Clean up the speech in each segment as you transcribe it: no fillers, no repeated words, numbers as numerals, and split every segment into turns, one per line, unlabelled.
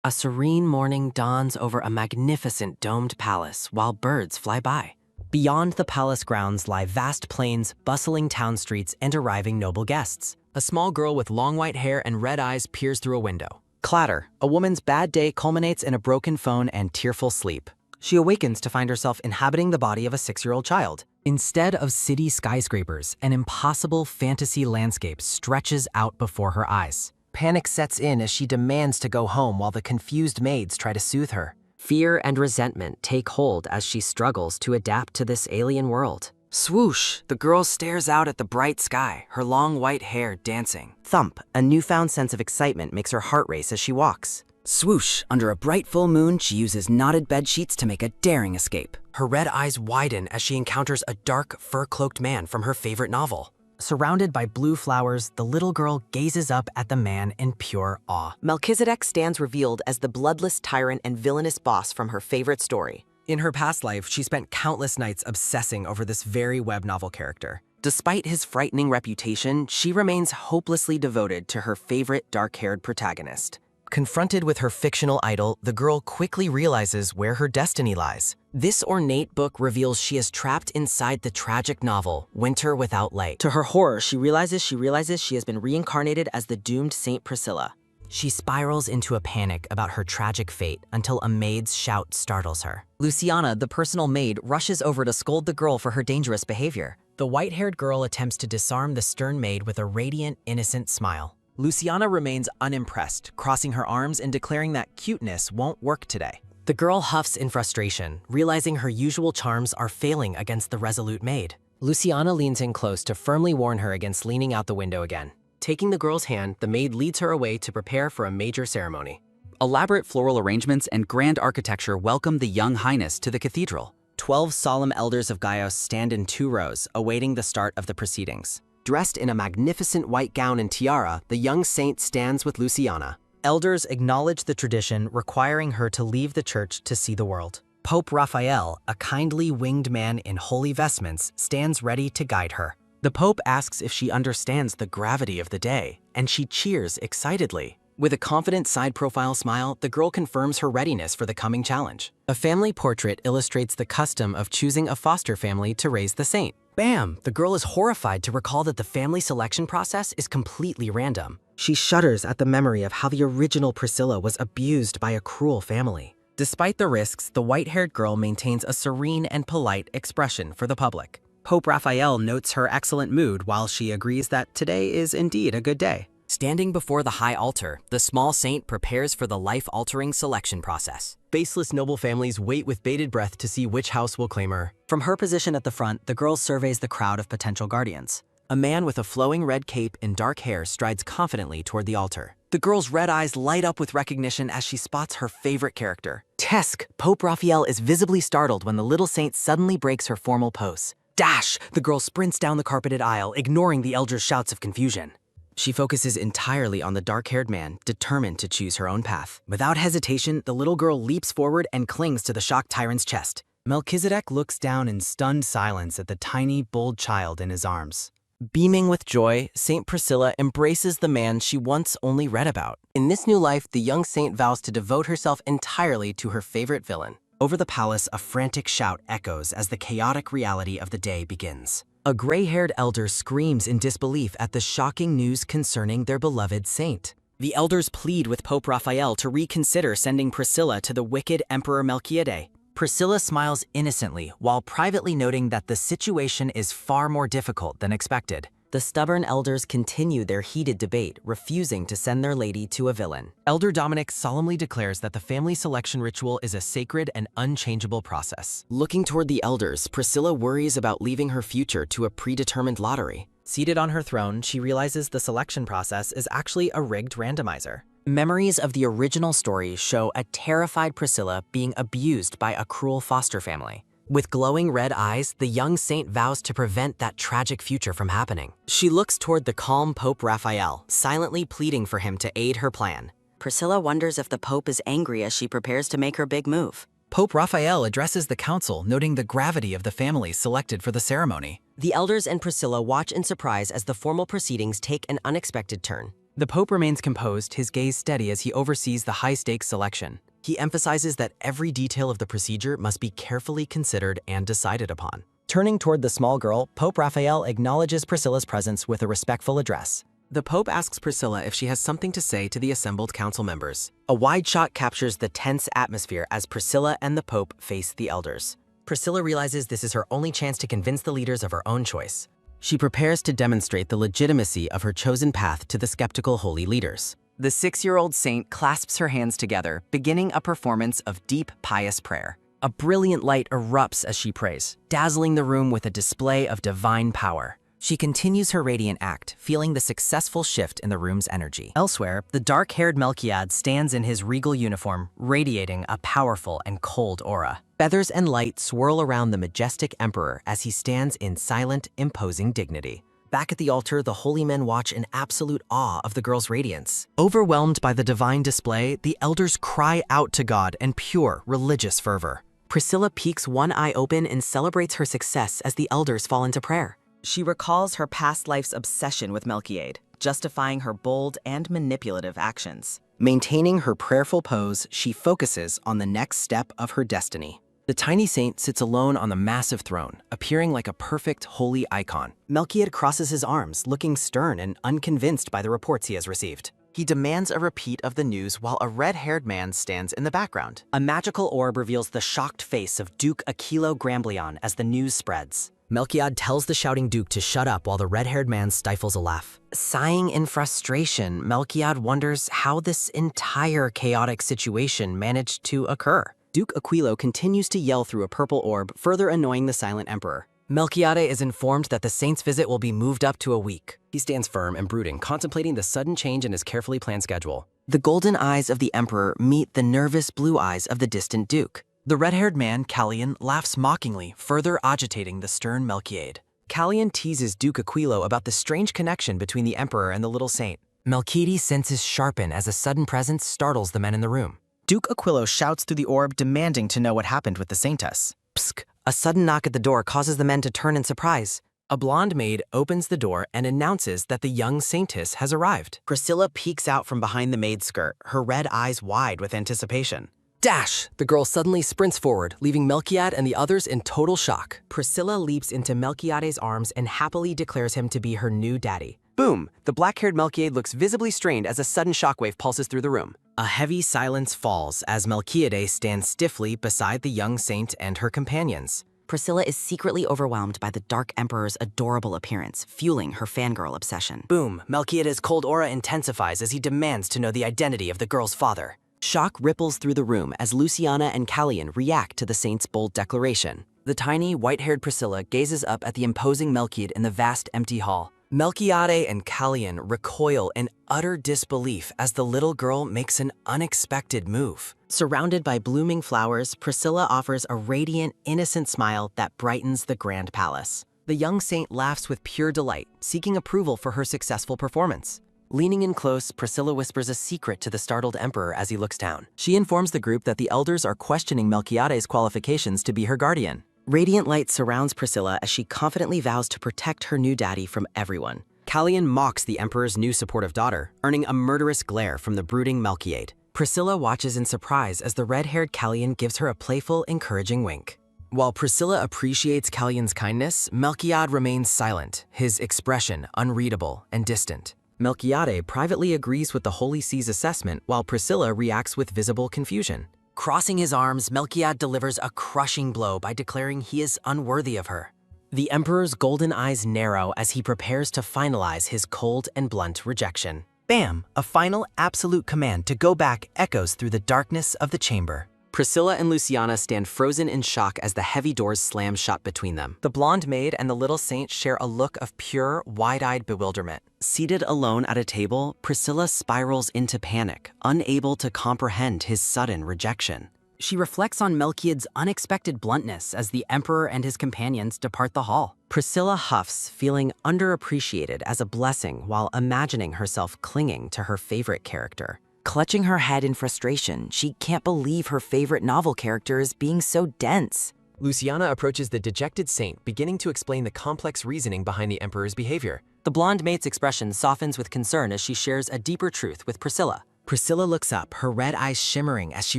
A serene morning dawns over a magnificent domed palace while birds fly by. Beyond the palace grounds lie vast plains, bustling town streets, and arriving noble guests. A small girl with long white hair and red eyes peers through a window. Clatter, a woman's bad day culminates in a broken phone and tearful sleep. She awakens to find herself inhabiting the body of a 6-year-old child. Instead of city skyscrapers, an impossible fantasy landscape stretches out before her eyes. Panic sets in as she demands to go home while the confused maids try to soothe her. Fear and resentment take hold as she struggles to adapt to this alien world. Swoosh! The girl stares out at the bright sky, her long white hair dancing. Thump! A newfound sense of excitement makes her heart race as she walks. Swoosh! Under a bright full moon, she uses knotted bed sheets to make a daring escape. Her red eyes widen as she encounters a dark, fur-cloaked man from her favorite novel. Surrounded by blue flowers, the little girl gazes up at the man in pure awe. Melchizedek stands revealed as the bloodless tyrant and villainous boss from her favorite story. In her past life, she spent countless nights obsessing over this very web novel character. Despite his frightening reputation, she remains hopelessly devoted to her favorite dark-haired protagonist. Confronted with her fictional idol, the girl quickly realizes where her destiny lies. This ornate book reveals she is trapped inside the tragic novel, Winter Without Light. To her horror, she realizes she has been reincarnated as the doomed Saint Priscilla. She spirals into a panic about her tragic fate until a maid's shout startles her. Luciana, the personal maid, rushes over to scold the girl for her dangerous behavior. The white-haired girl attempts to disarm the stern maid with a radiant, innocent smile. Luciana remains unimpressed, crossing her arms and declaring that cuteness won't work today. The girl huffs in frustration, realizing her usual charms are failing against the resolute maid. Luciana leans in close to firmly warn her against leaning out the window again. Taking the girl's hand, the maid leads her away to prepare for a major ceremony. Elaborate floral arrangements and grand architecture welcome the young highness to the cathedral. 12 solemn elders of Gaios stand in 2 rows, awaiting the start of the proceedings. Dressed in a magnificent white gown and tiara, the young saint stands with Luciana. Elders acknowledge the tradition, requiring her to leave the church to see the world. Pope Raphael, a kindly winged man in holy vestments, stands ready to guide her. The Pope asks if she understands the gravity of the day, and she cheers excitedly. With a confident side-profile smile, the girl confirms her readiness for the coming challenge. A family portrait illustrates the custom of choosing a foster family to raise the saint. Bam! The girl is horrified to recall that the family selection process is completely random. She shudders at the memory of how the original Priscilla was abused by a cruel family. Despite the risks, the white-haired girl maintains a serene and polite expression for the public. Pope Raphael notes her excellent mood while she agrees that today is indeed a good day. Standing before the high altar, the small saint prepares for the life-altering selection process. Faceless noble families wait with bated breath to see which house will claim her. From her position at the front, the girl surveys the crowd of potential guardians. A man with a flowing red cape and dark hair strides confidently toward the altar. The girl's red eyes light up with recognition as she spots her favorite character. Tesk! Pope Raphael is visibly startled when the little saint suddenly breaks her formal pose. Dash! The girl sprints down the carpeted aisle, ignoring the elders' shouts of confusion. She focuses entirely on the dark-haired man, determined to choose her own path. Without hesitation, the little girl leaps forward and clings to the shocked tyrant's chest. Melchizedek looks down in stunned silence at the tiny, bold child in his arms. Beaming with joy, Saint Priscilla embraces the man she once only read about. In this new life, the young saint vows to devote herself entirely to her favorite villain. Over the palace, a frantic shout echoes as the chaotic reality of the day begins. A gray-haired elder screams in disbelief at the shocking news concerning their beloved saint. The elders plead with Pope Raphael to reconsider sending Priscilla to the wicked Emperor Melchizedek. Priscilla smiles innocently while privately noting that the situation is far more difficult than expected. The stubborn elders continue their heated debate, refusing to send their lady to a villain. Elder Dominic solemnly declares that the family selection ritual is a sacred and unchangeable process. Looking toward the elders, Priscilla worries about leaving her future to a predetermined lottery. Seated on her throne, she realizes the selection process is actually a rigged randomizer. Memories of the original story show a terrified Priscilla being abused by a cruel foster family. With glowing red eyes, the young saint vows to prevent that tragic future from happening. She looks toward the calm Pope Raphael, silently pleading for him to aid her plan.
Priscilla wonders if the Pope is angry as she prepares to make her big move.
Pope Raphael addresses the council, noting the gravity of the families selected for the ceremony. The elders and Priscilla watch in surprise as the formal proceedings take an unexpected turn. The Pope remains composed, his gaze steady as he oversees the high-stakes selection. He emphasizes that every detail of the procedure must be carefully considered and decided upon. Turning toward the small girl, Pope Raphael acknowledges Priscilla's presence with a respectful address. The Pope asks Priscilla if she has something to say to the assembled council members. A wide shot captures the tense atmosphere as Priscilla and the Pope face the elders. Priscilla realizes this is her only chance to convince the leaders of her own choice. She prepares to demonstrate the legitimacy of her chosen path to the skeptical holy leaders. The 6-year-old saint clasps her hands together, beginning a performance of deep, pious prayer. A brilliant light erupts as she prays, dazzling the room with a display of divine power. She continues her radiant act, feeling the successful shift in the room's energy. Elsewhere, the dark-haired Melchiad stands in his regal uniform, radiating a powerful and cold aura. Feathers and light swirl around the majestic emperor as he stands in silent, imposing dignity. Back at the altar, the holy men watch in absolute awe of the girl's radiance. Overwhelmed by the divine display, the elders cry out to God in pure, religious fervor. Priscilla peeks one eye open and celebrates her success as the elders fall into prayer. She recalls her past life's obsession with Melchiad, justifying her bold and manipulative actions. Maintaining her prayerful pose, she focuses on the next step of her destiny. The tiny saint sits alone on the massive throne, appearing like a perfect holy icon. Melchiad crosses his arms, looking stern and unconvinced by the reports he has received. He demands a repeat of the news while a red-haired man stands in the background. A magical orb reveals the shocked face of Duke Aquilo Gramblion as the news spreads. Melchiad tells the shouting Duke to shut up while the red-haired man stifles a laugh. Sighing in frustration, Melchiad wonders how this entire chaotic situation managed to occur. Duke Aquilo continues to yell through a purple orb, further annoying the silent emperor. Melchiade is informed that the saint's visit will be moved up to a week. He stands firm and brooding, contemplating the sudden change in his carefully planned schedule. The golden eyes of the emperor meet the nervous blue eyes of the distant duke. The red-haired man, Callian, laughs mockingly, further agitating the stern Melchiad. Callian teases Duke Aquilo about the strange connection between the emperor and the little saint. Melchiades' senses sharpen as a sudden presence startles the men in the room. Duke Aquilo shouts through the orb, demanding to know what happened with the saintess. Psk! A sudden knock at the door causes the men to turn in surprise. A blonde maid opens the door and announces that the young saintess has arrived. Priscilla peeks out from behind the maid's skirt, her red eyes wide with anticipation. Dash! The girl suddenly sprints forward, leaving Melchiad and the others in total shock. Priscilla leaps into Melchiade's arms and happily declares him to be her new daddy. Boom! The black-haired Melchiad looks visibly strained as a sudden shockwave pulses through the room. A heavy silence falls as Melchiade stands stiffly beside the young saint and her companions.
Priscilla is secretly overwhelmed by the Dark Emperor's adorable appearance, fueling her fangirl obsession.
Boom! Melchiade's cold aura intensifies as he demands to know the identity of the girl's father. Shock ripples through the room as Luciana and Callian react to the saint's bold declaration. The tiny, white-haired Priscilla gazes up at the imposing Melchiad in the vast, empty hall. Melchiade and Callian recoil in utter disbelief as the little girl makes an unexpected move. Surrounded by blooming flowers, Priscilla offers a radiant, innocent smile that brightens the grand palace. The young saint laughs with pure delight, seeking approval for her successful performance. Leaning in close, Priscilla whispers a secret to the startled emperor as he looks down. She informs the group that the elders are questioning Melchiade's qualifications to be her guardian. Radiant light surrounds Priscilla as she confidently vows to protect her new daddy from everyone. Callian mocks the emperor's new supportive daughter, earning a murderous glare from the brooding Melchiade. Priscilla watches in surprise as the red-haired Callian gives her a playful, encouraging wink. While Priscilla appreciates Callian's kindness, Melchiad remains silent, his expression unreadable and distant. Melchiade privately agrees with the Holy See's assessment while Priscilla reacts with visible confusion. Crossing his arms, Melchiad delivers a crushing blow by declaring he is unworthy of her. The emperor's golden eyes narrow as he prepares to finalize his cold and blunt rejection. Bam! A final absolute command to go back echoes through the darkness of the chamber. Priscilla and Luciana stand frozen in shock as the heavy doors slam shut between them. The blonde maid and the little saint share a look of pure, wide-eyed bewilderment. Seated alone at a table, Priscilla spirals into panic, unable to comprehend his sudden rejection. She reflects on Melchiad's unexpected bluntness as the emperor and his companions depart the hall. Priscilla huffs, feeling underappreciated as a blessing while imagining herself clinging to her favorite character. Clutching her head in frustration, she can't believe her favorite novel character is being so dense.
Luciana approaches the dejected saint, beginning to explain the complex reasoning behind the emperor's behavior.
The blonde mate's expression softens with concern as she shares a deeper truth with Priscilla.
Priscilla looks up, her red eyes shimmering as she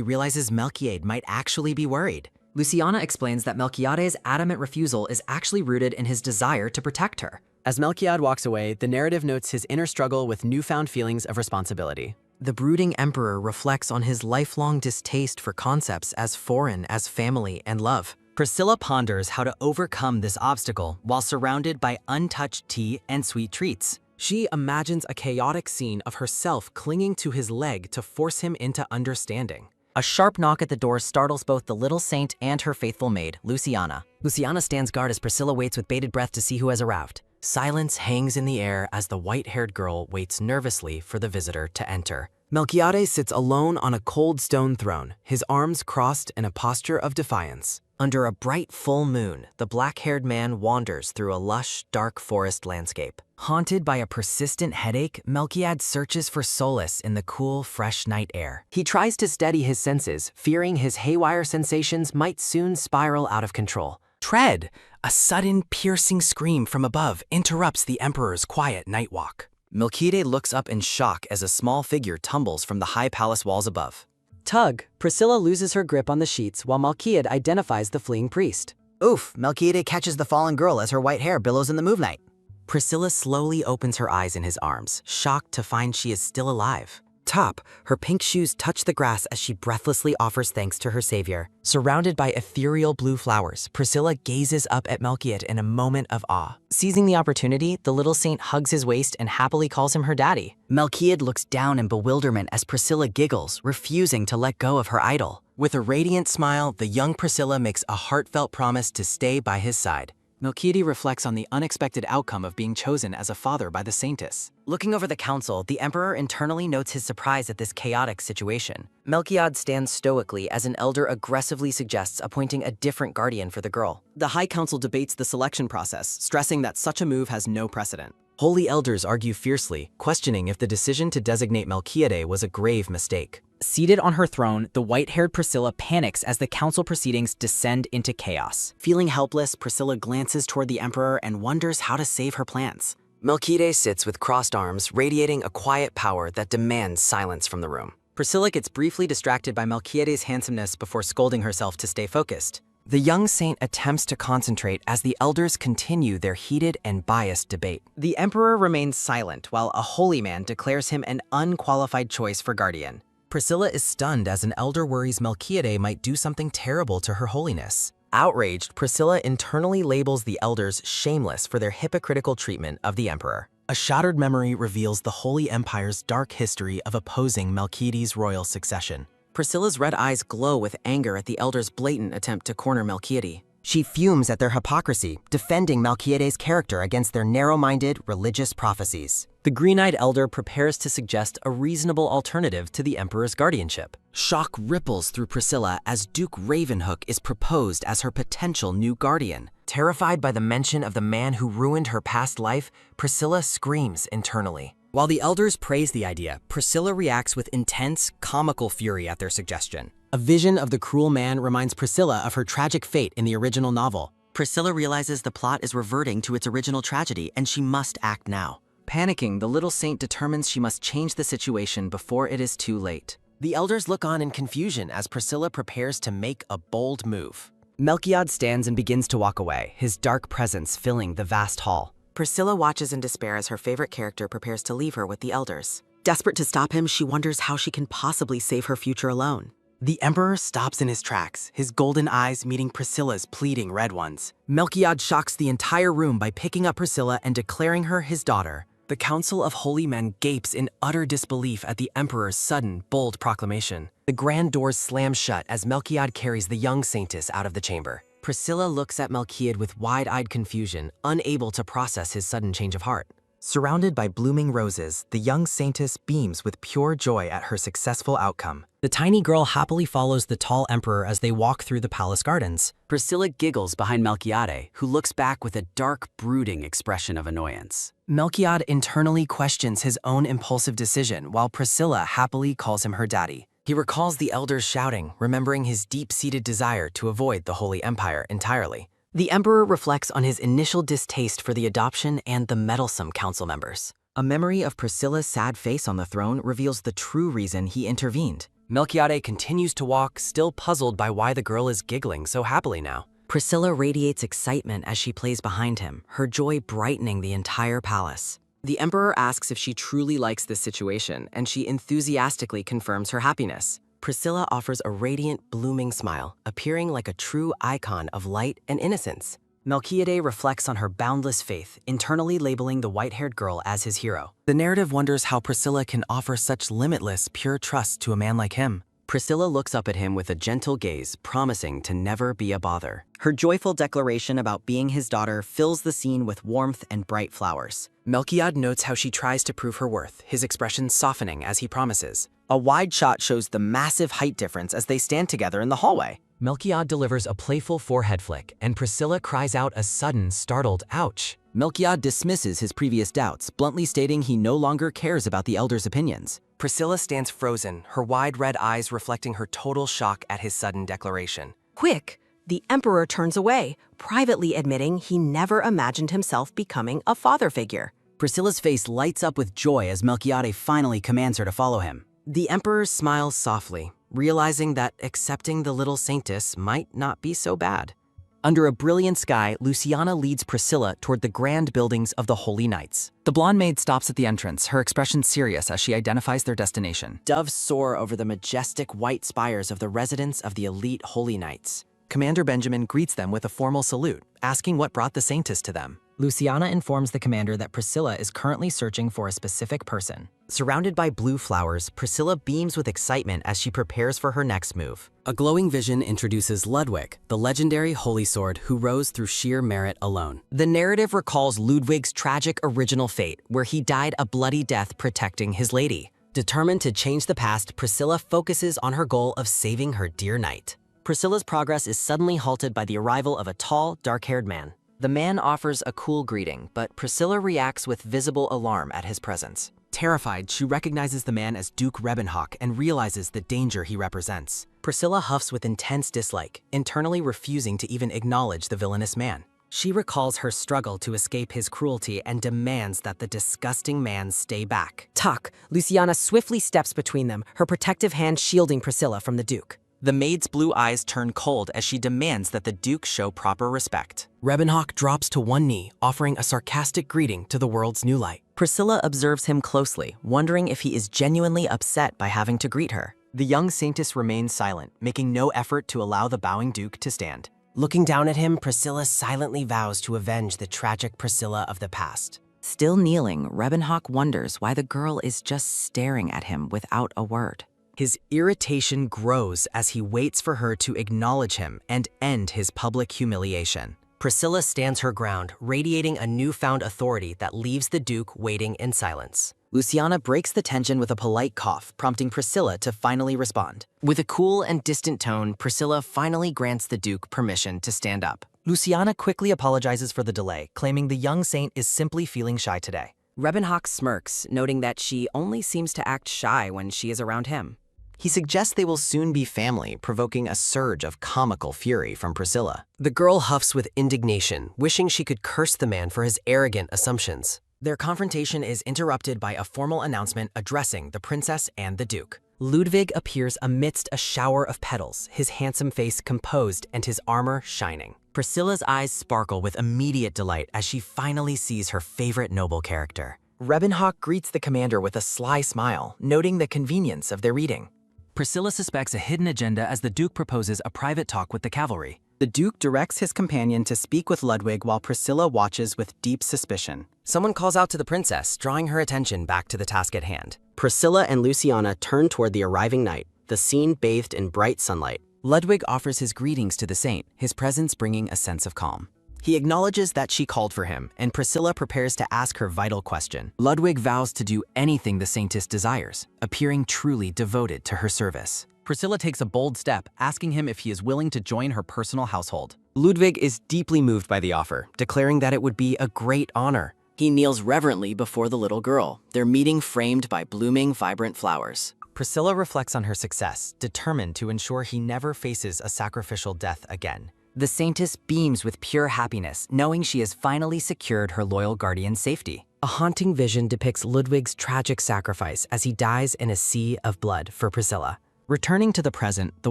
realizes Melchiade might actually be worried.
Luciana explains that Melchiade's adamant refusal is actually rooted in his desire to protect her.
As Melchiade walks away, the narrative notes his inner struggle with newfound feelings of responsibility.
The brooding emperor reflects on his lifelong distaste for concepts as foreign as family and love.
Priscilla ponders how to overcome this obstacle while surrounded by untouched tea and sweet treats.
She imagines a chaotic scene of herself clinging to his leg to force him into understanding.
A sharp knock at the door startles both the little saint and her faithful maid, Luciana.
Luciana stands guard as Priscilla waits with bated breath to see who has arrived.
Silence hangs in the air as the white-haired girl waits nervously for the visitor to enter. Melchiade sits alone on a cold stone throne, his arms crossed in a posture of defiance.
Under a bright full moon, the black-haired man wanders through a lush, dark forest landscape.
Haunted by a persistent headache, Melchiade searches for solace in the cool, fresh night air.
He tries to steady his senses, fearing his haywire sensations might soon spiral out of control. Tread! A sudden, piercing scream from above interrupts the emperor's quiet night walk.
Melchiade looks up in shock as a small figure tumbles from the high palace walls above.
Tug, Priscilla loses her grip on the sheets while Melchiade identifies the fleeing priest.
Oof, Melchiade catches the fallen girl as her white hair billows in the move night.
Priscilla slowly opens her eyes in his arms, shocked to find she is still alive.
Top, her pink shoes touch the grass as she breathlessly offers thanks to her savior.
Surrounded by ethereal blue flowers, Priscilla gazes up at Melchiade in a moment of awe.
Seizing the opportunity, the little saint hugs his waist and happily calls him her daddy.
Melchiade looks down in bewilderment as Priscilla giggles, refusing to let go of her idol.
With a radiant smile, the young Priscilla makes a heartfelt promise to stay by his side. Melchiade reflects on the unexpected outcome of being chosen as a father by the saintess.
Looking over the council, the emperor internally notes his surprise at this chaotic situation. Melchiade stands stoically as an elder aggressively suggests appointing a different guardian for the girl.
The High Council debates the selection process, stressing that such a move has no precedent. Holy elders argue fiercely, questioning if the decision to designate Melchiade was a grave mistake.
Seated on her throne, the white-haired Priscilla panics as the council proceedings descend into chaos.
Feeling helpless, Priscilla glances toward the emperor and wonders how to save her plans. Melchiade sits with crossed arms, radiating a quiet power that demands silence from the room.
Priscilla gets briefly distracted by Melchiade's handsomeness before scolding herself to stay focused.
The young saint attempts to concentrate as the elders continue their heated and biased debate.
The emperor remains silent while a holy man declares him an unqualified choice for guardian.
Priscilla is stunned as an elder worries Melchiade might do something terrible to her holiness. Outraged, Priscilla internally labels the elders shameless for their hypocritical treatment of the emperor. A shattered memory reveals the Holy Empire's dark history of opposing Melchiade's royal succession.
Priscilla's red eyes glow with anger at the elders' blatant attempt to corner Melchiade.
She fumes at their hypocrisy, defending Melchiade's character against their narrow-minded religious prophecies.
The green-eyed elder prepares to suggest a reasonable alternative to the emperor's guardianship.
Shock ripples through Priscilla as Duke Ravenhook is proposed as her potential new guardian. Terrified by the mention of the man who ruined her past life, Priscilla screams internally.
While the elders praise the idea, Priscilla reacts with intense, comical fury at their suggestion.
A vision of the cruel man reminds Priscilla of her tragic fate in the original novel.
Priscilla realizes the plot is reverting to its original tragedy and she must act now. Panicking, the little saint determines she must change the situation before it is too late.
The elders look on in confusion as Priscilla prepares to make a bold move.
Melchiade stands and begins to walk away, his dark presence filling the vast hall.
Priscilla watches in despair as her favorite character prepares to leave her with the elders. Desperate to stop him, she wonders how she can possibly save her future alone.
The emperor stops in his tracks, his golden eyes meeting Priscilla's pleading red ones. Melchiade shocks the entire room by picking up Priscilla and declaring her his daughter. The Council of Holy Men gapes in utter disbelief at the emperor's sudden, bold proclamation. The grand doors slam shut as Melchiade carries the young saintess out of the chamber. Priscilla looks at Melchiade with wide-eyed confusion, unable to process his sudden change of heart. Surrounded by blooming roses, the young saintess beams with pure joy at her successful outcome.
The tiny girl happily follows the tall emperor as they walk through the palace gardens.
Priscilla giggles behind Melchiade, who looks back with a dark, brooding expression of annoyance.
Melchiade internally questions his own impulsive decision, while Priscilla happily calls him her daddy. He recalls the elders shouting, remembering his deep-seated desire to avoid the Holy Empire entirely. The Emperor reflects on his initial distaste for the adoption and the meddlesome council members. A memory of Priscilla's sad face on the throne reveals the true reason he intervened. Melchiade continues to walk, still puzzled by why the girl is giggling so happily now. Priscilla radiates excitement as she plays behind him, her joy brightening the entire palace. The Emperor asks if she truly likes this situation, and she enthusiastically confirms her happiness. Priscilla offers a radiant, blooming smile, appearing like a true icon of light and innocence. Melchiade reflects on her boundless faith, internally labeling the white-haired girl as his hero. The narrative wonders how Priscilla can offer such limitless, pure trust to a man like him. Priscilla looks up at him with a gentle gaze, promising to never be a bother. Her joyful declaration about being his daughter fills the scene with warmth and bright flowers. Melchiade notes how she tries to prove her worth, his expression softening as he promises. A wide shot shows the massive height difference as they stand together in the hallway.
Melchiade delivers a playful forehead flick, and Priscilla cries out a sudden, startled ouch.
Melchiade dismisses his previous doubts, bluntly stating he no longer cares about the elders' opinions. Priscilla stands frozen, her wide red eyes reflecting her total shock at his sudden declaration.
Quick! The Emperor turns away, privately admitting he never imagined himself becoming a father figure.
Priscilla's face lights up with joy as Melchiade finally commands her to follow him. The Emperor smiles softly, realizing that accepting the little saintess might not be so bad. Under a brilliant sky, Luciana leads Priscilla toward the grand buildings of the Holy Knights. The blonde maid stops at the entrance, her expression serious as she identifies their destination. Doves soar over the majestic white spires of the residence of the elite Holy Knights. Commander Benjamin greets them with a formal salute, asking what brought the saintess to them.
Luciana informs the commander that Priscilla is currently searching for a specific person.
Surrounded by blue flowers, Priscilla beams with excitement as she prepares for her next move. A glowing vision introduces Ludwig, the legendary holy sword who rose through sheer merit alone. The narrative recalls Ludwig's tragic original fate, where he died a bloody death protecting his lady. Determined to change the past, Priscilla focuses on her goal of saving her dear knight. Priscilla's progress is suddenly halted by the arrival of a tall, dark-haired man. The man offers a cool greeting, but Priscilla reacts with visible alarm at his presence. Terrified, she recognizes the man as Duke Rebenhawk and realizes the danger he represents. Priscilla huffs with intense dislike, internally refusing to even acknowledge the villainous man. She recalls her struggle to escape his cruelty and demands that the disgusting man stay back.
Tuck, Luciana swiftly steps between them, her protective hand shielding Priscilla from the Duke.
The maid's blue eyes turn cold as she demands that the Duke show proper respect. Rebenhawk drops to one knee, offering a sarcastic greeting to the world's new light. Priscilla observes him closely, wondering if he is genuinely upset by having to greet her. The young saintess remains silent, making no effort to allow the bowing Duke to stand. Looking down at him, Priscilla silently vows to avenge the tragic Priscilla of the past.
Still kneeling, Rebenhawk wonders why the girl is just staring at him without a word.
His irritation grows as he waits for her to acknowledge him and end his public humiliation. Priscilla stands her ground, radiating a newfound authority that leaves the Duke waiting in silence. Luciana breaks the tension with a polite cough, prompting Priscilla to finally respond. With a cool and distant tone, Priscilla finally grants the Duke permission to stand up. Luciana quickly apologizes for the delay, claiming the young saint is simply feeling shy today.
Rebenhawk smirks, noting that she only seems to act shy when she is around him.
He suggests they will soon be family, provoking a surge of comical fury from Priscilla. The girl huffs with indignation, wishing she could curse the man for his arrogant assumptions. Their confrontation is interrupted by a formal announcement addressing the princess and the Duke. Ludwig appears amidst a shower of petals, his handsome face composed and his armor shining. Priscilla's eyes sparkle with immediate delight as she finally sees her favorite noble character. Rebenhawk greets the commander with a sly smile, noting the convenience of their reading. Priscilla suspects a hidden agenda as the Duke proposes a private talk with the cavalry. The Duke directs his companion to speak with Ludwig while Priscilla watches with deep suspicion. Someone calls out to the princess, drawing her attention back to the task at hand. Priscilla and Luciana turn toward the arriving knight, the scene bathed in bright sunlight. Ludwig offers his greetings to the saint, his presence bringing a sense of calm. He acknowledges that she called for him, and Priscilla prepares to ask her vital question. Ludwig vows to do anything the saintess desires, appearing truly devoted to her service.
Priscilla takes a bold step, asking him if he is willing to join her personal household.
Ludwig is deeply moved by the offer, declaring that it would be a great honor. He kneels reverently before the little girl, their meeting framed by blooming, vibrant flowers. Priscilla reflects on her success, determined to ensure he never faces a sacrificial death again.
The Saintess beams with pure happiness, knowing she has finally secured her loyal guardian's safety.
A haunting vision depicts Ludwig's tragic sacrifice as he dies in a sea of blood for Priscilla.
Returning to the present, the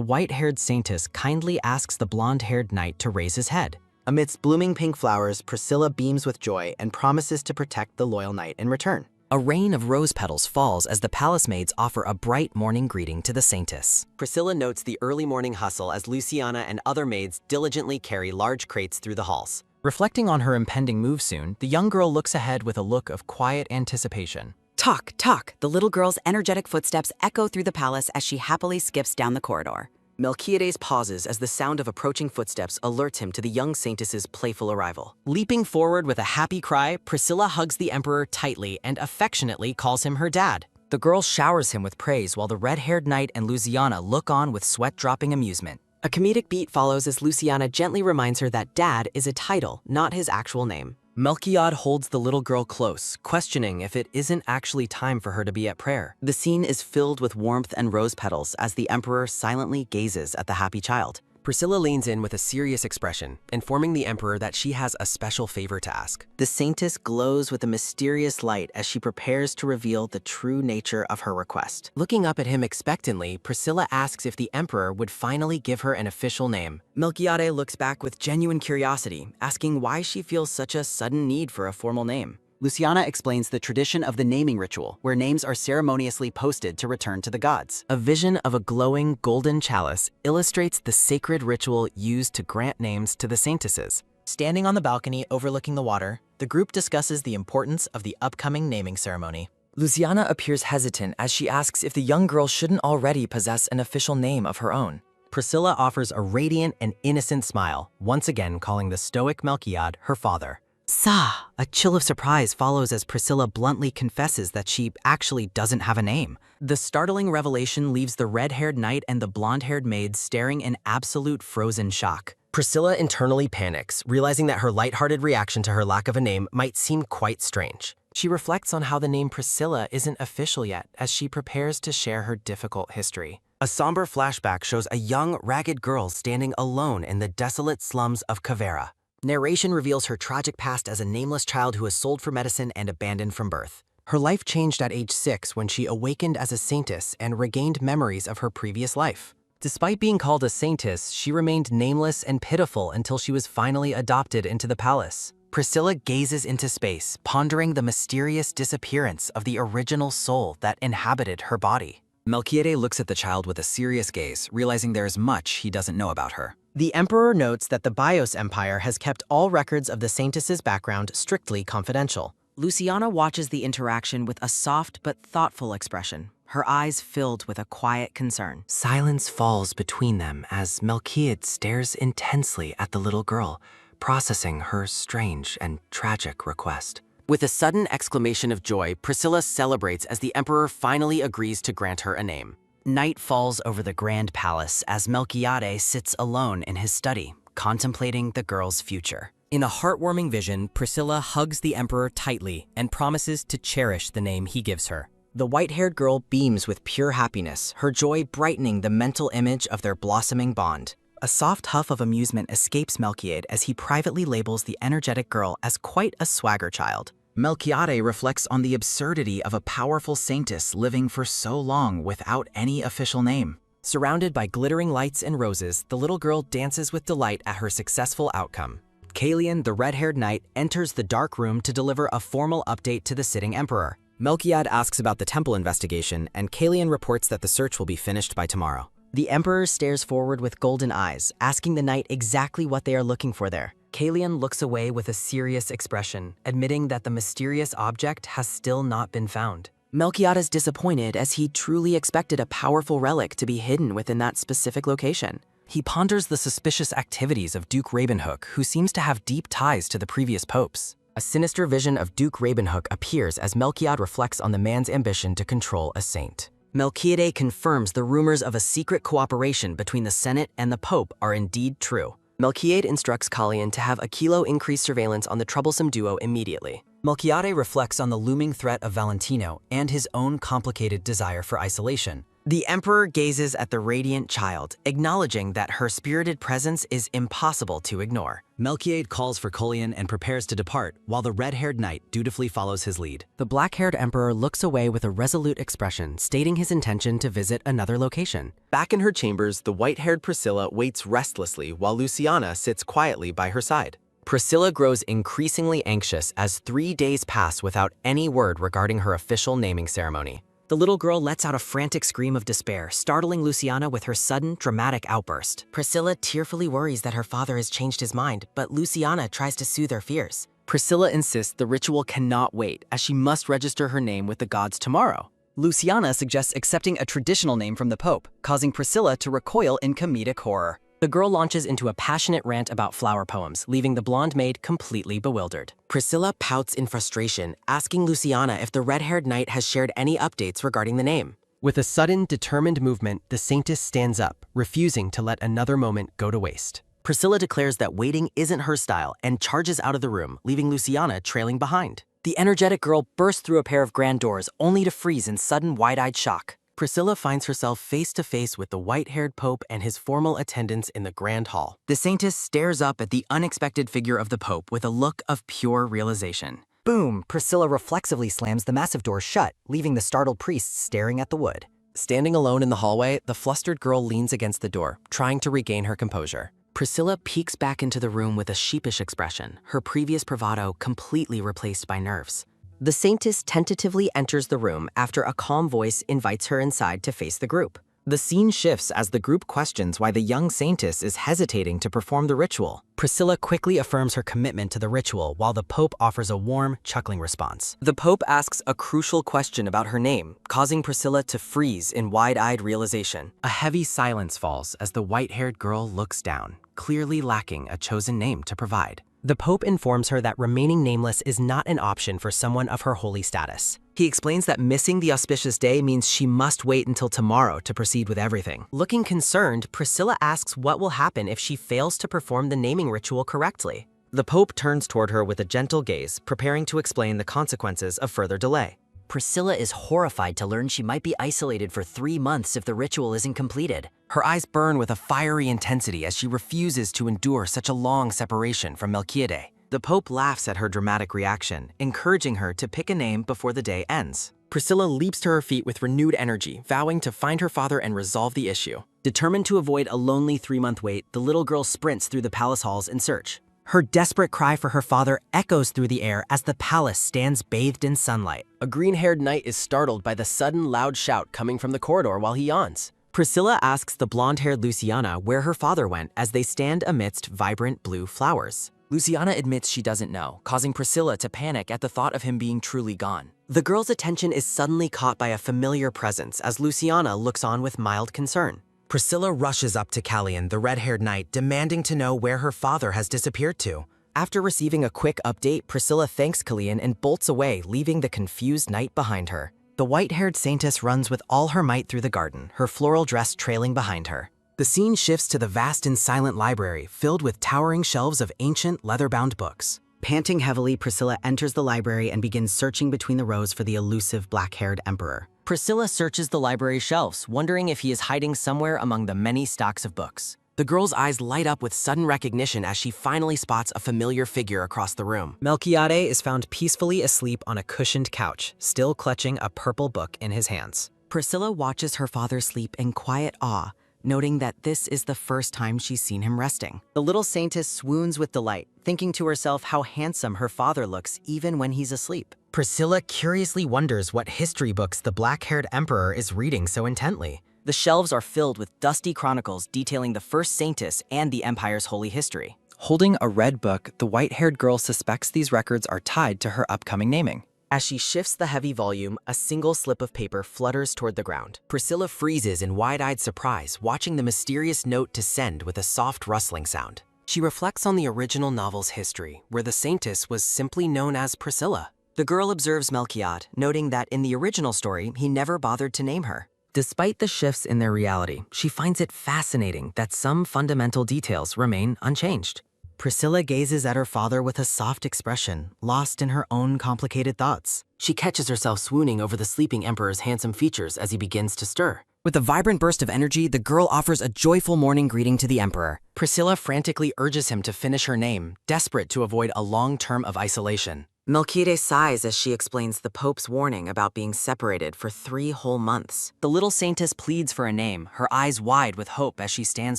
white-haired Saintess kindly asks the blonde-haired knight to raise his head. Amidst blooming pink flowers, Priscilla beams with joy and promises to protect the loyal knight in return.
A rain of rose petals falls as the palace maids offer a bright morning greeting to the Saintess.
Priscilla notes the early morning hustle as Luciana and other maids diligently carry large crates through the halls. Reflecting on her impending move soon, the young girl looks ahead with a look of quiet anticipation.
Talk, talk. The little girl's energetic footsteps echo through the palace as she happily skips down the corridor.
Melchiades pauses as the sound of approaching footsteps alerts him to the young Saintess's playful arrival.
Leaping forward with a happy cry, Priscilla hugs the Emperor tightly and affectionately calls him her dad.
The girl showers him with praise while the red-haired knight and Luciana look on with sweat-dropping amusement.
A comedic beat follows as Luciana gently reminds her that Dad is a title, not his actual name.
Melchiad holds the little girl close, questioning if it isn't actually time for her to be at prayer.
The scene is filled with warmth and rose petals as the Emperor silently gazes at the happy child.
Priscilla leans in with a serious expression, informing the Emperor that she has a special favor to ask.
The Saintess glows with a mysterious light as she prepares to reveal the true nature of her request.
Looking up at him expectantly, Priscilla asks if the Emperor would finally give her an official name.
Melchiades looks back with genuine curiosity, asking why she feels such a sudden need for a formal name.
Luciana explains the tradition of the naming ritual, where names are ceremoniously posted to return to the gods.
A vision of a glowing golden chalice illustrates the sacred ritual used to grant names to the Saintesses. Standing on the balcony overlooking the water, the group discusses the importance of the upcoming naming ceremony.
Luciana appears hesitant as she asks if the young girl shouldn't already possess an official name of her own.
Priscilla offers a radiant and innocent smile, once again calling the stoic Melchiad her father.
Sa! A chill of surprise follows as Priscilla bluntly confesses that she actually doesn't have a name.
The startling revelation leaves the red-haired knight and the blonde-haired maid staring in absolute frozen shock. Priscilla internally panics, realizing that her lighthearted reaction to her lack of a name might seem quite strange. She reflects on how the name Priscilla isn't official yet as she prepares to share her difficult history. A somber flashback shows a young, ragged girl standing alone in the desolate slums of Kavera. Narration reveals her tragic past as a nameless child who was sold for medicine and abandoned from birth. Her life changed at age 6 when she awakened as a saintess and regained memories of her previous life. Despite being called a saintess, she remained nameless and pitiful until she was finally adopted into the palace. Priscilla gazes into space, pondering the mysterious disappearance of the original soul that inhabited her body.
Melchiades looks at the child with a serious gaze, realizing there is much he doesn't know about her.
The Emperor notes that the Bios Empire has kept all records of the Saintess's background strictly confidential.
Luciana watches the interaction with a soft but thoughtful expression, her eyes filled with a quiet concern.
Silence falls between them as Melchiad stares intensely at the little girl, processing her strange and tragic request.
With a sudden exclamation of joy, Priscilla celebrates as the Emperor finally agrees to grant her a name.
Night falls over the grand palace as Melchiades sits alone in his study, contemplating the girl's future.
In a heartwarming vision, Priscilla hugs the Emperor tightly and promises to cherish the name he gives her.
The white-haired girl beams with pure happiness, her joy brightening the mental image of their blossoming bond. A soft huff of amusement escapes Melchiad as he privately labels the energetic girl as quite a swagger child.
Melchiades reflects on the absurdity of a powerful saintess living for so long without any official name.
Surrounded by glittering lights and roses, the little girl dances with delight at her successful outcome. Kalian, the red-haired knight, enters the dark room to deliver a formal update to the sitting emperor. Melchiad asks about the temple investigation, and Kalian reports that the search will be finished by tomorrow. The emperor stares forward with golden eyes, asking the knight exactly what they are looking for there. Kalian looks away with a serious expression, admitting that the mysterious object has still not been found.
Melchiad is disappointed as he truly expected a powerful relic to be hidden within that specific location.
He ponders the suspicious activities of Duke Ravenhook, who seems to have deep ties to the previous popes. A sinister vision of Duke Ravenhook appears as Melchiad reflects on the man's ambition to control a saint. Melchiades confirms the rumors of a secret cooperation between the Senate and the Pope are indeed true. Melchiad instructs Kalian to have Aquilo increase surveillance on the troublesome duo immediately. Melchiades reflects on the looming threat of Valentino and his own complicated desire for isolation. The Emperor gazes at the radiant child, acknowledging that her spirited presence is impossible to ignore.
Melchiade calls for Colion and prepares to depart, while the red-haired knight dutifully follows his lead.
The black-haired emperor looks away with a resolute expression, stating his intention to visit another location.
Back in her chambers, the white-haired Priscilla waits restlessly while Luciana sits quietly by her side. Priscilla grows increasingly anxious as 3 days pass without any word regarding her official naming ceremony.
The little girl lets out a frantic scream of despair, startling Luciana with her sudden, dramatic outburst.
Priscilla tearfully worries that her father has changed his mind, but Luciana tries to soothe her fears.
Priscilla insists the ritual cannot wait, as she must register her name with the gods tomorrow.
Luciana suggests accepting a traditional name from the Pope, causing Priscilla to recoil in comedic horror.
The girl launches into a passionate rant about flower poems, leaving the blonde maid completely bewildered.
Priscilla pouts in frustration, asking Luciana if the red-haired knight has shared any updates regarding the name.
With a sudden, determined movement, the saintess stands up, refusing to let another moment go to waste.
Priscilla declares that waiting isn't her style and charges out of the room, leaving Luciana trailing behind.
The energetic girl bursts through a pair of grand doors, only to freeze in sudden, wide-eyed shock.
Priscilla finds herself face-to-face with the white-haired Pope and his formal attendants in the Grand Hall.
The saintess stares up at the unexpected figure of the Pope with a look of pure realization.
Boom! Priscilla reflexively slams the massive door shut, leaving the startled priests staring at the wood.
Standing alone in the hallway, the flustered girl leans against the door, trying to regain her composure.
Priscilla peeks back into the room with a sheepish expression, her previous bravado completely replaced by nerves.
The saintess tentatively enters the room after a calm voice invites her inside to face the group.
The scene shifts as the group questions why the young saintess is hesitating to perform the ritual.
Priscilla quickly affirms her commitment to the ritual, while the Pope offers a warm, chuckling response.
The Pope asks a crucial question about her name, causing Priscilla to freeze in wide-eyed realization. A heavy silence falls as the white-haired girl looks down, clearly lacking a chosen name to provide.
The Pope informs her that remaining nameless is not an option for someone of her holy status.
He explains that missing the auspicious day means she must wait until tomorrow to proceed with everything.
Looking concerned, Priscilla asks what will happen if she fails to perform the naming ritual correctly.
The Pope turns toward her with a gentle gaze, preparing to explain the consequences of further delay.
Priscilla is horrified to learn she might be isolated for 3 months if the ritual isn't completed.
Her eyes burn with a fiery intensity as she refuses to endure such a long separation from Melchiade. The Pope laughs at her dramatic reaction, encouraging her to pick a name before the day ends.
Priscilla leaps to her feet with renewed energy, vowing to find her father and resolve the issue.
Determined to avoid a lonely 3-month wait, the little girl sprints through the palace halls in search.
Her desperate cry for her father echoes through the air as the palace stands bathed in sunlight.
A green-haired knight is startled by the sudden loud shout coming from the corridor while he yawns.
Priscilla asks the blonde-haired Luciana where her father went as they stand amidst vibrant blue flowers.
Luciana admits she doesn't know, causing Priscilla to panic at the thought of him being truly gone.
The girl's attention is suddenly caught by a familiar presence as Luciana looks on with mild concern.
Priscilla rushes up to Colion, the red-haired knight, demanding to know where her father has disappeared to.
After receiving a quick update, Priscilla thanks Colion and bolts away, leaving the confused knight behind her.
The white-haired saintess runs with all her might through the garden, her floral dress trailing behind her. The scene shifts to the vast and silent library, filled with towering shelves of ancient, leather-bound books.
Panting heavily, Priscilla enters the library and begins searching between the rows for the elusive black-haired emperor.
Priscilla searches the library shelves, wondering if he is hiding somewhere among the many stacks of books.
The girl's eyes light up with sudden recognition as she finally spots a familiar figure across the room.
Melchiade is found peacefully asleep on a cushioned couch, still clutching a purple book in his hands.
Priscilla watches her father sleep in quiet awe, noting that this is the first time she's seen him resting.
The little saintess swoons with delight, thinking to herself how handsome her father looks even when he's asleep.
Priscilla curiously wonders what history books the black-haired emperor is reading so intently.
The shelves are filled with dusty chronicles detailing the first saintess and the empire's holy history.
Holding a red book, the white-haired girl suspects these records are tied to her upcoming naming.
As she shifts the heavy volume, a single slip of paper flutters toward the ground. Priscilla freezes in wide-eyed surprise, watching the mysterious note descend with a soft rustling sound. She reflects on the original novel's history, where the saintess was simply known as Priscilla.
The girl observes Melchiade, noting that in the original story, he never bothered to name her.
Despite the shifts in their reality, she finds it fascinating that some fundamental details remain unchanged. Priscilla gazes at her father with a soft expression, lost in her own complicated thoughts. She catches herself swooning over the sleeping emperor's handsome features as he begins to stir.
With a vibrant burst of energy, the girl offers a joyful morning greeting to the emperor.
Priscilla frantically urges him to finish her name, desperate to avoid a long term of isolation.
Melchide sighs as she explains the Pope's warning about being separated for 3 whole months.
The little saintess pleads for a name, her eyes wide with hope as she stands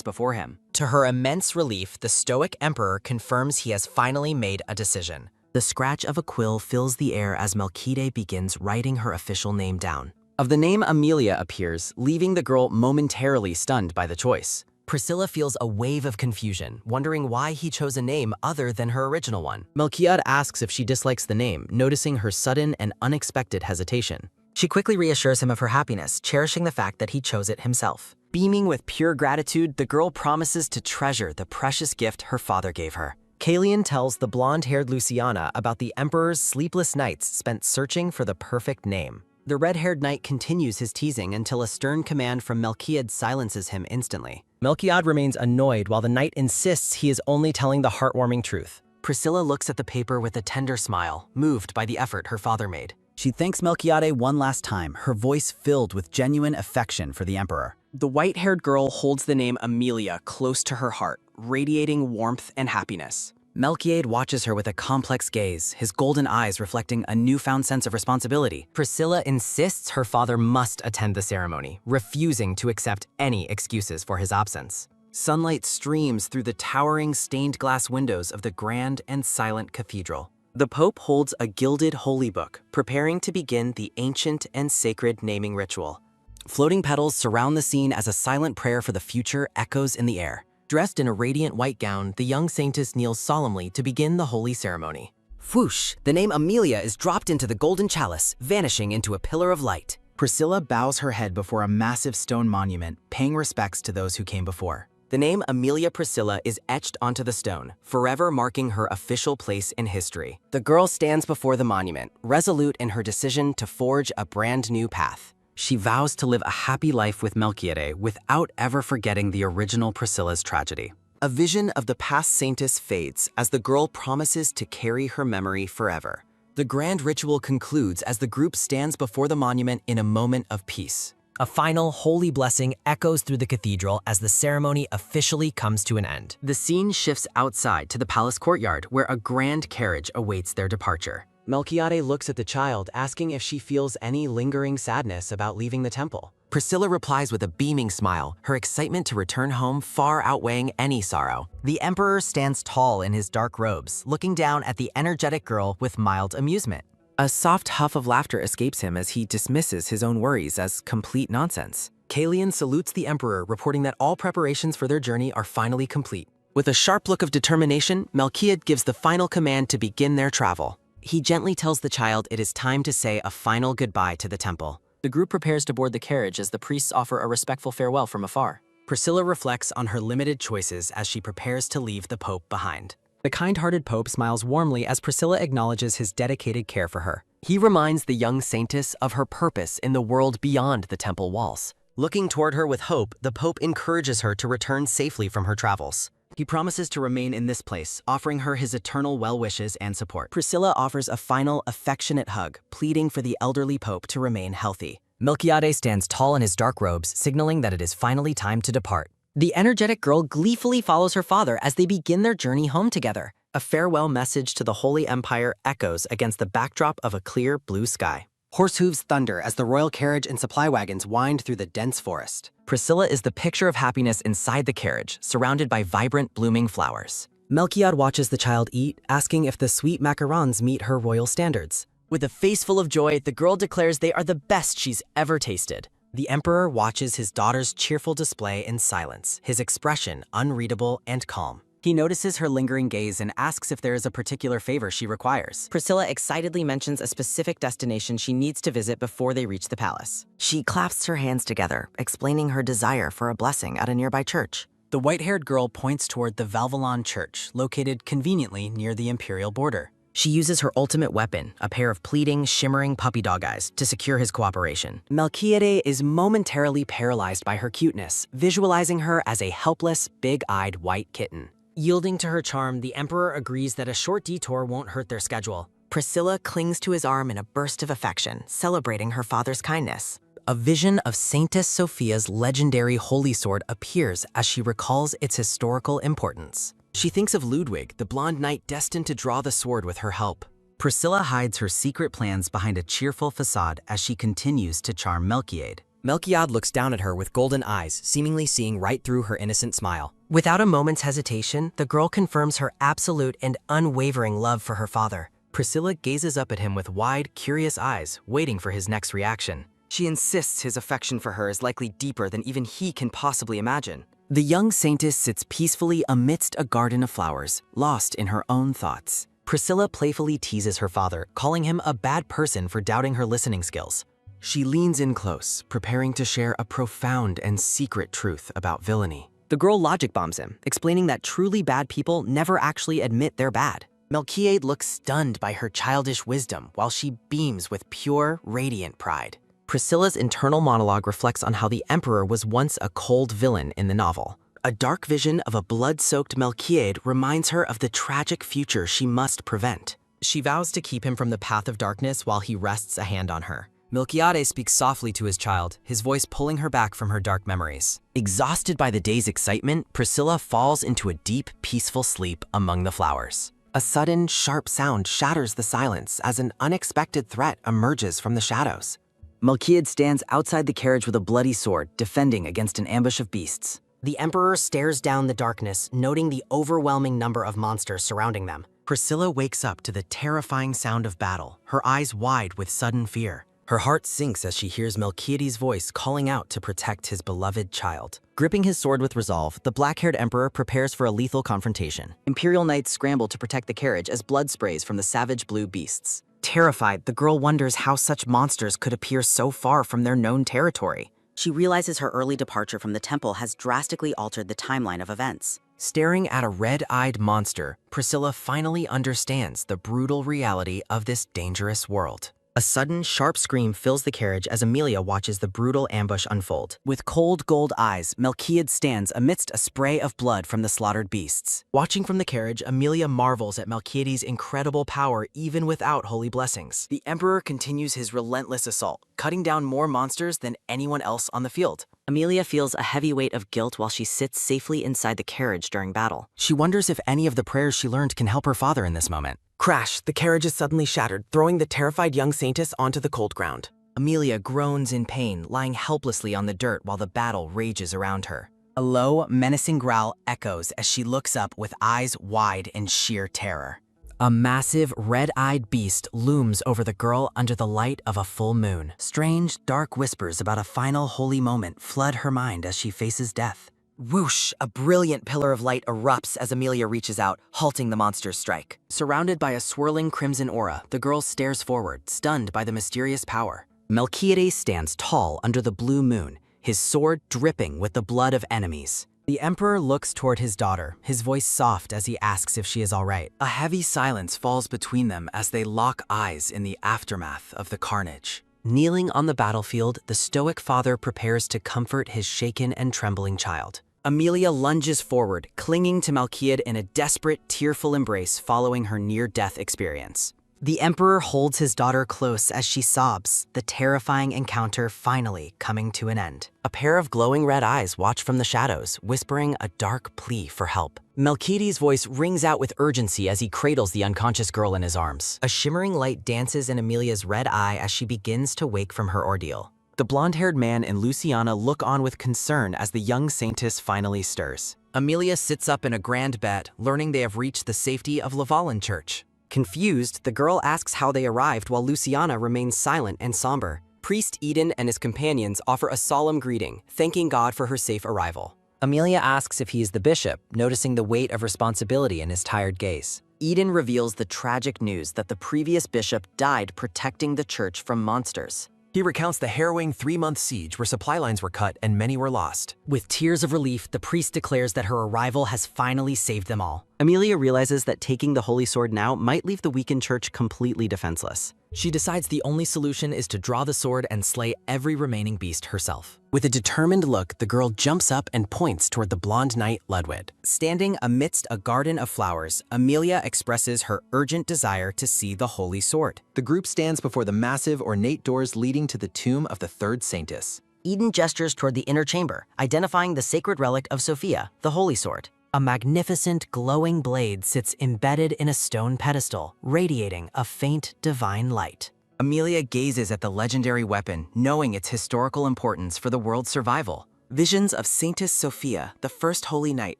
before him. To her immense relief, the stoic emperor confirms he has finally made a decision.
The scratch of a quill fills the air as Melchide begins writing her official name down.
Of the name Amelia appears, leaving the girl momentarily stunned by the choice. Priscilla feels a wave of confusion, wondering why he chose a name other than her original one. Melchiad asks if she dislikes the name, noticing her sudden and unexpected hesitation.
She quickly reassures him of her happiness, cherishing the fact that he chose it himself.
Beaming with pure gratitude, the girl promises to treasure the precious gift her father gave her. Kalian tells the blonde-haired Luciana about the Emperor's sleepless nights spent searching for the perfect name. The red-haired knight continues his teasing until a stern command from Melchiad silences him instantly. Melchiad remains annoyed while the knight insists he is only telling the heartwarming truth. Priscilla looks at the paper with a tender smile, moved by the effort her father made.
She thanks Melchiade one last time, her voice filled with genuine affection for the emperor.
The white-haired girl holds the name Amelia close to her heart, radiating warmth and happiness.
Melchiade watches her with a complex gaze, his golden eyes reflecting a newfound sense of responsibility.
Priscilla insists her father must attend the ceremony, refusing to accept any excuses for his absence. Sunlight streams through the towering stained glass windows of the grand and silent cathedral. The Pope holds a gilded holy book, preparing to begin the ancient and sacred naming ritual. Floating petals surround the scene as a silent prayer for the future echoes in the air. Dressed in a radiant white gown, the young saintess kneels solemnly to begin the holy ceremony.
Whoosh! The name Amelia is dropped into the golden chalice, vanishing into a pillar of light.
Priscilla bows her head before a massive stone monument, paying respects to those who came before.
The name Amelia Priscilla is etched onto the stone, forever marking her official place in history. The girl stands before the monument, resolute in her decision to forge a brand new path. She vows to live a happy life with Melchiade without ever forgetting the original Priscilla's tragedy. A vision of the past saintess fades as the girl promises to carry her memory forever. The grand ritual concludes as the group stands before the monument in a moment of peace. A final holy blessing echoes through the cathedral as the ceremony officially comes to an end. The scene shifts outside to the palace courtyard where a grand carriage awaits their departure. Melchiade looks at the child, asking if she feels any lingering sadness about leaving the temple. Priscilla replies with a beaming smile, her excitement to return home far outweighing any sorrow. The emperor stands tall in his dark robes, looking down at the energetic girl with mild amusement. A soft huff of laughter escapes him as he dismisses his own worries as complete nonsense. Kalian salutes the emperor, reporting that all preparations for their journey are finally complete. With a sharp look of determination, Melchiad gives the final command to begin their travel. He gently tells the child it is time to say a final goodbye to the temple. The group prepares to board the carriage as the priests offer a respectful farewell from afar. Priscilla reflects on her limited choices as she prepares to leave the Pope behind. The kind-hearted Pope smiles warmly as Priscilla acknowledges his dedicated care for her. He reminds the young saintess of her purpose in the world beyond the temple walls. Looking toward her with hope, the Pope encourages her to return safely from her travels. He promises to remain in this place, offering her his eternal well wishes and support. Priscilla offers a final, affectionate hug, pleading for the elderly Pope to remain healthy. Melchiade stands tall in his dark robes, signaling that it is finally time to depart. The energetic girl gleefully follows her father as they begin their journey home together. A farewell message to the Holy Empire echoes against the backdrop of a clear blue sky. Horse hooves thunder as the royal carriage and supply wagons wind through the dense forest. Priscilla is the picture of happiness inside the carriage, surrounded by vibrant, blooming flowers. Melchiad watches the child eat, asking if the sweet macarons meet her royal standards. With a face full of joy, the girl declares they are the best she's ever tasted. The emperor watches his daughter's cheerful display in silence, his expression unreadable and calm. He notices her lingering gaze and asks if there is a particular favor she requires. Priscilla excitedly mentions a specific destination she needs to visit before they reach the palace.
She clasps her hands together, explaining her desire for a blessing at a nearby church.
The white-haired girl points toward the Valvalon Church, located conveniently near the imperial border.
She uses her ultimate weapon, a pair of pleading, shimmering puppy dog eyes, to secure his cooperation.
Melchiade is momentarily paralyzed by her cuteness, visualizing her as a helpless, big-eyed white kitten. Yielding to her charm, the emperor agrees that a short detour won't hurt their schedule.
Priscilla clings to his arm in a burst of affection, celebrating her father's kindness.
A vision of Saintess Sophia's legendary holy sword appears as she recalls its historical importance.
She thinks of Ludwig, the blonde knight destined to draw the sword with her help.
Priscilla hides her secret plans behind a cheerful facade as she continues to charm Melchiade.
Melchiade looks down at her with golden eyes, seemingly seeing right through her innocent smile.
Without a moment's hesitation, the girl confirms her absolute and unwavering love for her father.
Priscilla gazes up at him with wide, curious eyes, waiting for his next reaction. She insists his affection for her is likely deeper than even he can possibly imagine.
The young saintess sits peacefully amidst a garden of flowers, lost in her own thoughts.
Priscilla playfully teases her father, calling him a bad person for doubting her listening skills.
She leans in close, preparing to share a profound and secret truth about villainy.
The girl logic bombs him, explaining that truly bad people never actually admit they're bad.
Melchiade looks stunned by her childish wisdom while she beams with pure, radiant pride.
Priscilla's internal monologue reflects on how the Emperor was once a cold villain in the novel.
A dark vision of a blood-soaked Melchiade reminds her of the tragic future she must prevent.
She vows to keep him from the path of darkness while he rests a hand on her. Melchiade speaks softly to his child, his voice pulling her back from her dark memories.
Exhausted by the day's excitement, Priscilla falls into a deep, peaceful sleep among the flowers. A sudden, sharp sound shatters the silence as an unexpected threat emerges from the shadows.
Melchiade stands outside the carriage with a bloody sword, defending against an ambush of beasts.
The Emperor stares down the darkness, noting the overwhelming number of monsters surrounding them.
Priscilla wakes up to the terrifying sound of battle, her eyes wide with sudden fear.
Her heart sinks as she hears Melchiade's voice calling out to protect his beloved child. Gripping his sword with resolve, the black-haired emperor prepares for a lethal confrontation.
Imperial knights scramble to protect the carriage as blood sprays from the savage blue beasts.
Terrified, the girl wonders how such monsters could appear so far from their known territory.
She realizes her early departure from the temple has drastically altered the timeline of events.
Staring at a red-eyed monster, Priscilla finally understands the brutal reality of this dangerous world. A sudden, sharp scream fills the carriage as Amelia watches the brutal ambush unfold.
With cold gold eyes, Melchiade stands amidst a spray of blood from the slaughtered beasts.
Watching from the carriage, Amelia marvels at Melchiade's incredible power even without holy blessings.
The Emperor continues his relentless assault, cutting down more monsters than anyone else on the field.
Amelia feels a heavy weight of guilt while she sits safely inside the carriage during battle.
She wonders if any of the prayers she learned can help her father in this moment. Crash! The carriage is suddenly shattered, throwing the terrified young saintess onto the cold ground.
Amelia groans in pain, lying helplessly on the dirt while the battle rages around her.
A low, menacing growl echoes as she looks up with eyes wide in sheer terror.
A massive, red-eyed beast looms over the girl under the light of a full moon.
Strange, dark whispers about a final holy moment flood her mind as she faces death.
Whoosh! A brilliant pillar of light erupts as Amelia reaches out, halting the monster's strike. Surrounded by a swirling crimson aura, the girl stares forward, stunned by the mysterious power. Melchiade stands tall under the blue moon, his sword dripping with the blood of enemies. The Emperor looks toward his daughter, his voice soft as he asks if she is all right.
A heavy silence falls between them as they lock eyes in the aftermath of the carnage.
Kneeling on the battlefield, the stoic father prepares to comfort his shaken and trembling child. Amelia lunges forward, clinging to Melchiade in a desperate, tearful embrace following her near-death experience. The Emperor holds his daughter close as she sobs, the terrifying encounter finally coming to an end. A pair of glowing red eyes watch from the shadows, whispering a dark plea for help. Melchiade's voice rings out with urgency as he cradles the unconscious girl in his arms. A shimmering light dances in Amelia's red eye as she begins to wake from her ordeal.
The blonde-haired man and Luciana look on with concern as the young saintess finally stirs.
Amelia sits up in a grand bet, learning they have reached the safety of Lavalin Church. Confused, the girl asks how they arrived while Luciana remains silent and somber. Priest Eden and his companions offer a solemn greeting, thanking God for her safe arrival. Amelia asks if he is the bishop, noticing the weight of responsibility in his tired gaze. Eden reveals the tragic news that the previous bishop died protecting the church from monsters.
He recounts the harrowing 3-month siege where supply lines were cut and many were lost.
With tears of relief, the priest declares that her arrival has finally saved them all.
Amelia realizes that taking the holy sword now might leave the weakened church completely defenseless.
She decides the only solution is to draw the sword and slay every remaining beast herself.
With a determined look, the girl jumps up and points toward the blonde knight Ludwig.
Standing amidst a garden of flowers, Amelia expresses her urgent desire to see the holy sword.
The group stands before the massive, ornate doors leading to the tomb of the third saintess.
Eden gestures toward the inner chamber, identifying the sacred relic of Sophia, the holy sword.
A magnificent, glowing blade sits embedded in a stone pedestal, radiating a faint divine light.
Amelia gazes at the legendary weapon, knowing its historical importance for the world's survival. Visions of Saintess Sophia, the first holy knight,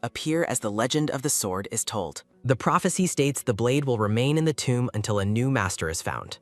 appear as the legend of the sword is told.
The prophecy states the blade will remain in the tomb until a new master is found.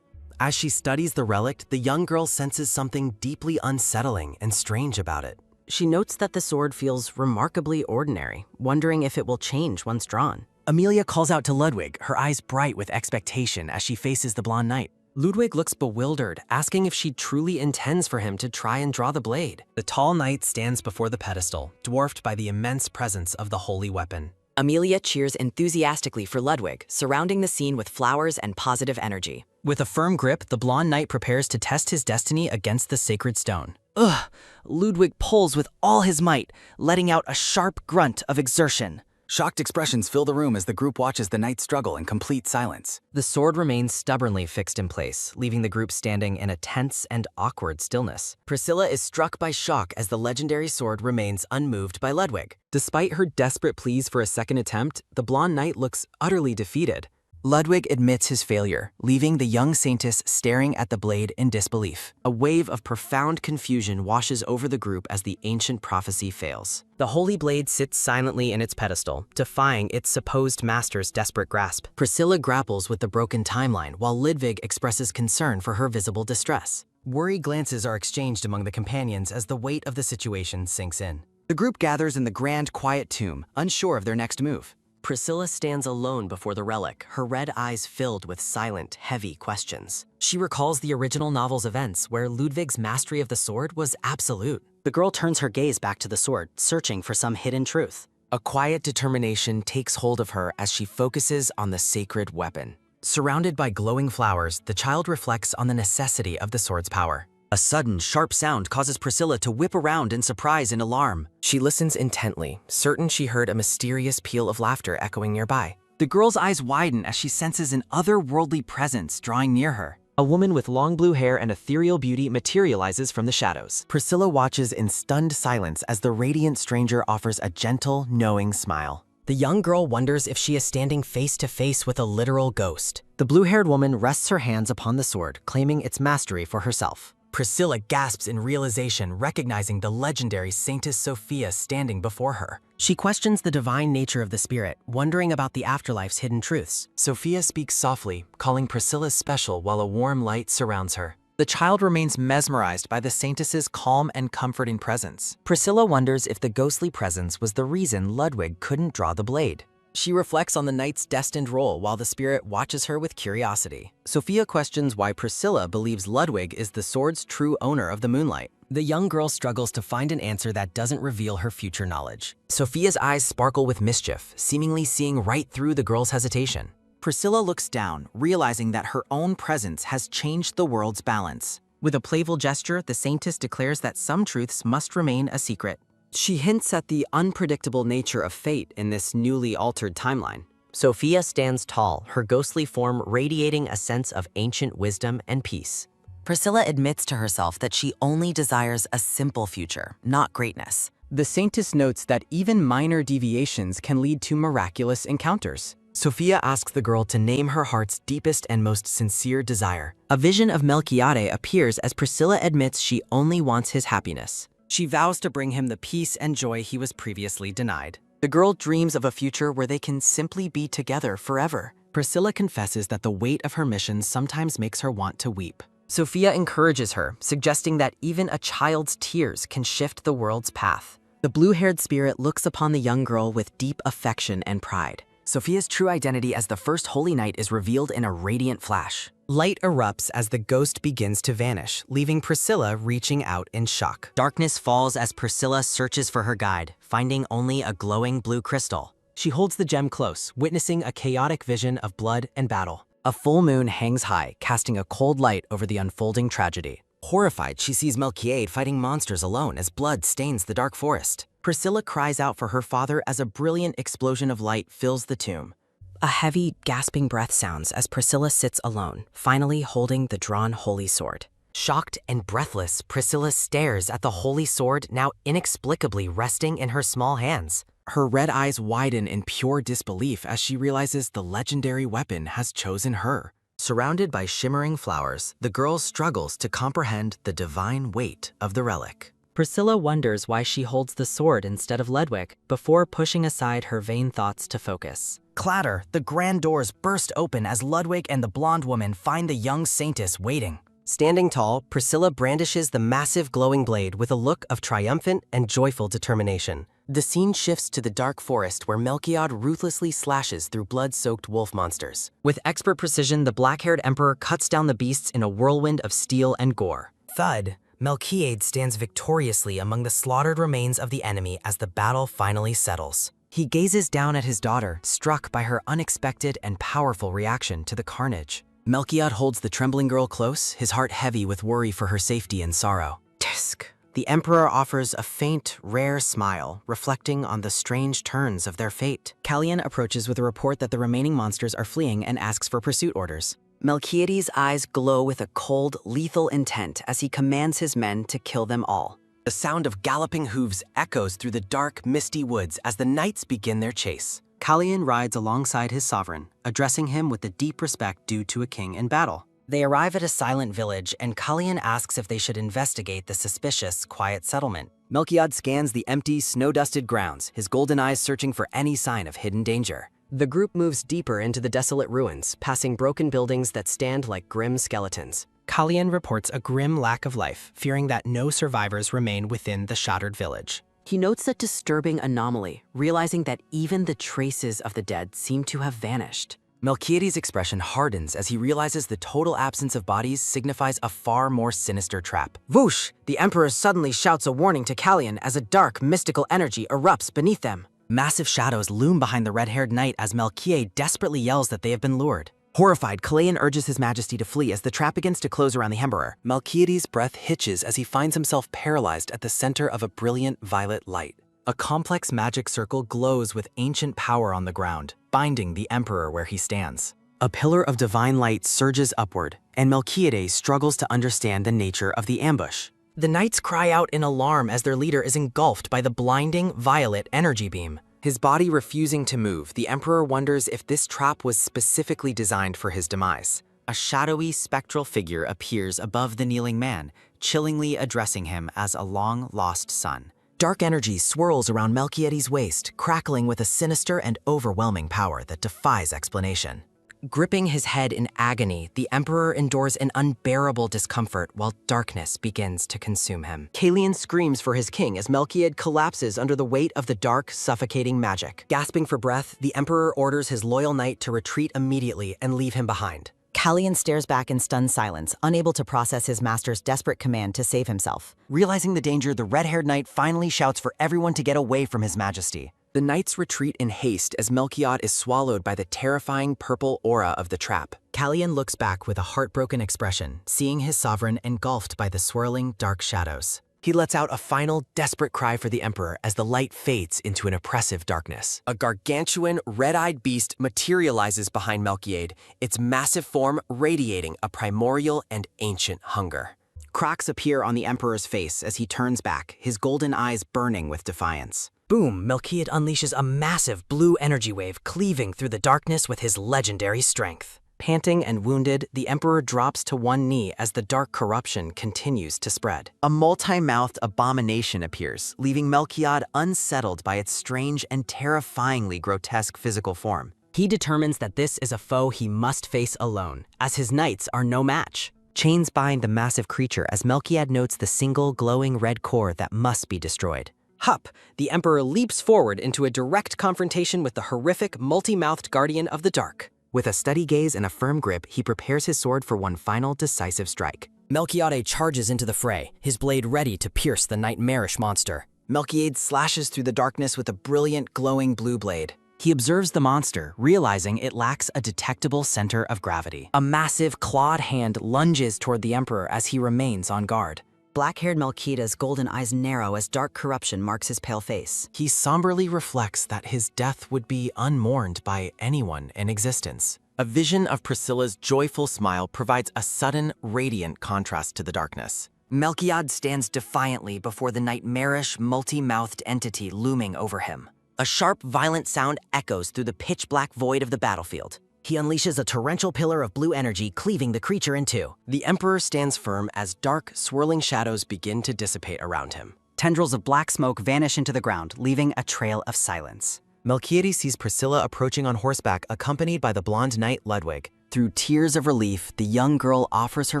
As she studies the relic, the young girl senses something deeply unsettling and strange about it.
She notes that the sword feels remarkably ordinary, wondering if it will change once drawn.
Amelia calls out to Ludwig, her eyes bright with expectation as she faces the blonde knight.
Ludwig looks bewildered, asking if she truly intends for him to try and draw the blade.
The tall knight stands before the pedestal, dwarfed by the immense presence of the holy weapon.
Amelia cheers enthusiastically for Ludwig, surrounding the scene with flowers and positive energy.
With a firm grip, the blonde knight prepares to test his destiny against the sacred stone.
Ugh! Ludwig pulls with all his might, letting out a sharp grunt of exertion.
Shocked expressions fill the room as the group watches the knight struggle in complete silence.
The sword remains stubbornly fixed in place, leaving the group standing in a tense and awkward stillness.
Priscilla is struck by shock as the legendary sword remains unmoved by Ludwig.
Despite her desperate pleas for a second attempt, the blonde knight looks utterly defeated.
Ludwig admits his failure, leaving the young saintess staring at the blade in disbelief. A wave of profound confusion washes over the group as the ancient prophecy fails.
The holy blade sits silently in its pedestal, defying its supposed master's desperate grasp.
Priscilla grapples with the broken timeline, while Ludwig expresses concern for her visible distress.
Worried glances are exchanged among the companions as the weight of the situation sinks in.
The group gathers in the grand, quiet tomb, unsure of their next move.
Priscilla stands alone before the relic, her red eyes filled with silent, heavy questions.
She recalls the original novel's events, where Ludwig's mastery of the sword was absolute.
The girl turns her gaze back to the sword, searching for some hidden truth.
A quiet determination takes hold of her as she focuses on the sacred weapon.
Surrounded by glowing flowers, the child reflects on the necessity of the sword's power.
A sudden, sharp sound causes Priscilla to whip around in surprise and alarm.
She listens intently, certain she heard a mysterious peal of laughter echoing nearby.
The girl's eyes widen as she senses an otherworldly presence drawing near her.
A woman with long blue hair and ethereal beauty materializes from the shadows.
Priscilla watches in stunned silence as the radiant stranger offers a gentle, knowing smile.
The young girl wonders if she is standing face to face with a literal ghost.
The blue-haired woman rests her hands upon the sword, claiming its mastery for herself. Priscilla gasps in realization, recognizing the legendary Saintess Sophia standing before her.
She questions the divine nature of the spirit, wondering about the afterlife's hidden truths.
Sophia speaks softly, calling Priscilla special while a warm light surrounds her. The child remains mesmerized by the Saintess's calm and comforting presence.
Priscilla wonders if the ghostly presence was the reason Ludwig couldn't draw the blade.
She reflects on the knight's destined role while the spirit watches her with curiosity. Sophia questions why Priscilla believes Ludwig is the sword's true owner of the moonlight.
The young girl struggles to find an answer that doesn't reveal her future knowledge.
Sophia's eyes sparkle with mischief, seemingly seeing right through the girl's hesitation.
Priscilla looks down, realizing that her own presence has changed the world's balance.
With a playful gesture, the saintess declares that some truths must remain a secret.
She hints at the unpredictable nature of fate in this newly altered timeline.
Sophia stands tall, her ghostly form radiating a sense of ancient wisdom and peace.
Priscilla admits to herself that she only desires a simple future, not greatness.
The saintess notes that even minor deviations can lead to miraculous encounters.
Sophia asks the girl to name her heart's deepest and most sincere desire.
A vision of Melchiade appears as Priscilla admits she only wants his happiness.
She vows to bring him the peace and joy he was previously denied. The girl dreams of a future where they can simply be together forever.
Priscilla confesses that the weight of her mission sometimes makes her want to weep.
Sophia encourages her, suggesting that even a child's tears can shift the world's path.
The blue-haired spirit looks upon the young girl with deep affection and pride.
Sophia's true identity as the first holy knight is revealed in a radiant flash.
Light erupts as the ghost begins to vanish, leaving Priscilla reaching out in shock.
Darkness falls as Priscilla searches for her guide, finding only a glowing blue crystal.
She holds the gem close, witnessing a chaotic vision of blood and battle. A full moon hangs high, casting a cold light over the unfolding tragedy.
Horrified, she sees Melchiade fighting monsters alone as blood stains the dark forest. Priscilla cries out for her father as a brilliant explosion of light fills the tomb.
A heavy, gasping breath sounds as Priscilla sits alone, finally holding the drawn holy sword.
Shocked and breathless, Priscilla stares at the holy sword now inexplicably resting in her small hands.
Her red eyes widen in pure disbelief as she realizes the legendary weapon has chosen her.
Surrounded by shimmering flowers, the girl struggles to comprehend the divine weight of the relic.
Priscilla wonders why she holds the sword instead of Ledwig before pushing aside her vain thoughts to focus.
Clatter, the grand doors burst open as Ludwig and the blonde woman find the young saintess waiting. Standing tall, Priscilla brandishes the massive glowing blade with a look of triumphant and joyful determination. The scene shifts to the dark forest where Melchiade ruthlessly slashes through blood-soaked wolf monsters. With expert precision, the black-haired emperor cuts down the beasts in a whirlwind of steel and gore. Thud, Melchiade stands victoriously among the slaughtered remains of the enemy as the battle finally settles. He gazes down at his daughter, struck by her unexpected and powerful reaction to the carnage. Melchiade holds the trembling girl close, his heart heavy with worry for her safety and sorrow. Tisk! The Emperor offers a faint, rare smile, reflecting on the strange turns of their fate.
Kallian approaches with a report that the remaining monsters are fleeing and asks for pursuit orders.
Melchiades' eyes glow with a cold, lethal intent as he commands his men to kill them all.
The sound of galloping hooves echoes through the dark, misty woods as the knights begin their chase.
Kallian rides alongside his sovereign, addressing him with the deep respect due to a king in battle.
They arrive at a silent village, and Kallian asks if they should investigate the suspicious, quiet settlement.
Melchiade scans the empty, snow-dusted grounds, his golden eyes searching for any sign of hidden danger. The group moves deeper into the desolate ruins, passing broken buildings that stand like grim skeletons. Kallian reports a grim lack of life, fearing that no survivors remain within the shattered village.
He notes a disturbing anomaly, realizing that even the traces of the dead seem to have vanished.
Melchiades' expression hardens as he realizes the total absence of bodies signifies a far more sinister trap. Whoosh! The Emperor suddenly shouts a warning to Kallian as a dark, mystical energy erupts beneath them. Massive shadows loom behind the red-haired knight as Melchiade desperately yells that they have been lured. Horrified, Kallian urges his majesty to flee as the trap begins to close around the Emperor.
Melchiades' breath hitches as he finds himself paralyzed at the center of a brilliant violet light. A complex magic circle glows with ancient power on the ground, binding the Emperor where he stands. A pillar of divine light surges upward, and Melchiades struggles to understand the nature of the ambush.
The knights cry out in alarm as their leader is engulfed by the blinding violet energy beam. His body refusing to move, the Emperor wonders if this trap was specifically designed for his demise. A shadowy, spectral figure appears above the kneeling man, chillingly addressing him as a long-lost son. Dark energy swirls around Melchiades' waist, crackling with a sinister and overwhelming power that defies explanation. Gripping his head in agony, the Emperor endures an unbearable discomfort while darkness begins to consume him. Kallian screams for his king as Melchiade collapses under the weight of the dark, suffocating magic. Gasping for breath, the Emperor orders his loyal knight to retreat immediately and leave him behind.
Kallian stares back in stunned silence, unable to process his master's desperate command to save himself.
Realizing the danger, the red-haired knight finally shouts for everyone to get away from his majesty.
The knights retreat in haste as Melchiade is swallowed by the terrifying purple aura of the trap.
Kallian looks back with a heartbroken expression, seeing his sovereign engulfed by the swirling dark shadows. He lets out a final, desperate cry for the Emperor as the light fades into an oppressive darkness. A gargantuan, red-eyed beast materializes behind Melchiade, its massive form radiating a primordial and ancient hunger.
Cracks appear on the Emperor's face as he turns back, his golden eyes burning with defiance.
Boom! Melchiade unleashes a massive blue energy wave cleaving through the darkness with his legendary strength. Panting and wounded, the Emperor drops to one knee as the dark corruption continues to spread.
A multi-mouthed abomination appears, leaving Melchiade unsettled by its strange and terrifyingly grotesque physical form.
He determines that this is a foe he must face alone, as his knights are no match. Chains bind the massive creature as Melchiade notes the single glowing red core that must be destroyed. Hup! The Emperor leaps forward into a direct confrontation with the horrific, multi-mouthed guardian of the dark. With a steady gaze and a firm grip, he prepares his sword for one final decisive strike. Melchiade charges into the fray, his blade ready to pierce the nightmarish monster. Melchiade slashes through the darkness with a brilliant, glowing blue blade.
He observes the monster, realizing it lacks a detectable center of gravity. A massive clawed hand lunges toward the Emperor as he remains on guard.
Black-haired Melchida's golden eyes narrow as dark corruption marks his pale face.
He somberly reflects that his death would be unmourned by anyone in existence. A vision of Priscilla's joyful smile provides a sudden, radiant contrast to the darkness.
Melchiad stands defiantly before the nightmarish, multi-mouthed entity looming over him. A sharp, violent sound echoes through the pitch-black void of the battlefield. He unleashes a torrential pillar of blue energy, cleaving the creature in two. The Emperor stands firm as dark, swirling shadows begin to dissipate around him.
Tendrils of black smoke vanish into the ground, leaving a trail of silence.
Melchiades sees Priscilla approaching on horseback, accompanied by the blonde knight Ludwig.
Through tears of relief, the young girl offers her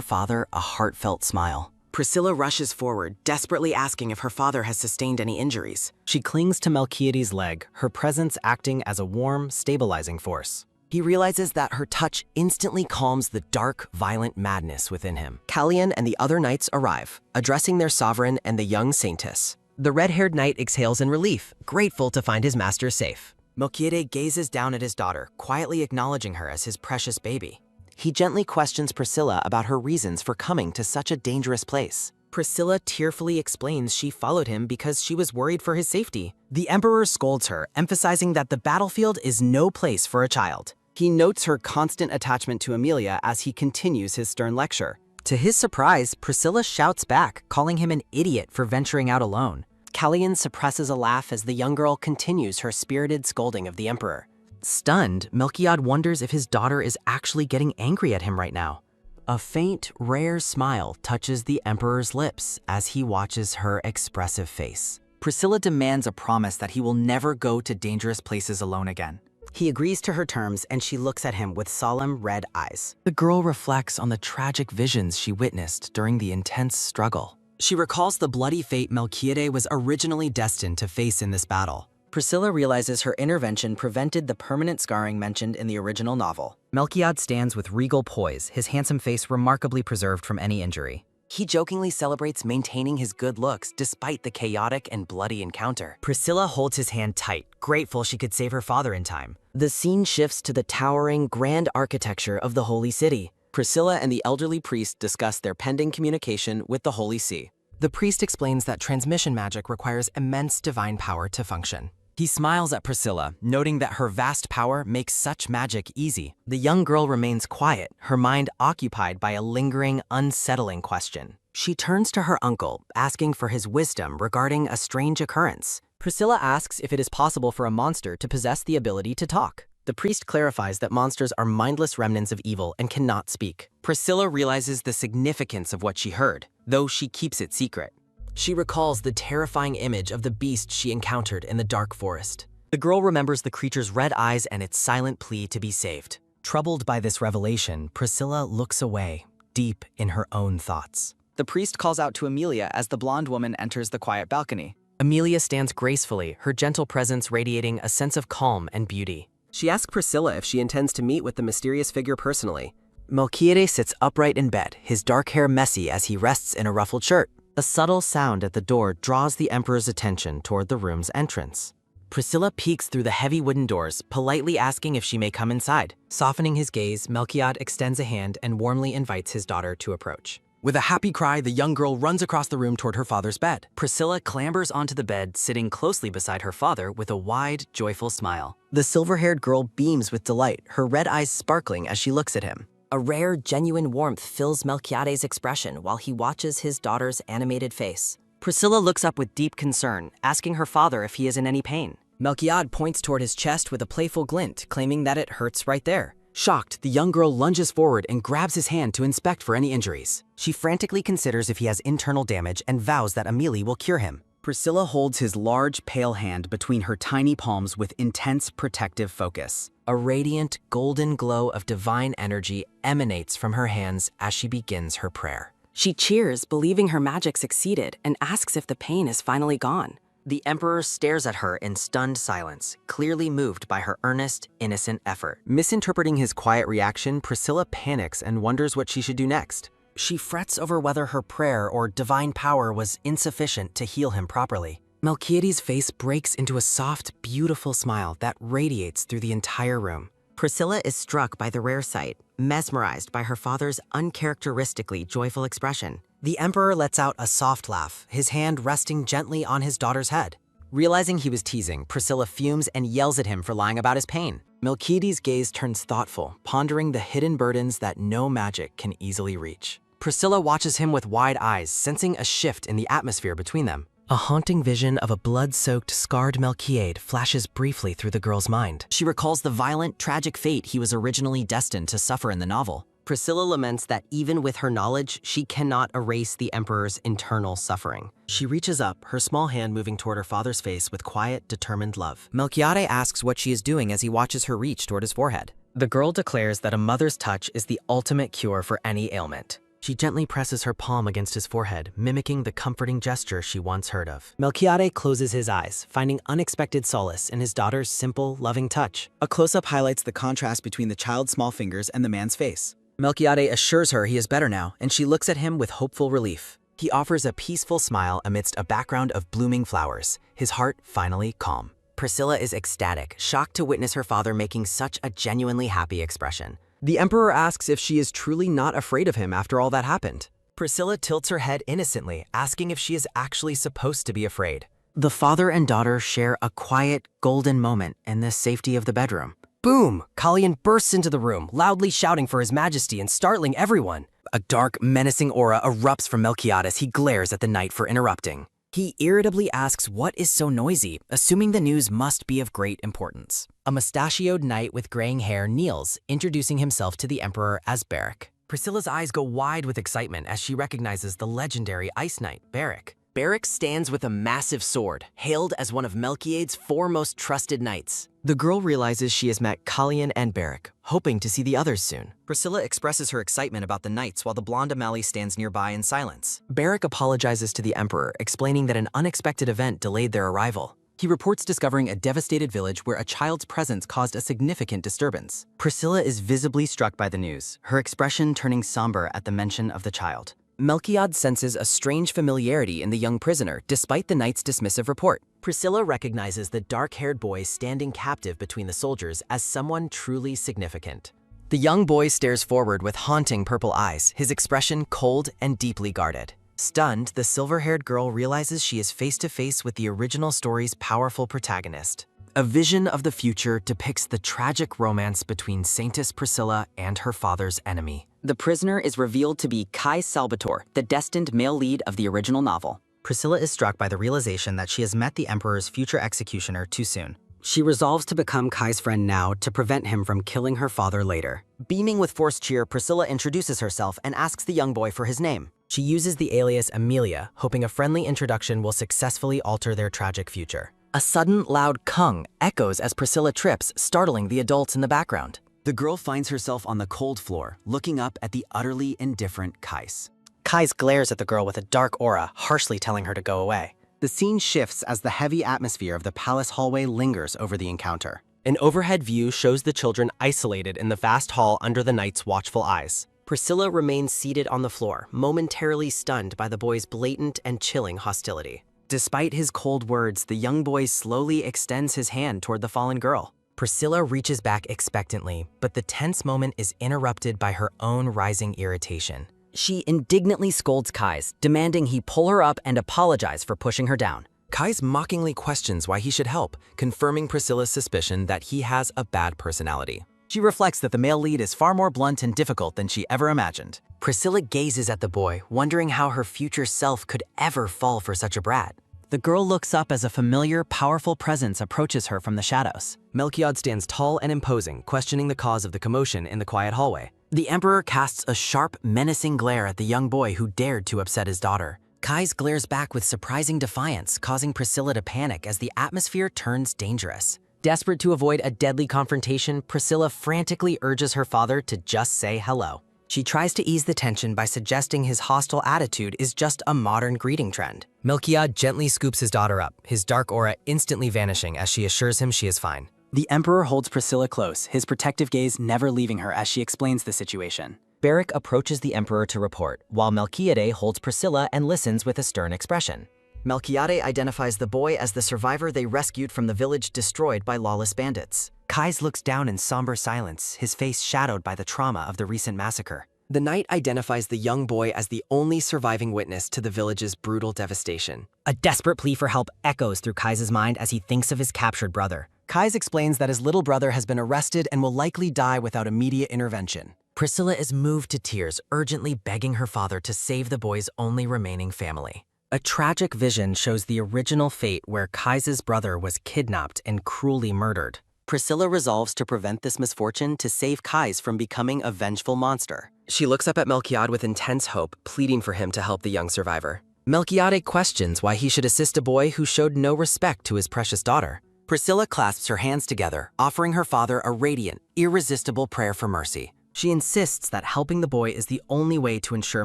father a heartfelt smile.
Priscilla rushes forward, desperately asking if her father has sustained any injuries.
She clings to Melchiades' leg, her presence acting as a warm, stabilizing force.
He realizes that her touch instantly calms the dark, violent madness within him. Callian and the other knights arrive, addressing their sovereign and the young saintess. The red-haired knight exhales in relief, grateful to find his master safe.
Melchiades gazes down at his daughter, quietly acknowledging her as his precious baby.
He gently questions Priscilla about her reasons for coming to such a dangerous place. Priscilla tearfully explains she followed him because she was worried for his safety.
The Emperor scolds her, emphasizing that the battlefield is no place for a child.
He notes her constant attachment to Amelia as he continues his stern lecture.
To his surprise, Priscilla shouts back, calling him an idiot for venturing out alone.
Callian suppresses a laugh as the young girl continues her spirited scolding of the Emperor.
Stunned, Melchiad wonders if his daughter is actually getting angry at him right now.
A faint, rare smile touches the Emperor's lips as he watches her expressive face.
Priscilla demands a promise that he will never go to dangerous places alone again.
He agrees to her terms, and she looks at him with solemn red eyes.
The girl reflects on the tragic visions she witnessed during the intense struggle. She recalls the bloody fate Melchiades was originally destined to face in this battle.
Priscilla realizes her intervention prevented the permanent scarring mentioned in the original novel.
Melchiad stands with regal poise, his handsome face remarkably preserved from any injury.
He jokingly celebrates maintaining his good looks despite the chaotic and bloody encounter.
Priscilla holds his hand tight, grateful she could save her father in time.
The scene shifts to the towering, grand architecture of the Holy City. Priscilla and the elderly priest discuss their pending communication with the Holy See. The priest explains that transmission magic requires immense divine power to function.
He smiles at Priscilla, noting that her vast power makes such magic easy. The young girl remains quiet, her mind occupied by a lingering, unsettling question.
She turns to her uncle, asking for his wisdom regarding a strange occurrence.
Priscilla asks if it is possible for a monster to possess the ability to talk.
The priest clarifies that monsters are mindless remnants of evil and cannot speak. Priscilla realizes the significance of what she heard, though she keeps it secret. She recalls the terrifying image of the beast she encountered in the dark forest.
The girl remembers the creature's red eyes and its silent plea to be saved. Troubled by this revelation, Priscilla looks away, deep in her own thoughts.
The priest calls out to Amelia as the blonde woman enters the quiet balcony.
Amelia stands gracefully, her gentle presence radiating a sense of calm and beauty. She asks Priscilla if she intends to meet with the mysterious figure personally.
Melchiades sits upright in bed, his dark hair messy as he rests in a ruffled shirt.
A subtle sound at the door draws the Emperor's attention toward the room's entrance. Priscilla peeks through the heavy wooden doors, politely asking if she may come inside.
Softening his gaze, Melchiad extends a hand and warmly invites his daughter to approach. With a happy cry, the young girl runs across the room toward her father's bed.
Priscilla clambers onto the bed, sitting closely beside her father with a wide, joyful smile.
The silver-haired girl beams with delight, her red eyes sparkling as she looks at him. A rare, genuine warmth fills Melchiades' expression while he watches his daughter's animated face.
Priscilla looks up with deep concern, asking her father if he is in any pain.
Melchiad points toward his chest with a playful glint, claiming that it hurts right there. Shocked, the young girl lunges forward and grabs his hand to inspect for any injuries. She frantically considers if he has internal damage and vows that Amelie will cure him.
Priscilla holds his large, pale hand between her tiny palms with intense protective focus.
A radiant, golden glow of divine energy emanates from her hands as she begins her prayer.
She cheers, believing her magic succeeded, and asks if the pain is finally gone.
The Emperor stares at her in stunned silence, clearly moved by her earnest, innocent effort. Misinterpreting his quiet reaction, Priscilla panics and wonders what she should do next. She frets over whether her prayer or divine power was insufficient to heal him properly.
Melchiades' face breaks into a soft, beautiful smile that radiates through the entire room.
Priscilla is struck by the rare sight, mesmerized by her father's uncharacteristically joyful expression.
The Emperor lets out a soft laugh, his hand resting gently on his daughter's head.
Realizing he was teasing, Priscilla fumes and yells at him for lying about his pain.
Melchiades' gaze turns thoughtful, pondering the hidden burdens that no magic can easily reach. Priscilla watches him with wide eyes, sensing a shift in the atmosphere between them. A haunting vision of a blood-soaked, scarred Melchiade flashes briefly through the girl's mind.
She recalls the violent, tragic fate he was originally destined to suffer in the novel. Priscilla laments that even with her knowledge, she cannot erase the Emperor's internal suffering.
She reaches up, her small hand moving toward her father's face with quiet, determined love. Melchiade asks what she is doing as he watches her reach toward his forehead. The girl declares that a mother's touch is the ultimate cure for any ailment. She gently presses her palm against his forehead, mimicking the comforting gesture she once heard of. Melchiade closes his eyes, finding unexpected solace in his daughter's simple, loving touch.
A close-up highlights the contrast between the child's small fingers and the man's face.
Melchiade assures her he is better now, and she looks at him with hopeful relief. He offers a peaceful smile amidst a background of blooming flowers, his heart finally calm.
Priscilla is ecstatic, shocked to witness her father making such a genuinely happy expression.
The Emperor asks if she is truly not afraid of him after all that happened. Priscilla tilts her head innocently, asking if she is actually supposed to be afraid. The father and daughter share a quiet, golden moment in the safety of the bedroom. Boom! Kalyan bursts into the room, loudly shouting for his majesty and startling everyone. A dark, menacing aura erupts from Melchiades as he glares at the knight for interrupting. He irritably asks what is so noisy, assuming the news must be of great importance. A mustachioed knight with graying hair kneels, introducing himself to the Emperor as Beric. Priscilla's eyes go wide with excitement as she recognizes the legendary Ice Knight, Beric. Beric stands with a massive sword, hailed as one of Melchiade's foremost trusted knights. The girl realizes she has met Kalyan and Beric, hoping to see the others soon.
Priscilla expresses her excitement about the knights while the blonde Amali stands nearby in silence.
Beric apologizes to the Emperor, explaining that an unexpected event delayed their arrival. He reports discovering a devastated village where a child's presence caused a significant disturbance. Priscilla is visibly struck by the news, her expression turning somber at the mention of the child. Melchiade senses a strange familiarity in the young prisoner, despite the knight's dismissive report. Priscilla recognizes the dark-haired boy standing captive between the soldiers as someone truly significant. The young boy stares forward with haunting purple eyes, his expression cold and deeply guarded. Stunned, the silver-haired girl realizes she is face-to-face with the original story's powerful protagonist. A vision of the future depicts the tragic romance between Saintess Priscilla and her father's enemy.
The prisoner is revealed to be Kai Salvatore, the destined male lead of the original novel.
Priscilla is struck by the realization that she has met the Emperor's future executioner too soon.
She resolves to become Kai's friend now to prevent him from killing her father later.
Beaming with forced cheer, Priscilla introduces herself and asks the young boy for his name. She uses the alias Amelia, hoping a friendly introduction will successfully alter their tragic future. A sudden, loud kung echoes as Priscilla trips, startling the adults in the background.
The girl finds herself on the cold floor, looking up at the utterly indifferent Kais.
Kais glares at the girl with a dark aura, harshly telling her to go away. The scene shifts as the heavy atmosphere of the palace hallway lingers over the encounter. An overhead view shows the children isolated in the vast hall under the knight's watchful eyes. Priscilla remains seated on the floor, momentarily stunned by the boy's blatant and chilling hostility. Despite his cold words, the young boy slowly extends his hand toward the fallen girl. Priscilla reaches back expectantly, but the tense moment is interrupted by her own rising irritation.
She indignantly scolds Kais, demanding he pull her up and apologize for pushing her down.
Kais mockingly questions why he should help, confirming Priscilla's suspicion that he has a bad personality.
She reflects that the male lead is far more blunt and difficult than she ever imagined.
Priscilla gazes at the boy, wondering how her future self could ever fall for such a brat.
The girl looks up as a familiar, powerful presence approaches her from the shadows.
Melchiade stands tall and imposing, questioning the cause of the commotion in the quiet hallway. The Emperor casts a sharp, menacing glare at the young boy who dared to upset his daughter. Kais glares back with surprising defiance, causing Priscilla to panic as the atmosphere turns dangerous. Desperate to avoid a deadly confrontation, Priscilla frantically urges her father to just say hello. She tries to ease the tension by suggesting his hostile attitude is just a modern greeting trend. Melchiade gently scoops his daughter up, his dark aura instantly vanishing as she assures him she is fine.
The Emperor holds Priscilla close, his protective gaze never leaving her as she explains the situation.
Beric approaches the Emperor to report, while Melchiade holds Priscilla and listens with a stern expression.
Melchiade identifies the boy as the survivor they rescued from the village destroyed by lawless bandits.
Kais looks down in somber silence, his face shadowed by the trauma of the recent massacre. The knight identifies the young boy as the only surviving witness to the village's brutal devastation.
A desperate plea for help echoes through Kai's mind as he thinks of his captured brother.
Kais explains that his little brother has been arrested and will likely die without immediate intervention.
Priscilla is moved to tears, urgently begging her father to save the boy's only remaining family.
A tragic vision shows the original fate where Kai's brother was kidnapped and cruelly murdered.
Priscilla resolves to prevent this misfortune to save Kais from becoming a vengeful monster.
She looks up at Melchiade with intense hope, pleading for him to help the young survivor. Melchiade questions why he should assist a boy who showed no respect to his precious daughter.
Priscilla clasps her hands together, offering her father a radiant, irresistible prayer for mercy.
She insists that helping the boy is the only way to ensure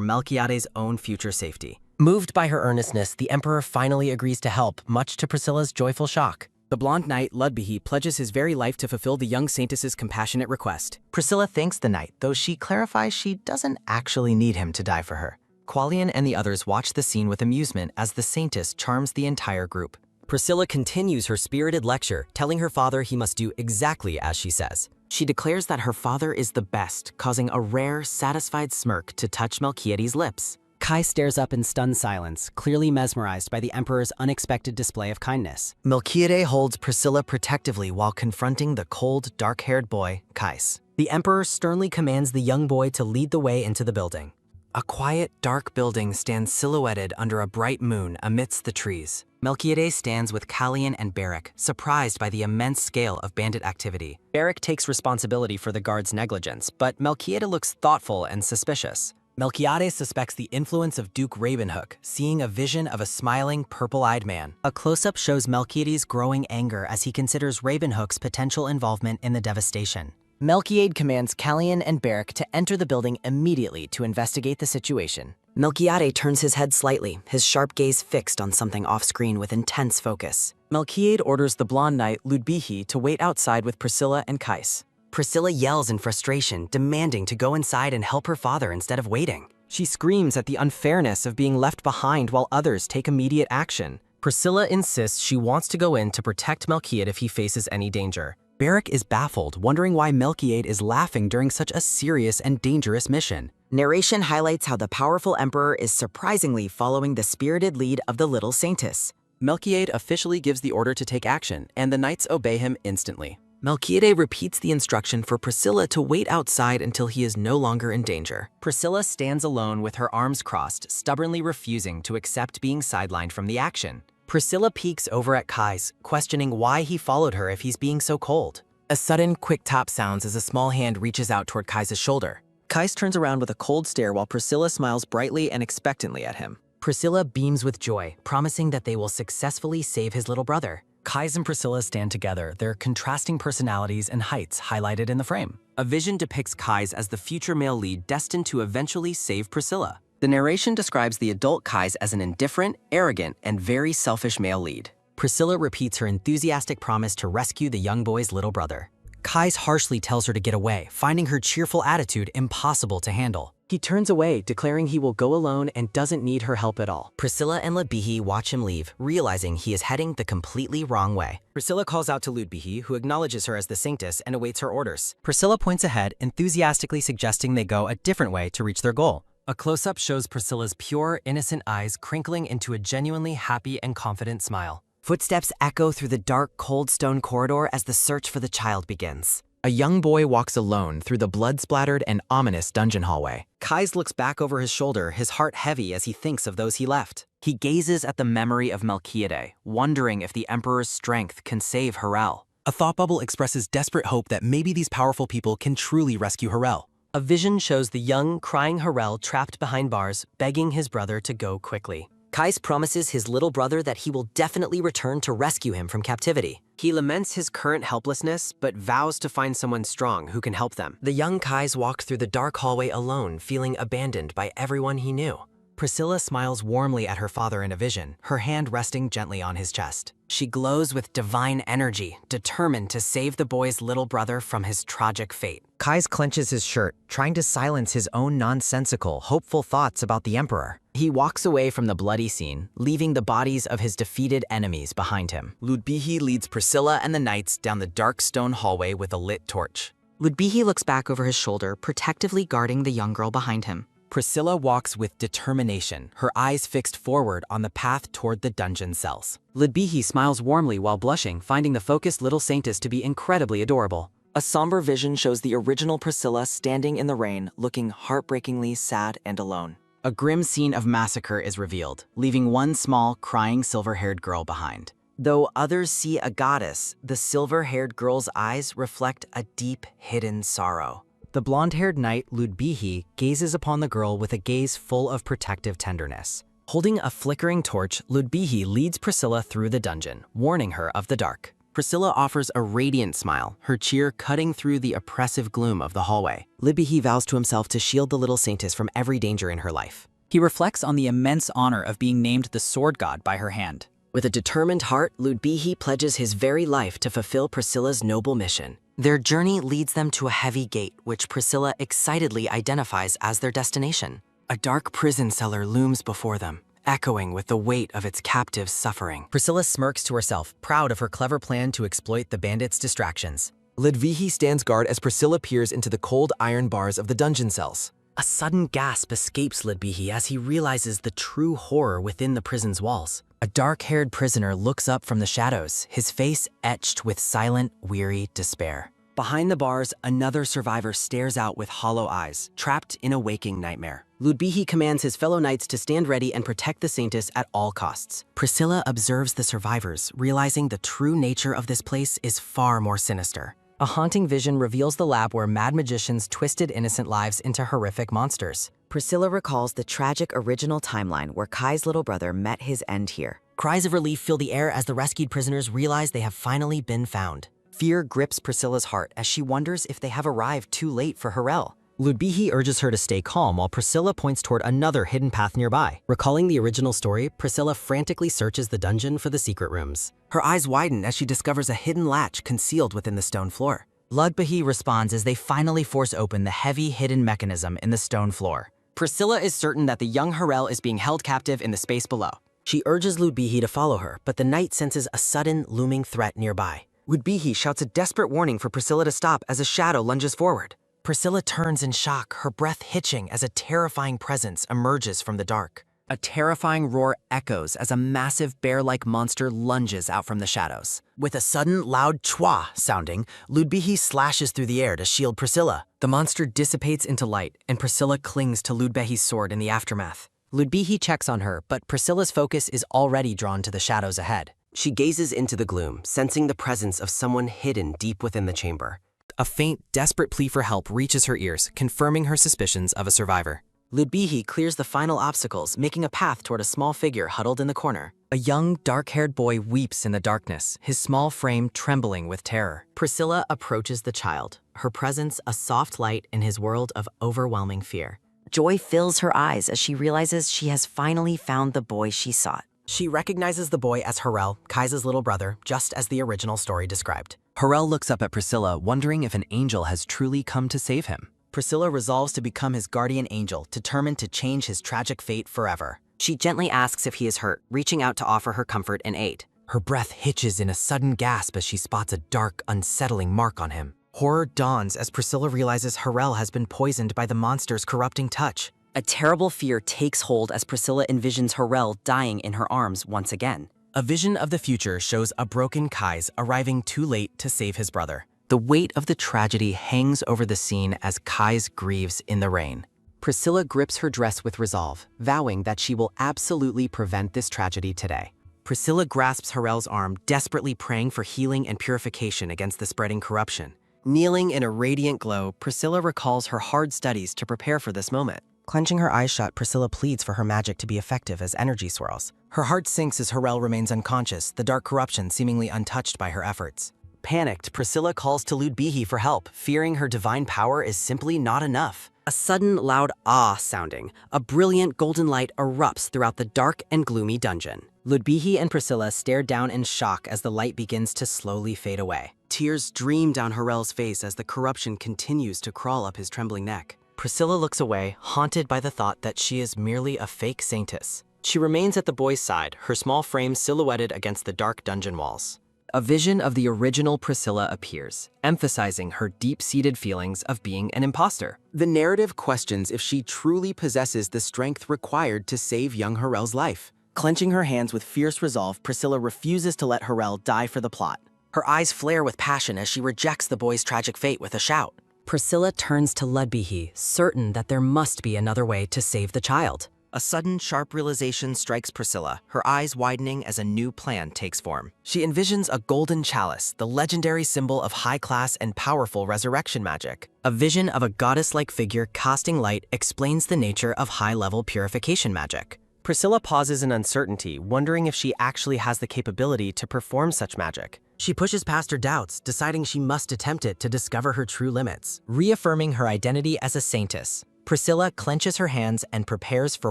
Melchiade's own future safety.
Moved by her earnestness, the emperor finally agrees to help, much to Priscilla's joyful shock.
The blonde knight, Ludbihi, pledges his very life to fulfill the young saintess's compassionate request.
Priscilla thanks the knight, though she clarifies she doesn't actually need him to die for her.
Qualian and the others watch the scene with amusement as the saintess charms the entire group.
Priscilla continues her spirited lecture, telling her father he must do exactly as she says.
She declares that her father is the best, causing a rare, satisfied smirk to touch Melchiade's lips.
Kai stares up in stunned silence, clearly mesmerized by the emperor's unexpected display of kindness.
Melchiade holds Priscilla protectively while confronting the cold, dark-haired boy, Kais.
The emperor sternly commands the young boy to lead the way into the building.
A quiet, dark building stands silhouetted under a bright moon amidst the trees. Melchiade stands with Kallian and Barrick, surprised by the immense scale of bandit activity.
Barrick takes responsibility for the guard's negligence, but Melchiade looks thoughtful and suspicious.
Melchiade suspects the influence of Duke Ravenhook, seeing a vision of a smiling, purple-eyed man.
A close-up shows Melchiade's growing anger as he considers Ravenhook's potential involvement in the devastation.
Melchiade commands Kallian and Barrick to enter the building immediately to investigate the situation.
Melchiade turns his head slightly, his sharp gaze fixed on something off-screen with intense focus.
Melchiade orders the blonde knight, Ludbihi, to wait outside with Priscilla and Kais.
Priscilla yells in frustration, demanding to go inside and help her father instead of waiting.
She screams at the unfairness of being left behind while others take immediate action.
Priscilla insists she wants to go in to protect Melchiade if he faces any danger.
Barrick is baffled, wondering why Melchiade is laughing during such a serious and dangerous mission.
Narration highlights how the powerful emperor is surprisingly following the spirited lead of the little saintess.
Melchiade officially gives the order to take action, and the knights obey him instantly.
Melchiade repeats the instruction for Priscilla to wait outside until he is no longer in danger.
Priscilla stands alone with her arms crossed, stubbornly refusing to accept being sidelined from the action. Priscilla peeks over at Kais, questioning why he followed her if he's being so cold.
A sudden, quick tap sounds as a small hand reaches out toward Kais' shoulder. Kais turns around with a cold stare while Priscilla smiles brightly and expectantly at him.
Priscilla beams with joy, promising that they will successfully save his little brother. Kais and Priscilla stand together, their contrasting personalities and heights highlighted in the frame. A vision depicts Kais as the future male lead destined to eventually save Priscilla.
The narration describes the adult Kais as an indifferent, arrogant, and very selfish male lead.
Priscilla repeats her enthusiastic promise to rescue the young boy's little brother. Kais harshly tells her to get away, finding her cheerful attitude impossible to handle.
He turns away, declaring he will go alone and doesn't need her help at all.
Priscilla and Ludbihi watch him leave, realizing he is heading the completely wrong way.
Priscilla calls out to Ludbihi, who acknowledges her as the saintess and awaits her orders. Priscilla points ahead, enthusiastically suggesting they go a different way to reach their goal. A close-up shows Priscilla's pure, innocent eyes crinkling into a genuinely happy and confident smile.
Footsteps echo through the dark, cold stone corridor as the search for the child begins.
A young boy walks alone through the blood-splattered and ominous dungeon hallway.
Kais looks back over his shoulder, his heart heavy as he thinks of those he left. He gazes at the memory of Melchiade, wondering if the Emperor's strength can save Harel.
A thought bubble expresses desperate hope that maybe these powerful people can truly rescue Harel.
A vision shows the young, crying Harel trapped behind bars, begging his brother to go quickly.
Kais promises his little brother that he will definitely return to rescue him from captivity.
He laments his current helplessness, but vows to find someone strong who can help them.
The young Kais walked through the dark hallway alone, feeling abandoned by everyone he knew.
Priscilla smiles warmly at her father in a vision, her hand resting gently on his chest. She glows with divine energy, determined to save the boy's little brother from his tragic fate.
Kais clenches his shirt, trying to silence his own nonsensical, hopeful thoughts about the Emperor.
He walks away from the bloody scene, leaving the bodies of his defeated enemies behind him.
Ludbihi leads Priscilla and the knights down the dark stone hallway with a lit torch.
Ludbihi looks back over his shoulder, protectively guarding the young girl behind him.
Priscilla walks with determination, her eyes fixed forward on the path toward the dungeon cells.
Ludbihi smiles warmly while blushing, finding the focused little saintess to be incredibly adorable.
A somber vision shows the original Priscilla standing in the rain, looking heartbreakingly sad and alone.
A grim scene of massacre is revealed, leaving one small, crying silver-haired girl behind.
Though others see a goddess, the silver-haired girl's eyes reflect a deep, hidden sorrow.
The blonde-haired knight, Ludbihi, gazes upon the girl with a gaze full of protective tenderness. Holding a flickering torch, Ludbihi leads Priscilla through the dungeon, warning her of the dark. Priscilla offers a radiant smile, her cheer cutting through the oppressive gloom of the hallway.
Ludbihi vows to himself to shield the little saintess from every danger in her life.
He reflects on the immense honor of being named the sword god by her hand.
With a determined heart, Ludbihi pledges his very life to fulfill Priscilla's noble mission.
Their journey leads them to a heavy gate, which Priscilla excitedly identifies as their destination.
A dark prison cellar looms before them, echoing with the weight of its captive's suffering.
Priscilla smirks to herself, proud of her clever plan to exploit the bandits' distractions.
Ludbihi stands guard as Priscilla peers into the cold iron bars of the dungeon cells.
A sudden gasp escapes Ludbihi as he realizes the true horror within the prison's walls. A dark-haired prisoner looks up from the shadows, his face etched with silent, weary despair. Behind the bars, another survivor stares out with hollow eyes, trapped in a waking nightmare. Ludbihi commands his fellow knights to stand ready and protect the saintess at all costs. Priscilla observes the survivors, realizing the true nature of this place is far more sinister. A haunting vision reveals the lab where mad magicians twisted innocent lives into horrific monsters.
Priscilla recalls the tragic original timeline where Kai's little brother met his end here.
Cries of relief fill the air as the rescued prisoners realize they have finally been found. Fear grips Priscilla's heart as she wonders if they have arrived too late for Harel. Ludbihi urges her to stay calm while Priscilla points toward another hidden path nearby. Recalling the original story, Priscilla frantically searches the dungeon for the secret rooms. Her eyes widen as she discovers a hidden latch concealed within the stone floor. Ludbihi responds as they finally force open the heavy hidden mechanism in the stone floor. Priscilla is certain that the young Harel is being held captive in the space below. She urges Ludbihi to follow her, but the knight senses a sudden, looming threat nearby. Ludbihi shouts a desperate warning for Priscilla to stop as a shadow lunges forward. Priscilla turns in shock, her breath hitching as a terrifying presence emerges from the dark. A terrifying roar echoes as a massive bear-like monster lunges out from the shadows. With a sudden, loud chwa sounding, Ludbihi slashes through the air to shield Priscilla. The monster dissipates into light, and Priscilla clings to Ludbihi's sword in the aftermath. Ludbihi checks on her, but Priscilla's focus is already drawn to the shadows ahead.
She gazes into the gloom, sensing the presence of someone hidden deep within the chamber.
A faint, desperate plea for help reaches her ears, confirming her suspicions of a survivor. Ludbihi clears the final obstacles, making a path toward a small figure huddled in the corner. A young, dark-haired boy weeps in the darkness, his small frame trembling with terror. Priscilla approaches the child, her presence a soft light in his world of overwhelming fear.
Joy fills her eyes as she realizes she has finally found the boy she sought.
She recognizes the boy as Harel, Kai's little brother, just as the original story described.
Harel looks up at Priscilla, wondering if an angel has truly come to save him.
Priscilla resolves to become his guardian angel, determined to change his tragic fate forever.
She gently asks if he is hurt, reaching out to offer her comfort and aid.
Her breath hitches in a sudden gasp as she spots a dark, unsettling mark on him. Horror dawns as Priscilla realizes Harel has been poisoned by the monster's corrupting touch.
A terrible fear takes hold as Priscilla envisions Harel dying in her arms once again.
A vision of the future shows a broken Kais arriving too late to save his brother.
The weight of the tragedy hangs over the scene as Kais grieves in the rain. Priscilla grips her dress with resolve, vowing that she will absolutely prevent this tragedy today.
Priscilla grasps Harel's arm, desperately praying for healing and purification against the spreading corruption. Kneeling in a radiant glow, Priscilla recalls her hard studies to prepare for this moment. Clenching her eyes shut, Priscilla pleads for her magic to be effective as energy swirls. Her heart sinks as Harel remains unconscious, the dark corruption seemingly untouched by her efforts.
Panicked, Priscilla calls to Ludbihi for help, fearing her divine power is simply not enough.
A sudden, loud ah sounding, a brilliant golden light erupts throughout the dark and gloomy dungeon. Ludbihi and Priscilla stare down in shock as the light begins to slowly fade away.
Tears stream down Harel's face as the corruption continues to crawl up his trembling neck.
Priscilla looks away, haunted by the thought that she is merely a fake saintess. She remains at the boy's side, her small frame silhouetted against the dark dungeon walls.
A vision of the original Priscilla appears, emphasizing her deep-seated feelings of being an imposter.
The narrative questions if she truly possesses the strength required to save young Harel's life. Clenching her hands with fierce resolve, Priscilla refuses to let Harel die for the plot.
Her eyes flare with passion as she rejects the boy's tragic fate with a shout. Priscilla turns to Ludbihi, certain that there must be another way to save the child.
A sudden, sharp realization strikes Priscilla, her eyes widening as a new plan takes form. She envisions a golden chalice, the legendary symbol of high-class and powerful resurrection magic.
A vision of a goddess-like figure casting light explains the nature of high-level purification magic.
Priscilla pauses in uncertainty, wondering if she actually has the capability to perform such magic.
She pushes past her doubts, deciding she must attempt it to discover her true limits.
Reaffirming her identity as a saintess, Priscilla clenches her hands and prepares for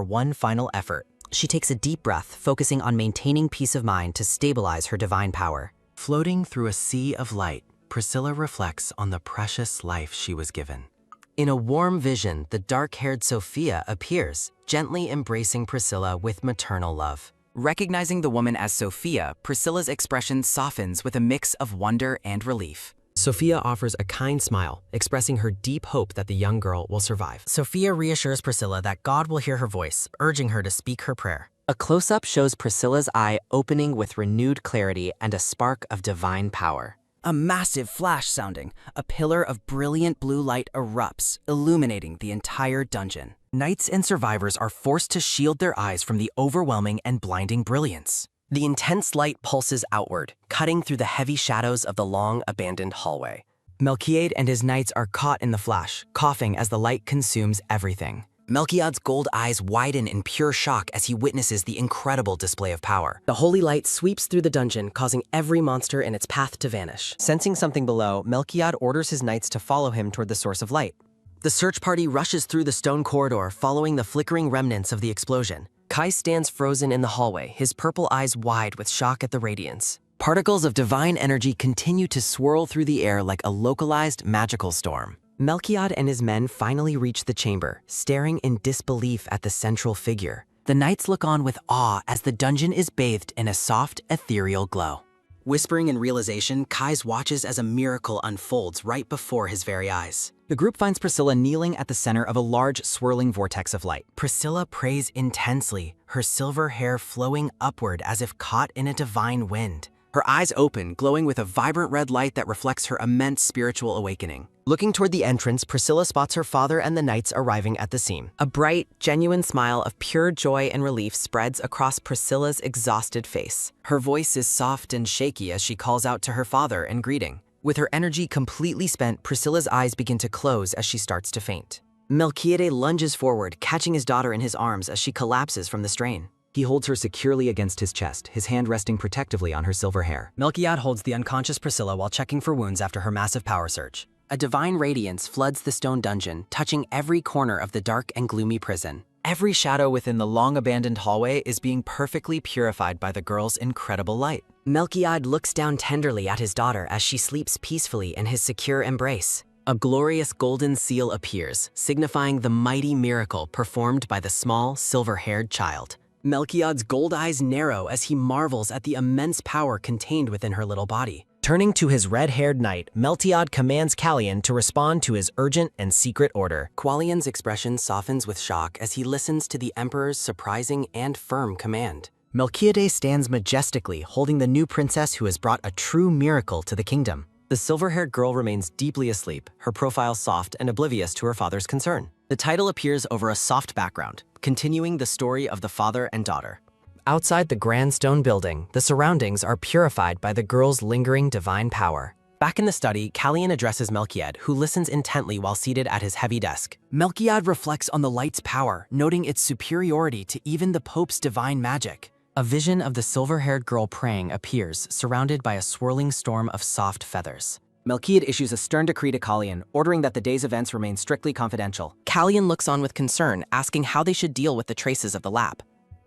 one final effort.
She takes a deep breath, focusing on maintaining peace of mind to stabilize her divine power.
Floating through a sea of light, Priscilla reflects on the precious life she was given.
In a warm vision, the dark-haired Sophia appears, gently embracing Priscilla with maternal love. Recognizing the woman as Sophia, Priscilla's expression softens with a mix of wonder and relief.
Sophia offers a kind smile, expressing her deep hope that the young girl will survive.
Sophia reassures Priscilla that God will hear her voice, urging her to speak her prayer.
A close-up shows Priscilla's eye opening with renewed clarity and a spark of divine power.
A massive flash sounding, a pillar of brilliant blue light erupts, illuminating the entire dungeon. Knights and survivors are forced to shield their eyes from the overwhelming and blinding brilliance.
The intense light pulses outward, cutting through the heavy shadows of the long, abandoned hallway.
Melchiad and his knights are caught in the flash, coughing as the light consumes everything.
Melchiad's gold eyes widen in pure shock as he witnesses the incredible display of power.
The holy light sweeps through the dungeon, causing every monster in its path to vanish.
Sensing something below, Melchiad orders his knights to follow him toward the source of light.
The search party rushes through the stone corridor, following the flickering remnants of the explosion.
Kai stands frozen in the hallway, his purple eyes wide with shock at the radiance.
Particles of divine energy continue to swirl through the air like a localized magical storm.
Melchiad and his men finally reach the chamber, staring in disbelief at the central figure.
The knights look on with awe as the dungeon is bathed in a soft, ethereal glow. Whispering in realization, Kais watches as a miracle unfolds right before his very eyes.
The group finds Priscilla kneeling at the center of a large, swirling vortex of light.
Priscilla prays intensely, her silver hair flowing upward as if caught in a divine wind. Her eyes open, glowing with a vibrant red light that reflects her immense spiritual awakening.
Looking toward the entrance, Priscilla spots her father and the knights arriving at the scene.
A bright, genuine smile of pure joy and relief spreads across Priscilla's exhausted face. Her voice is soft and shaky as she calls out to her father in greeting.
With her energy completely spent, Priscilla's eyes begin to close as she starts to faint.
Melchiade lunges forward, catching his daughter in his arms as she collapses from the strain.
He holds her securely against his chest, his hand resting protectively on her silver hair.
Melchiad holds the unconscious Priscilla while checking for wounds after her massive power surge. A divine radiance floods the stone dungeon, touching every corner of the dark and gloomy prison.
Every shadow within the long-abandoned hallway is being perfectly purified by the girl's incredible light.
Melchiad looks down tenderly at his daughter as she sleeps peacefully in his secure embrace. A glorious golden seal appears, signifying the mighty miracle performed by the small, silver-haired child. Melchiad's gold eyes narrow as he marvels at the immense power contained within her little body.
Turning to his red-haired knight, Melchiad commands Kallian to respond to his urgent and secret order.
Qualian's expression softens with shock as he listens to the Emperor's surprising and firm command.
Melchiade stands majestically, holding the new princess who has brought a true miracle to the kingdom. The silver-haired girl remains deeply asleep, her profile soft and oblivious to her father's concern. The title appears over a soft background, continuing the story of the father and daughter. Outside the grand stone building, the surroundings are purified by the girl's lingering divine power. Back in the study, Kallian addresses Melchiad, who listens intently while seated at his heavy desk.
Melchiad reflects on the light's power, noting its superiority to even the Pope's divine magic. A vision of the silver-haired girl praying appears, surrounded by a swirling storm of soft feathers.
Melkiyad issues a stern decree to Kalyan, ordering that the day's events remain strictly confidential.
Kalyan looks on with concern, asking how they should deal with the traces of the lab.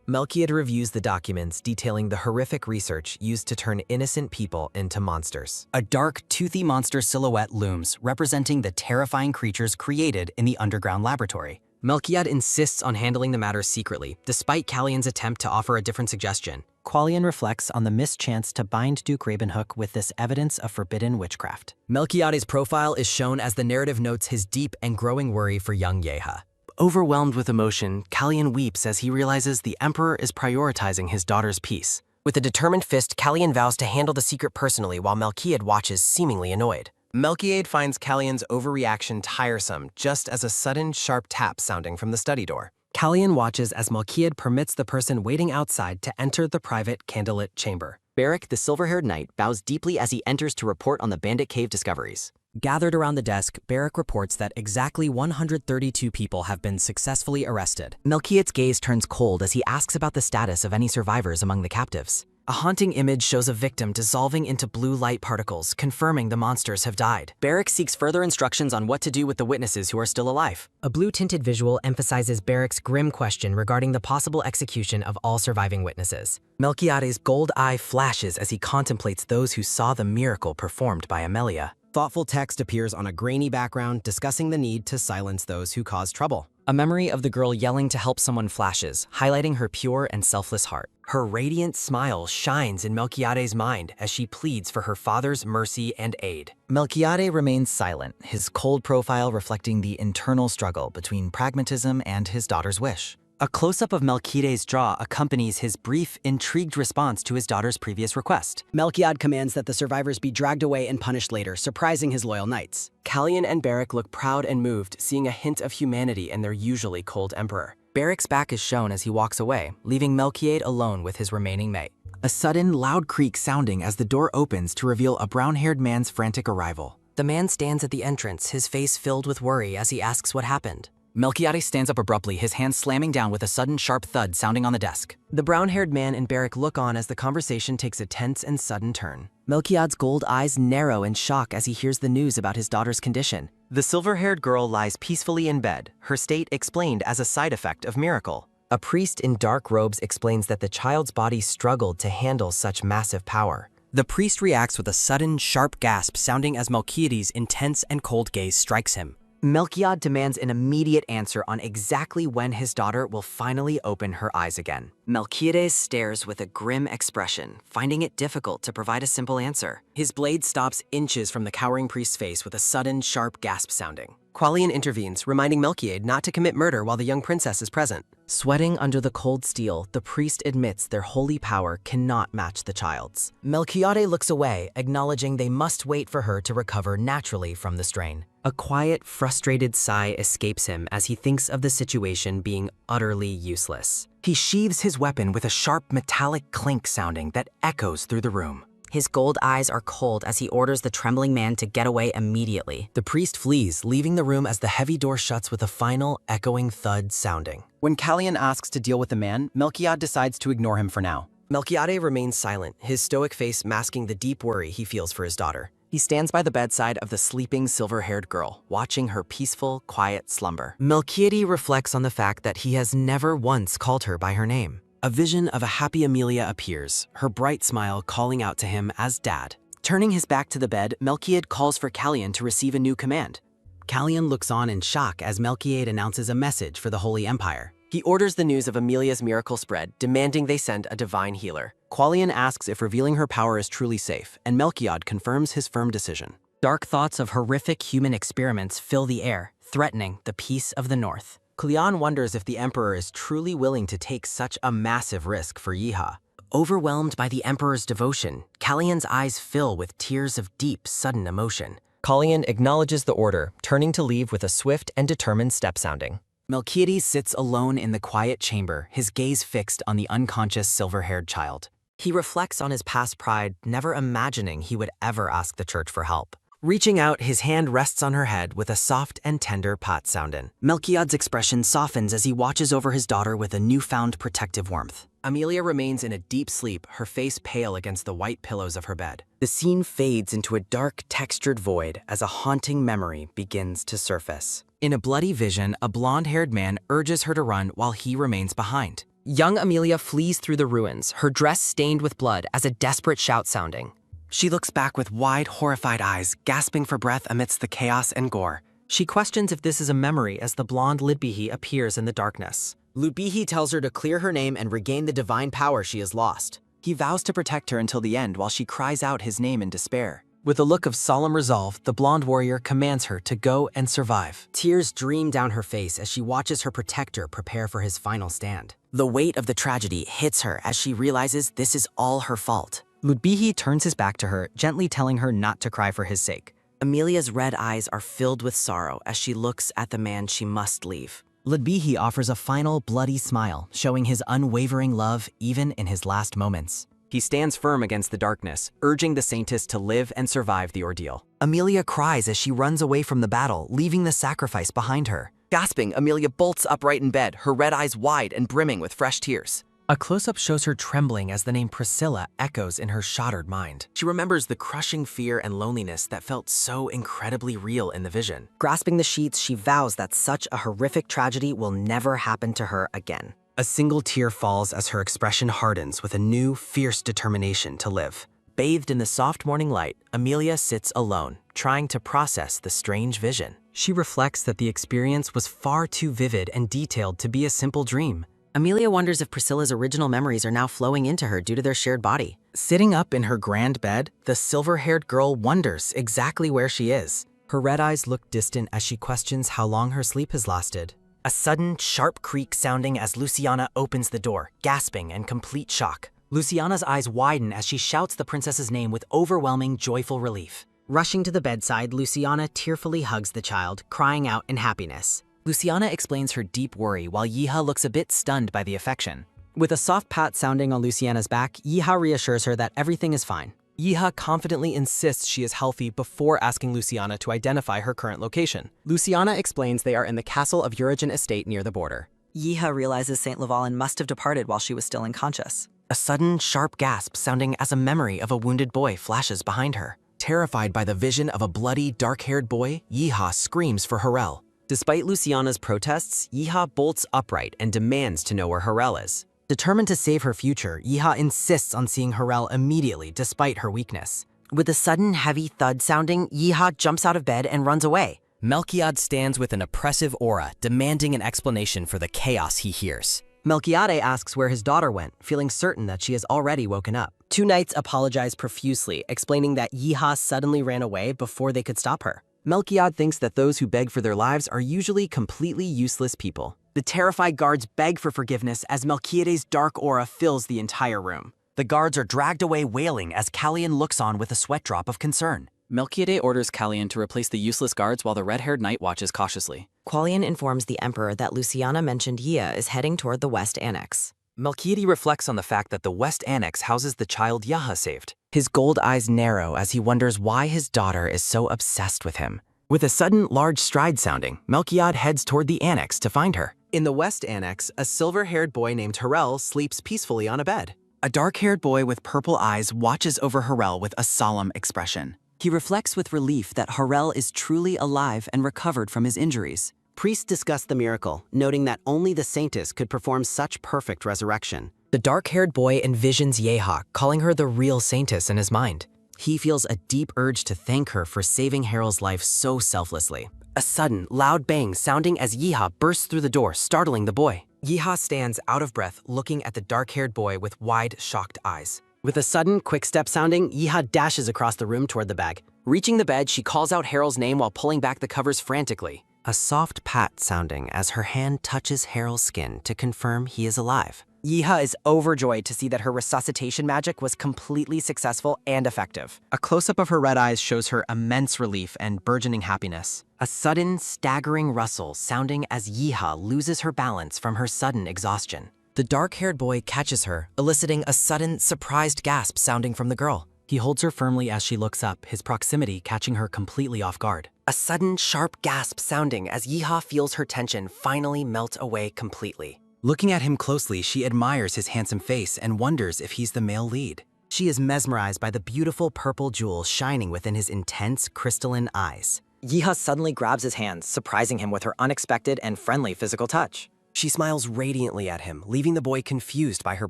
Melkiyad reviews the documents detailing the horrific research used to turn innocent people into monsters.
A dark, toothy monster silhouette looms, representing the terrifying creatures created in the underground laboratory.
Melkiyad insists on handling the matter secretly, despite Kalyan's attempt to offer a different suggestion.
Kalyan reflects on the missed chance to bind Duke Ravenhook with this evidence of forbidden witchcraft.
Melkiyad's profile is shown as the narrative notes his deep and growing worry for young Yeha.
Overwhelmed with emotion, Kalyan weeps as he realizes the Emperor is prioritizing his daughter's peace.
With a determined fist, Kalyan vows to handle the secret personally while Melkiyad watches, seemingly annoyed. Melkiyad finds Kalyan's overreaction tiresome, just as a sudden, sharp tap sounding from the study door. Kalyan watches as Melkiyad permits the person waiting outside to enter the private candlelit chamber.
Beric, the silver-haired knight, bows deeply as he enters to report on the Bandit Cave discoveries.
Gathered around the desk, Beric reports that exactly 132 people have been successfully arrested.
Melkiyad's gaze turns cold as he asks about the status of any survivors among the captives.
A haunting image shows a victim dissolving into blue light particles, confirming the monsters have died.
Beric seeks further instructions on what to do with the witnesses who are still alive.
A blue-tinted visual emphasizes Beric's grim question regarding the possible execution of all surviving witnesses. Melkiyad's gold eye flashes as he contemplates those who saw the miracle performed by Amelia. Thoughtful text appears on a grainy background discussing the need to silence those who cause trouble.
A memory of the girl yelling to help someone flashes, highlighting her pure and selfless heart.
Her radiant smile shines in Melkiyad's mind as she pleads for her father's mercy and aid.
Melkiyad remains silent, his cold profile reflecting the internal struggle between pragmatism and his daughter's wish.
A close-up of Melkiyad's jaw accompanies his brief, intrigued response to his daughter's previous request.
Melkiyad commands that the survivors be dragged away and punished later, surprising his loyal knights.
Kalyan and Beric look proud and moved, seeing a hint of humanity in their usually cold emperor.
Beric's back is shown as he walks away, leaving Melkiyad alone with his remaining mate.
A sudden, loud creak sounding as the door opens to reveal a brown-haired man's frantic arrival.
The man stands at the entrance, his face filled with worry as he asks what happened.
Melkiyad stands up abruptly, his hand slamming down with a sudden sharp thud sounding on the desk.
The brown-haired man and Beric look on as the conversation takes a tense and sudden turn.
Melkiyad's gold eyes narrow in shock as he hears the news about his daughter's condition.
The silver-haired girl lies peacefully in bed, her state explained as a side effect of miracle. A priest in dark robes explains that the child's body struggled to handle such massive power.
The priest reacts with a sudden, sharp gasp sounding as Melkiyad's intense and cold gaze strikes him.
Melkiyad demands an immediate answer on exactly when his daughter will finally open her eyes again. Melkiyad stares with a grim expression, finding it difficult to provide a simple answer.
His blade stops inches from the cowering priest's face with a sudden, sharp gasp sounding. Kalyan intervenes, reminding Melkiyad not to commit murder while the young princess is present.
Sweating under the cold steel, the priest admits their holy power cannot match the child's.
Melkiyad looks away, acknowledging they must wait for her to recover naturally from the strain. A quiet, frustrated sigh escapes him as he thinks of the situation being utterly useless.
He sheathes his weapon with a sharp metallic clink sounding that echoes through the room.
His gold eyes are cold as he orders the trembling man to get away immediately.
The priest flees, leaving the room as the heavy door shuts with a final, echoing thud sounding.
When Kalyan asks to deal with the man, Melkiyad decides to ignore him for now.
Melkiyad remains silent, his stoic face masking the deep worry he feels for his daughter.
He stands by the bedside of the sleeping silver-haired girl, watching her peaceful, quiet slumber.
Melkiyad reflects on the fact that he has never once called her by her name.
A vision of a happy Amelia appears, her bright smile calling out to him as Dad. Turning his back to the bed, Melkiyad calls for Kalyan to receive a new command. Kalyan looks on in shock as Melkiyad announces a message for the Holy Empire.
He orders the news of Amelia's miracle spread, demanding they send a divine healer.
Kalyan asks if revealing her power is truly safe, and Melkiyad confirms his firm decision.
Dark thoughts of horrific human experiments fill the air, threatening the peace of the North.
Kalyan wonders if the Emperor is truly willing to take such a massive risk for Yeha. Overwhelmed by the Emperor's devotion, Kalyan's eyes fill with tears of deep, sudden emotion. Kalyan acknowledges the order, turning to leave with a swift and determined step sounding.
Melkiyad sits alone in the quiet chamber, his gaze fixed on the unconscious silver-haired child.
He reflects on his past pride, never imagining he would ever ask the church for help. Reaching out, his hand rests on her head with a soft and tender pat soundin'.
Melkiyad's expression softens as he watches over his daughter with a newfound protective warmth.
Amelia remains in a deep sleep, her face pale against the white pillows of her bed. The scene fades into a dark, textured void as a haunting memory begins to surface. In a bloody vision, a blonde-haired man urges her to run while he remains behind.
Young Amelia flees through the ruins, her dress stained with blood as a desperate shout sounding.
She looks back with wide, horrified eyes, gasping for breath amidst the chaos and gore.
She questions if this is a memory as the blonde Lidbihi appears in the darkness.
Ludbihi tells her to clear her name and regain the divine power she has lost.
He vows to protect her until the end while she cries out his name in despair.
With a look of solemn resolve, the blonde warrior commands her to go and survive.
Tears stream down her face as she watches her protector prepare for his final stand. The weight of the tragedy hits her as she realizes this is all her fault.
Ludbihi turns his back to her, gently telling her not to cry for his sake.
Amelia's red eyes are filled with sorrow as she looks at the man she must leave.
Lidbihi offers a final bloody smile, showing his unwavering love even in his last moments.
He stands firm against the darkness, urging the Saintess to live and survive the ordeal.
Amelia cries as she runs away from the battle, leaving the sacrifice behind her.
Gasping, Amelia bolts upright in bed, her red eyes wide and brimming with fresh tears.
A close-up shows her trembling as the name Priscilla echoes in her shattered mind.
She remembers the crushing fear and loneliness that felt so incredibly real in the vision.
Grasping the sheets, she vows that such a horrific tragedy will never happen to her again.
A single tear falls as her expression hardens with a new, fierce determination to live.
Bathed in the soft morning light, Amelia sits alone, trying to process the strange vision.
She reflects that the experience was far too vivid and detailed to be a simple dream.
Amelia wonders if Priscilla's original memories are now flowing into her due to their shared body.
Sitting up in her grand bed, the silver-haired girl wonders exactly where she is.
Her red eyes look distant as she questions how long her sleep has lasted.
A sudden, sharp creak sounding as Luciana opens the door, gasping in complete shock.
Luciana's eyes widen as she shouts the princess's name with overwhelming, joyful relief.
Rushing to the bedside, Luciana tearfully hugs the child, crying out in happiness.
Luciana explains her deep worry while Yiha looks a bit stunned by the affection.
With a soft pat sounding on Luciana's back, Yiha reassures her that everything is fine.
Yiha confidently insists she is healthy before asking Luciana to identify her current location.
Luciana explains they are in the castle of Urigen estate near the border.
Yiha realizes Saint Lavalin must have departed while she was still unconscious.
A sudden, sharp gasp sounding as a memory of a wounded boy flashes behind her. Terrified by the vision of a bloody, dark-haired boy, Yiha screams for Harel. Despite Luciana's protests, Yiha bolts upright and demands to know where Harel is.
Determined to save her future, Yiha insists on seeing Harel immediately despite her weakness.
With a sudden heavy thud sounding, Yiha jumps out of bed and runs away.
Melchiad stands with an oppressive aura, demanding an explanation for the chaos he hears.
Melchiade asks where his daughter went, feeling certain that she has already woken up. Two knights apologize profusely, explaining that Yiha suddenly ran away before they could stop her.
Melchiad thinks that those who beg for their lives are usually completely useless people. The terrified guards beg for forgiveness as Melchiade's dark aura fills the entire room. The guards are dragged away wailing as Callian looks on with a sweat drop of concern.
Melchiade orders Callian to replace the useless guards while the red-haired knight watches cautiously.
Qualian informs the Emperor that Luciana mentioned Yia is heading toward the West Annex.
Melchiade reflects on the fact that the West Annex houses the child Yaha saved.
His gold eyes narrow as he wonders why his daughter is so obsessed with him.
With a sudden, large stride sounding, Melchiad heads toward the annex to find her. In the West Annex, a silver-haired boy named Harel sleeps peacefully on a bed.
A dark-haired boy with purple eyes watches over Harel with a solemn expression.
He reflects with relief that Harel is truly alive and recovered from his injuries.
Priests discuss the miracle, noting that only the Saintess could perform such perfect resurrection.
The dark-haired boy envisions Yeha, calling her the real Saintess in his mind. He feels a deep urge to thank her for saving Harel's life so selflessly. A sudden, loud bang sounding as Yeha bursts through the door, startling the boy. Yeha stands out of breath, looking at the dark-haired boy with wide, shocked eyes.
With a sudden, quick step sounding, Yeha dashes across the room toward the bag.
Reaching the bed, she calls out Harel's name while pulling back the covers frantically. A soft pat sounding as her hand touches Harel's skin to confirm he is alive.
Yeha is overjoyed to see that her resuscitation magic was completely successful and effective.
A close-up of her red eyes shows her immense relief and burgeoning happiness.
A sudden, staggering rustle sounding as Yeha loses her balance from her sudden exhaustion. The dark-haired boy catches her, eliciting a sudden, surprised gasp sounding from the girl.
He holds her firmly as she looks up, his proximity catching her completely off guard.
A sudden, sharp gasp sounding as Yeha feels her tension finally melt away completely.
Looking at him closely, she admires his handsome face and wonders if he's the male lead. She is mesmerized by the beautiful purple jewels shining within his intense, crystalline eyes.
Yiha suddenly grabs his hands, surprising him with her unexpected and friendly physical touch.
She smiles radiantly at him, leaving the boy confused by her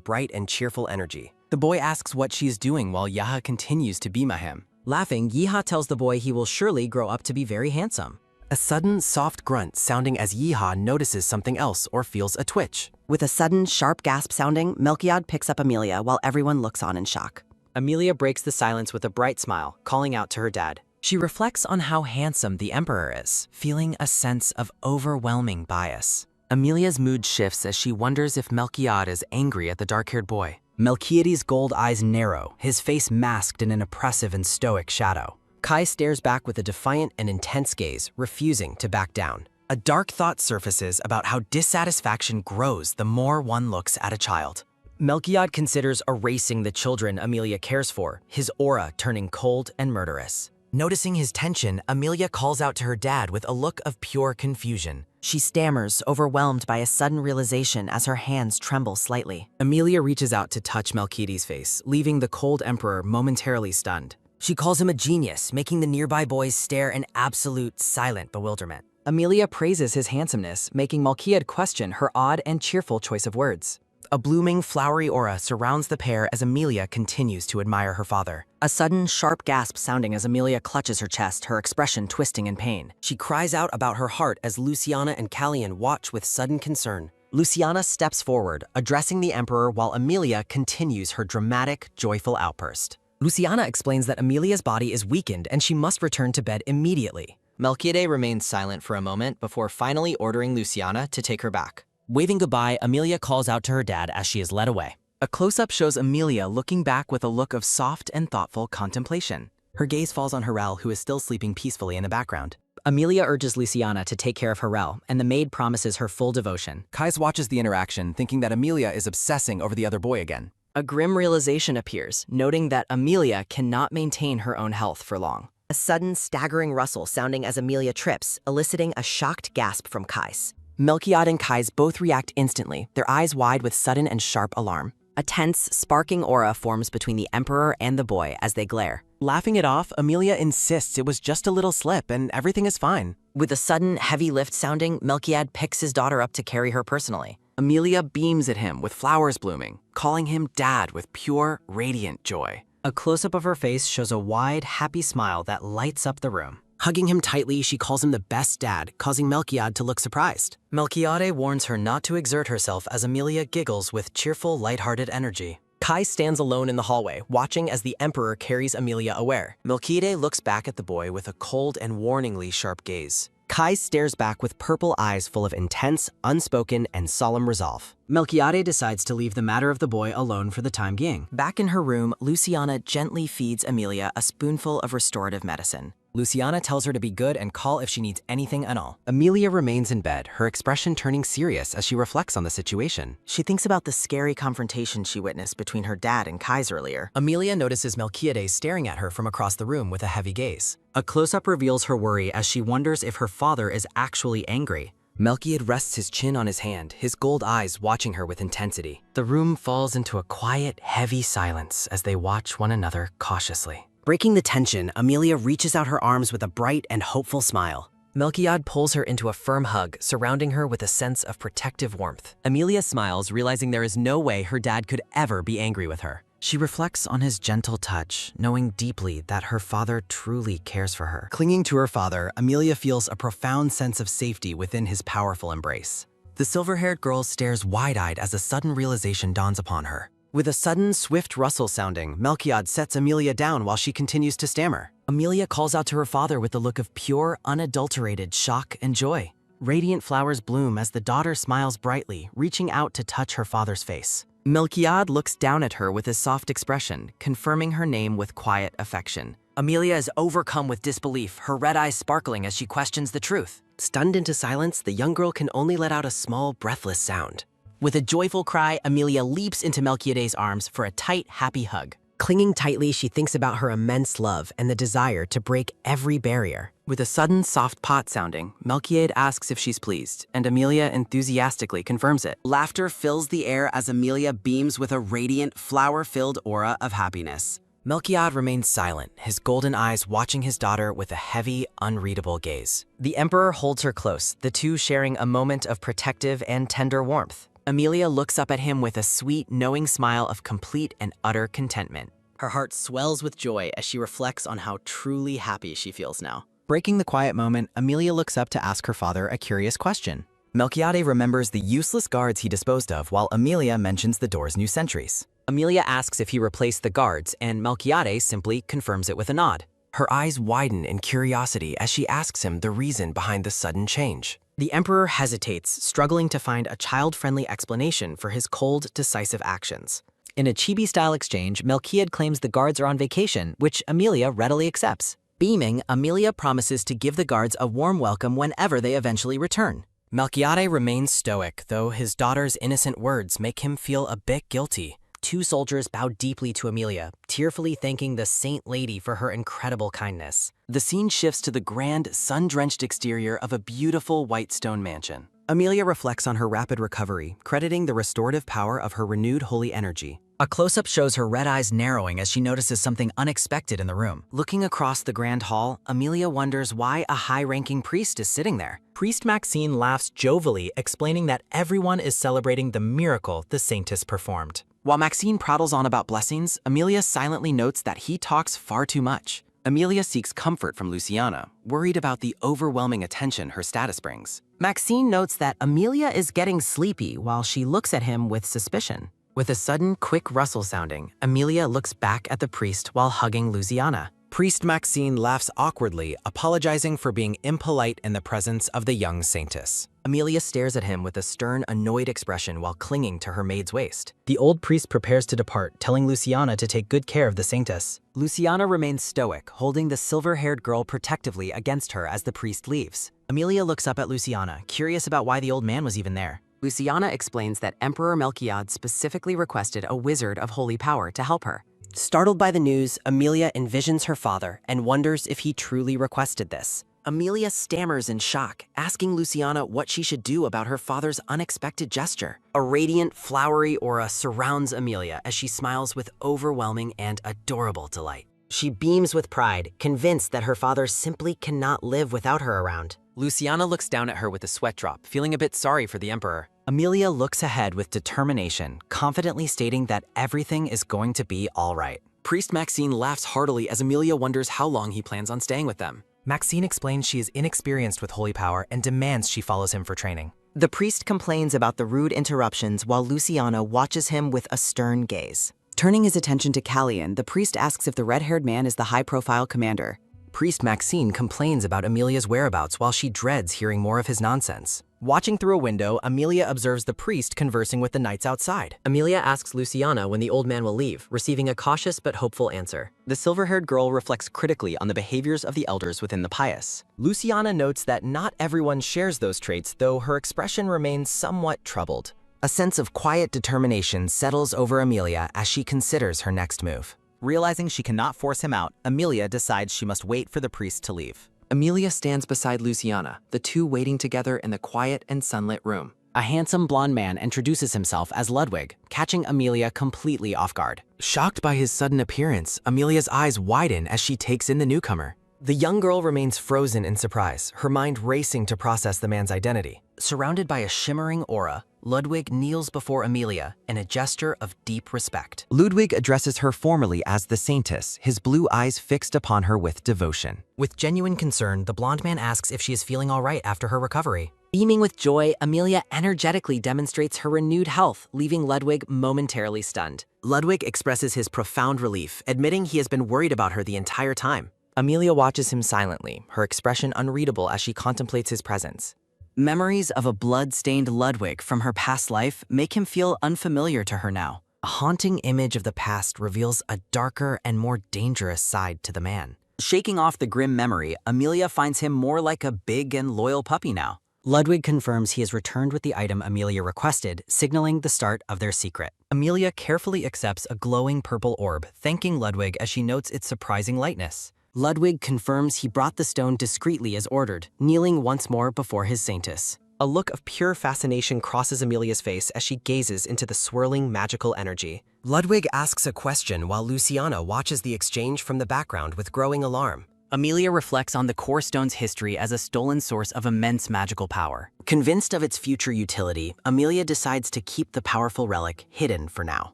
bright and cheerful energy. The boy asks what she is doing while Yaha continues to beam at him.
Laughing, Yiha tells the boy he will surely grow up to be very handsome.
A sudden, soft grunt sounding as Yiha notices something else or feels a twitch.
With a sudden, sharp gasp sounding, Melchiad picks up Amelia while everyone looks on in shock.
Amelia breaks the silence with a bright smile, calling out to her dad.
She reflects on how handsome the Emperor is, feeling a sense of overwhelming bias. Amelia's mood shifts as she wonders if Melchiad is angry at the dark-haired boy.
Melchiades' gold eyes narrow, his face masked in an oppressive and stoic shadow.
Kai stares back with a defiant and intense gaze, refusing to back down.
A dark thought surfaces about how dissatisfaction grows the more one looks at a child.
Melchiad considers erasing the children Amelia cares for, his aura turning cold and murderous.
Noticing his tension, Amelia calls out to her dad with a look of pure confusion.
She stammers, overwhelmed by a sudden realization as her hands tremble slightly.
Amelia reaches out to touch Melchiades' face, leaving the cold emperor momentarily stunned.
She calls him a genius, making the nearby boys stare in absolute silent bewilderment.
Amelia praises his handsomeness, making Melchiad question her odd and cheerful choice of words.
A blooming, flowery aura surrounds the pair as Amelia continues to admire her father.
A sudden, sharp gasp sounding as Amelia clutches her chest, her expression twisting in pain.
She cries out about her heart as Luciana and Callian watch with sudden concern.
Luciana steps forward, addressing the Emperor while Amelia continues her dramatic, joyful outburst.
Luciana explains that Amelia's body is weakened and she must return to bed immediately.
Melchiades remains silent for a moment before finally ordering Luciana to take her back.
Waving goodbye, Amelia calls out to her dad as she is led away.
A close-up shows Amelia looking back with a look of soft and thoughtful contemplation. Her gaze falls on Harel, who is still sleeping peacefully in the background.
Amelia urges Luciana to take care of Harel, and the maid promises her full devotion.
Kais watches the interaction, thinking that Amelia is obsessing over the other boy again.
A grim realization appears, noting that Amelia cannot maintain her own health for long. A sudden, staggering rustle sounding as Amelia trips, eliciting a shocked gasp from Kais.
Melchiad and Kais both react instantly, their eyes wide with sudden and sharp alarm.
A tense, sparking aura forms between the Emperor and the boy as they glare.
Laughing it off, Amelia insists it was just a little slip and everything is fine.
With a sudden, heavy lift sounding, Melchiad picks his daughter up to carry her personally.
Amelia beams at him with flowers blooming, calling him dad with pure, radiant joy.
A close-up of her face shows a wide, happy smile that lights up the room.
Hugging him tightly, she calls him the best dad, causing Melchiad to look surprised.
Melchiade warns her not to exert herself as Amelia giggles with cheerful, lighthearted energy. Kai stands alone in the hallway, watching as the Emperor carries Amelia aware.
Melchiades looks back at the boy with a cold and warningly sharp gaze.
Kai stares back with purple eyes full of intense, unspoken, and solemn resolve.
Melchiades decides to leave the matter of the boy alone for the time being.
Back in her room, Luciana gently feeds Amelia a spoonful of restorative medicine.
Luciana tells her to be good and call if she needs anything at all.
Amelia remains in bed, her expression turning serious as she reflects on the situation.
She thinks about the scary confrontation she witnessed between her dad and Kais earlier.
Amelia notices Melchiades staring at her from across the room with a heavy gaze.
A close-up reveals her worry as she wonders if her father is actually angry.
Melchiad rests his chin on his hand, his gold eyes watching her with intensity. The room falls into a quiet, heavy silence as they watch one another cautiously.
Breaking the tension, Amelia reaches out her arms with a bright and hopeful smile.
Melchiad pulls her into a firm hug, surrounding her with a sense of protective warmth. Amelia smiles, realizing there is no way her dad could ever be angry with her.
She reflects on his gentle touch, knowing deeply that her father truly cares for her.
Clinging to her father, Amelia feels a profound sense of safety within his powerful embrace. The silver-haired girl stares wide-eyed as a sudden realization dawns upon her. With a sudden, swift rustle sounding, Melchiad sets Amelia down while she continues to stammer. Amelia calls out to her father with a look of pure, unadulterated shock and joy. Radiant flowers bloom as the daughter smiles brightly, reaching out to touch her father's face.
Melchiad looks down at her with a soft expression, confirming her name with quiet affection.
Amelia is overcome with disbelief, her red eyes sparkling as she questions the truth. Stunned into silence, the young girl can only let out a small, breathless sound. With a joyful cry, Amelia leaps into Melchiades' arms for a tight, happy hug.
Clinging tightly, she thinks about her immense love and the desire to break every barrier.
With a sudden soft pot sounding, Melchiade asks if she's pleased, and Amelia enthusiastically confirms it.
Laughter fills the air as Amelia beams with a radiant, flower-filled aura of happiness.
Melchiade remains silent, his golden eyes watching his daughter with a heavy, unreadable gaze.
The Emperor holds her close, the two sharing a moment of protective and tender warmth.
Amelia looks up at him with a sweet, knowing smile of complete and utter contentment.
Her heart swells with joy as she reflects on how truly happy she feels now.
Breaking the quiet moment, Amelia looks up to ask her father a curious question. Melchiade remembers the useless guards he disposed of while Amelia mentions the door's new sentries.
Amelia asks if he replaced the guards, and Melchiade simply confirms it with a nod.
Her eyes widen in curiosity as she asks him the reason behind the sudden change.
The Emperor hesitates, struggling to find a child-friendly explanation for his cold, decisive actions.
In a chibi-style exchange, Melchiade claims the guards are on vacation, which Amelia readily accepts. Beaming, Amelia promises to give the guards a warm welcome whenever they eventually return.
Melchiade remains stoic, though his daughter's innocent words make him feel a bit guilty.
Two soldiers bow deeply to Amelia, tearfully thanking the Saint Lady for her incredible kindness.
The scene shifts to the grand, sun-drenched exterior of a beautiful white stone mansion.
Amelia reflects on her rapid recovery, crediting the restorative power of her renewed holy energy.
A close-up shows her red eyes narrowing as she notices something unexpected in the room.
Looking across the grand hall, Amelia wonders why a high-ranking priest is sitting there.
Priest Maxine laughs jovially, explaining that everyone is celebrating the miracle the saintess performed.
While Maxine prattles on about blessings, Amelia silently notes that he talks far too much. Amelia seeks comfort from Luciana, worried about the overwhelming attention her status brings.
Maxine notes that Amelia is getting sleepy while she looks at him with suspicion.
With a sudden, quick rustle sounding, Amelia looks back at the priest while hugging Luciana.
Priest Maxine laughs awkwardly, apologizing for being impolite in the presence of the young saintess.
Amelia stares at him with a stern, annoyed expression while clinging to her maid's waist.
The old priest prepares to depart, telling Luciana to take good care of the saintess.
Luciana remains stoic, holding the silver-haired girl protectively against her as the priest leaves. Amelia looks up at Luciana, curious about why the old man was even there. Luciana explains that Emperor Melchiade specifically requested a wizard of holy power to help her.
Startled by the news, Amelia envisions her father and wonders if he truly requested this.
Amelia stammers in shock, asking Luciana what she should do about her father's unexpected gesture. A radiant, flowery aura surrounds Amelia as she smiles with overwhelming and adorable delight.
She beams with pride, convinced that her father simply cannot live without her around.
Luciana looks down at her with a sweat drop, feeling a bit sorry for the Emperor. Amelia looks ahead with determination, confidently stating that everything is going to be all right. Priest Maxine laughs heartily as Amelia wonders how long he plans on staying with them.
Maxine explains she is inexperienced with holy power and demands she follows him for training.
The priest complains about the rude interruptions while Luciana watches him with a stern gaze.
Turning his attention to Callian, the priest asks if the red-haired man is the high-profile commander.
Priest Maxine complains about Amelia's whereabouts while she dreads hearing more of his nonsense. Watching through a window, Amelia observes the priest conversing with the knights outside. Amelia asks Luciana when the old man will leave, receiving a cautious but hopeful answer. The silver-haired girl reflects critically on the behaviors of the elders within the pious. Luciana notes that not everyone shares those traits, though her expression remains somewhat troubled. A sense of quiet determination settles over Amelia as she considers her next move.
Realizing she cannot force him out, Amelia decides she must wait for the priest to leave.
Amelia stands beside Luciana, the two waiting together in the quiet and sunlit room. A handsome blonde man introduces himself as Ludwig, catching Amelia completely off guard. Shocked by his sudden appearance, Amelia's eyes widen as she takes in the newcomer. The young girl remains frozen in surprise, her mind racing to process the man's identity. Surrounded by a shimmering aura, Ludwig kneels before Amelia in a gesture of deep respect.
Ludwig addresses her formally as the saintess, his blue eyes fixed upon her with devotion.
With genuine concern, the blonde man asks if she is feeling all right after her recovery.
Beaming with joy, Amelia energetically demonstrates her renewed health, leaving Ludwig momentarily stunned.
Ludwig expresses his profound relief, admitting he has been worried about her the entire time. Amelia watches him silently, her expression unreadable as she contemplates his presence.
Memories of a blood-stained Ludwig from her past life make him feel unfamiliar to her now.
A haunting image of the past reveals a darker and more dangerous side to the man.
Shaking off the grim memory, Amelia finds him more like a big and loyal puppy now. Ludwig confirms he has returned with the item Amelia requested, signaling the start of their secret. Amelia carefully accepts a glowing purple orb, thanking Ludwig as she notes its surprising lightness. Ludwig confirms he brought the stone discreetly as ordered, kneeling once more before his saintess.
A look of pure fascination crosses Amelia's face as she gazes into the swirling magical energy.
Ludwig asks a question while Luciana watches the exchange from the background with growing alarm.
Amelia reflects on the core stone's history as a stolen source of immense magical power.
Convinced of its future utility, Amelia decides to keep the powerful relic hidden for now.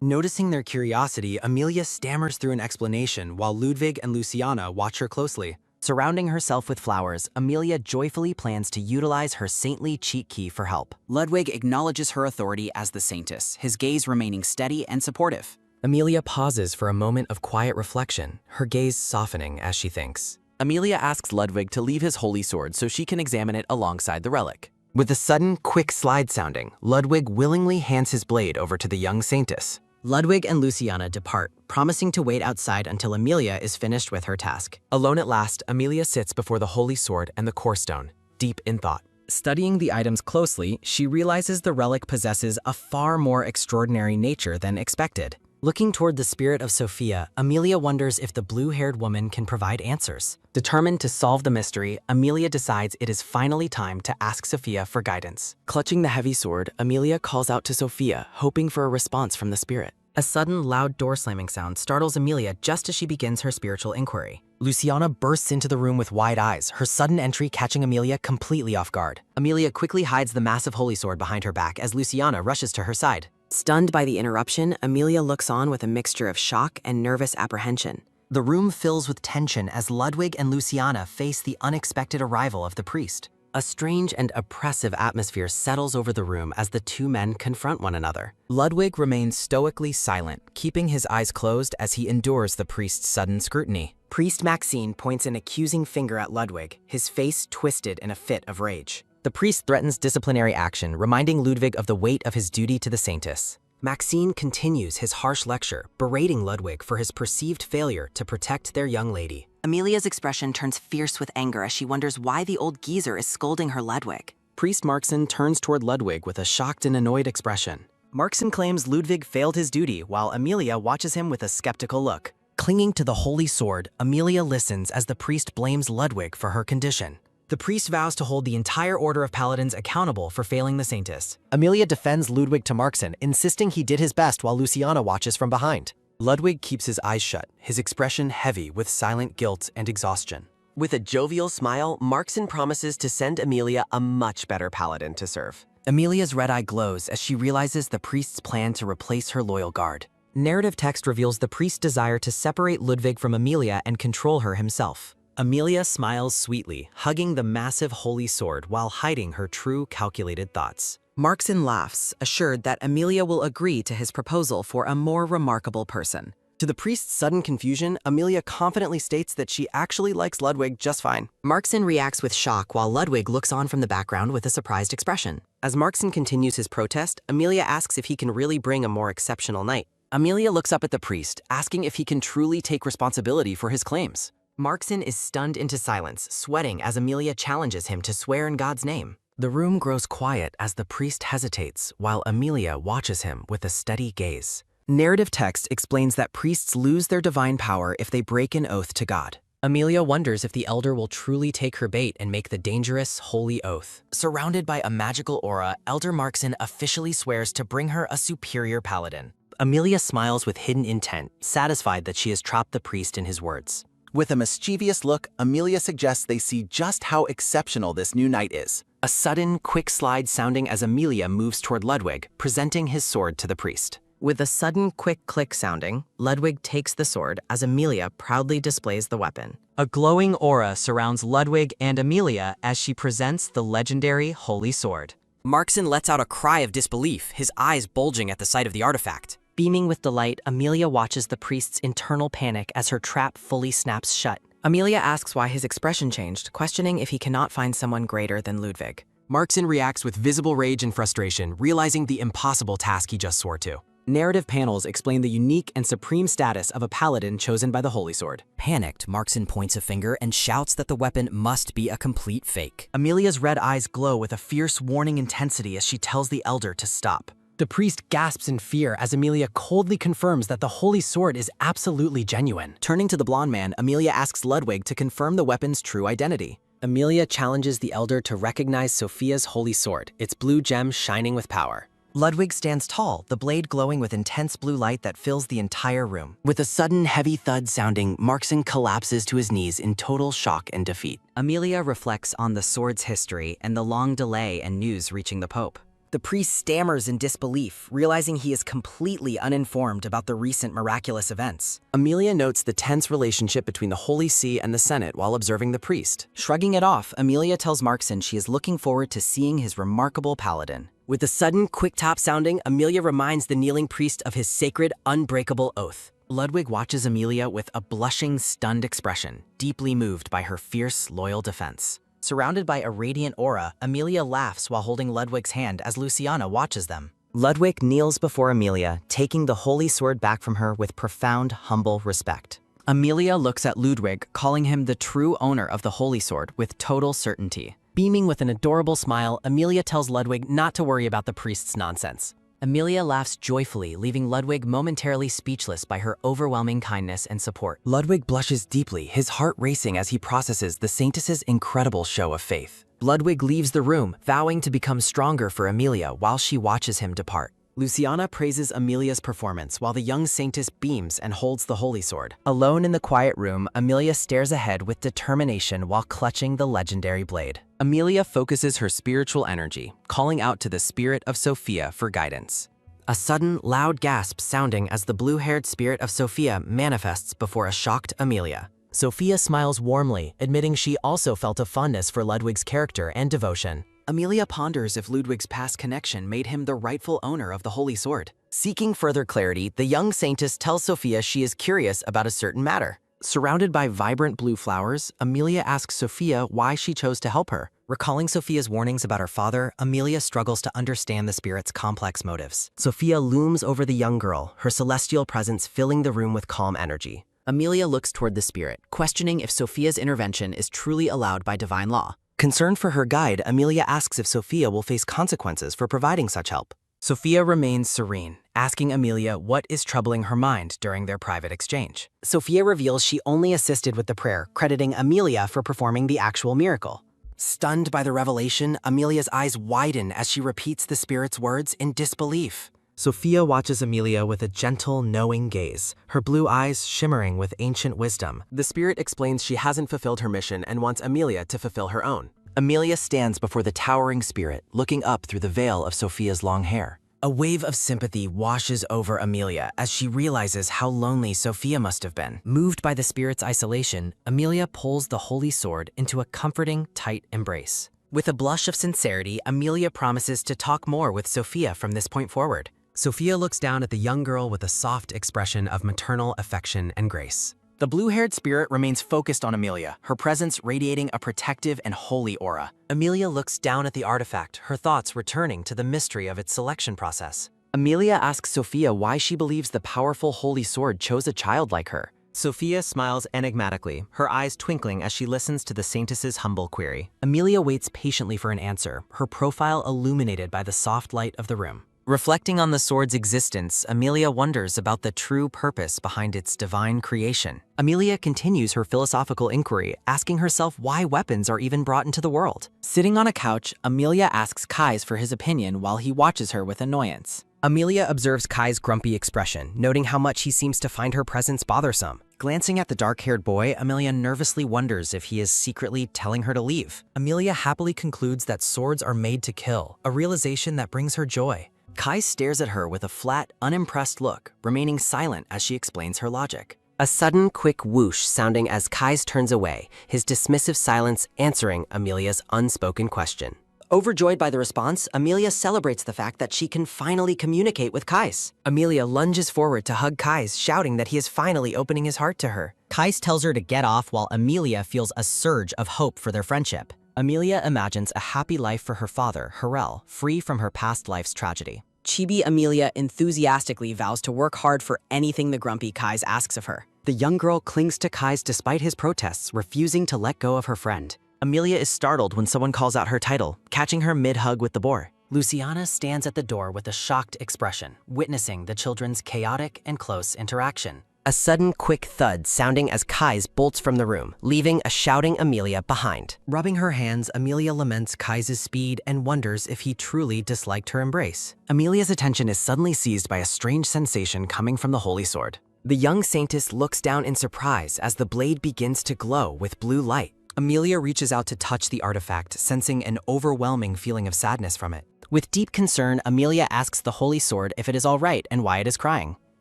Noticing their curiosity, Amelia stammers through an explanation while Ludwig and Luciana watch her closely.
Surrounding herself with flowers, Amelia joyfully plans to utilize her saintly cheat key for help.
Ludwig acknowledges her authority as the Saintess, his gaze remaining steady and supportive.
Amelia pauses for a moment of quiet reflection, her gaze softening as she thinks.
Amelia asks Ludwig to leave his holy sword so she can examine it alongside the relic.
With a sudden, quick slide sounding, Ludwig willingly hands his blade over to the young Saintess.
Ludwig and Luciana depart, promising to wait outside until Amelia is finished with her task.
Alone at last, Amelia sits before the holy sword and the core stone, deep in thought.
Studying the items closely, she realizes the relic possesses a far more extraordinary nature than expected. Looking toward the spirit of Sophia, Amelia wonders if the blue-haired woman can provide answers. Determined to solve the mystery, Amelia decides it is finally time to ask Sophia for guidance.
Clutching the heavy sword, Amelia calls out to Sophia, hoping for a response from the spirit.
A sudden, loud door slamming sound startles Amelia just as she begins her spiritual inquiry. Luciana bursts into the room with wide eyes, her sudden entry catching Amelia completely off guard. Amelia quickly hides the massive holy sword behind her back as Luciana rushes to her side.
Stunned by the interruption, Amelia looks on with a mixture of shock and nervous apprehension.
The room fills with tension as Ludwig and Luciana face the unexpected arrival of the priest. A strange and oppressive atmosphere settles over the room as the two men confront one another.
Ludwig remains stoically silent, keeping his eyes closed as he endures the priest's sudden scrutiny.
Priest Maxine points an accusing finger at Ludwig, his face twisted in a fit of rage. The priest threatens disciplinary action, reminding Ludwig of the weight of his duty to the Saintess. Maxine continues his harsh lecture, berating Ludwig for his perceived failure to protect their young lady.
Amelia's expression turns fierce with anger as she wonders why the old geezer is scolding her Ludwig.
Priest Markson turns toward Ludwig with a shocked and annoyed expression. Markson claims Ludwig failed his duty, while Amelia watches him with a skeptical look. Clinging to the holy sword, Amelia listens as the priest blames Ludwig for her condition. The priest vows to hold the entire order of paladins accountable for failing the Saintess. Amelia defends Ludwig to Markson, insisting he did his best while Luciana watches from behind.
Ludwig keeps his eyes shut, his expression heavy with silent guilt and exhaustion.
With a jovial smile, Markson promises to send Amelia a much better paladin to serve.
Amelia's red eye glows as she realizes the priest's plan to replace her loyal guard. Narrative text reveals the priest's desire to separate Ludwig from Amelia and control her himself. Amelia smiles sweetly, hugging the massive holy sword while hiding her true calculated thoughts.
Markson laughs, assured that Amelia will agree to his proposal for a more remarkable person.
To the priest's sudden confusion, Amelia confidently states that she actually likes Ludwig just fine.
Markson reacts with shock while Ludwig looks on from the background with a surprised expression.
As Markson continues his protest, Amelia asks if he can really bring a more exceptional night. Amelia looks up at the priest, asking if he can truly take responsibility for his claims. Markson is stunned into silence, sweating as Amelia challenges him to swear in God's name. The room grows quiet as the priest hesitates, while Amelia watches him with a steady gaze. Narrative text explains that priests lose their divine power if they break an oath to God. Amelia wonders if the elder will truly take her bait and make the dangerous, holy oath. Surrounded by a magical aura, Elder Markson officially swears to bring her a superior paladin. Amelia smiles with hidden intent, satisfied that she has trapped the priest in his words.
With a mischievous look, Amelia suggests they see just how exceptional this new knight is.
A sudden, quick slide sounding as Amelia moves toward Ludwig, presenting his sword to the priest.
With a sudden, quick click sounding, Ludwig takes the sword as Amelia proudly displays the weapon.
A glowing aura surrounds Ludwig and Amelia as she presents the legendary holy sword. Markson lets out a cry of disbelief, his eyes bulging at the sight of the artifact. Beaming with delight, Amelia watches the priest's internal panic as her trap fully snaps shut.
Amelia asks why his expression changed, questioning if he cannot find someone greater than Ludwig.
Markson reacts with visible rage and frustration, realizing the impossible task he just swore to.
Narrative panels explain the unique and supreme status of a paladin chosen by the Holy Sword.
Panicked, Markson points a finger and shouts that the weapon must be a complete fake.
Amelia's red eyes glow with a fierce warning intensity as she tells the elder to stop.
The priest gasps in fear as Amelia coldly confirms that the Holy Sword is absolutely genuine.
Turning to the blonde man, Amelia asks Ludwig to confirm the weapon's true identity.
Amelia challenges the elder to recognize Sophia's Holy Sword, its blue gem shining with power.
Ludwig stands tall, the blade glowing with intense blue light that fills the entire room. With a sudden heavy thud sounding, Markson collapses to his knees in total shock and defeat.
Amelia reflects on the sword's history and the long delay and news reaching the Pope. The priest stammers in disbelief, realizing he is completely uninformed about the recent miraculous events.
Amelia notes the tense relationship between the Holy See and the Senate while observing the priest.
Shrugging it off, Amelia tells Markson she is looking forward to seeing his remarkable paladin.
With a sudden, quick tap sounding, Amelia reminds the kneeling priest of his sacred, unbreakable oath.
Ludwig watches Amelia with a blushing, stunned expression, deeply moved by her fierce, loyal defense. Surrounded by a radiant aura, Amelia laughs while holding Ludwig's hand as Luciana watches them.
Ludwig kneels before Amelia, taking the Holy Sword back from her with profound, humble respect.
Amelia looks at Ludwig, calling him the true owner of the Holy Sword with total certainty.
Beaming with an adorable smile, Amelia tells Ludwig not to worry about the priest's nonsense.
Amelia laughs joyfully, leaving Ludwig momentarily speechless by her overwhelming kindness and support.
Ludwig blushes deeply, his heart racing as he processes the Saintess's incredible show of faith.
Ludwig leaves the room, vowing to become stronger for Amelia while she watches him depart.
Luciana praises Amelia's performance while the young Saintess beams and holds the Holy Sword.
Alone in the quiet room, Amelia stares ahead with determination while clutching the legendary blade.
Amelia focuses her spiritual energy, calling out to the spirit of Sophia for guidance.
A sudden, loud gasp sounding as the blue-haired spirit of Sophia manifests before a shocked Amelia.
Sophia smiles warmly, admitting she also felt a fondness for Ludwig's character and devotion.
Amelia ponders if Ludwig's past connection made him the rightful owner of the Holy Sword.
Seeking further clarity, the young Saintess tells Sophia she is curious about a certain matter.
Surrounded by vibrant blue flowers, Amelia asks Sophia why she chose to help her.
Recalling Sophia's warnings about her father, Amelia struggles to understand the spirit's complex motives.
Sophia looms over the young girl, her celestial presence filling the room with calm energy.
Amelia looks toward the spirit, questioning if Sophia's intervention is truly allowed by divine law.
Concerned for her guide, Amelia asks if Sophia will face consequences for providing such help.
Sophia remains serene, asking Amelia what is troubling her mind during their private exchange.
Sophia reveals she only assisted with the prayer, crediting Amelia for performing the actual miracle.
Stunned by the revelation, Amelia's eyes widen as she repeats the spirit's words in disbelief.
Sophia watches Amelia with a gentle, knowing gaze, her blue eyes shimmering with ancient wisdom.
The spirit explains she hasn't fulfilled her mission and wants Amelia to fulfill her own.
Amelia stands before the towering spirit, looking up through the veil of Sophia's long hair.
A wave of sympathy washes over Amelia as she realizes how lonely Sophia must have been.
Moved by the spirit's isolation, Amelia pulls the Holy Sword into a comforting, tight embrace. With a blush of sincerity, Amelia promises to talk more with Sophia from this point forward.
Sophia looks down at the young girl with a soft expression of maternal affection and grace.
The blue-haired spirit remains focused on Amelia, her presence radiating a protective and holy aura.
Amelia looks down at the artifact, her thoughts returning to the mystery of its selection process.
Amelia asks Sophia why she believes the powerful Holy Sword chose a child like her.
Sophia smiles enigmatically, her eyes twinkling as she listens to the Saintess's humble query.
Amelia waits patiently for an answer, her profile illuminated by the soft light of the room.
Reflecting on the sword's existence, Amelia wonders about the true purpose behind its divine creation. Amelia continues her philosophical inquiry, asking herself why weapons are even brought into the world.
Sitting on a couch, Amelia asks Kais for his opinion while he watches her with annoyance.
Amelia observes Kai's grumpy expression, noting how much he seems to find her presence bothersome.
Glancing at the dark-haired boy, Amelia nervously wonders if he is secretly telling her to leave.
Amelia happily concludes that swords are made to kill, a realization that brings her joy.
Kai stares at her with a flat, unimpressed look, remaining silent as she explains her logic.
A sudden, quick whoosh sounding as Kais turns away, his dismissive silence answering Amelia's unspoken question. Overjoyed by the response, Amelia celebrates the fact that she can finally communicate with Kais.
Amelia lunges forward to hug Kais, shouting that he is finally opening his heart to her.
Kais tells her to get off while Amelia feels a surge of hope for their friendship.
Amelia imagines a happy life for her father, Harel, free from her past life's tragedy.
Chibi Amelia enthusiastically vows to work hard for anything the grumpy Kais asks of her.
The young girl clings to Kais despite his protests, refusing to let go of her friend.
Amelia is startled when someone calls out her title, catching her mid-hug with the boar.
Luciana stands at the door with a shocked expression, witnessing the children's chaotic and close interaction.
A sudden quick thud sounding as Kais bolts from the room, leaving a shouting Amelia behind.
Rubbing her hands, Amelia laments Kais' speed and wonders if he truly disliked her embrace. Amelia's attention is suddenly seized by a strange sensation coming from the holy sword.
The young saintess looks down in surprise as the blade begins to glow with blue light.
Amelia reaches out to touch the artifact, sensing an overwhelming feeling of sadness from it. With deep concern, Amelia asks the holy sword if it is all right and why it is crying.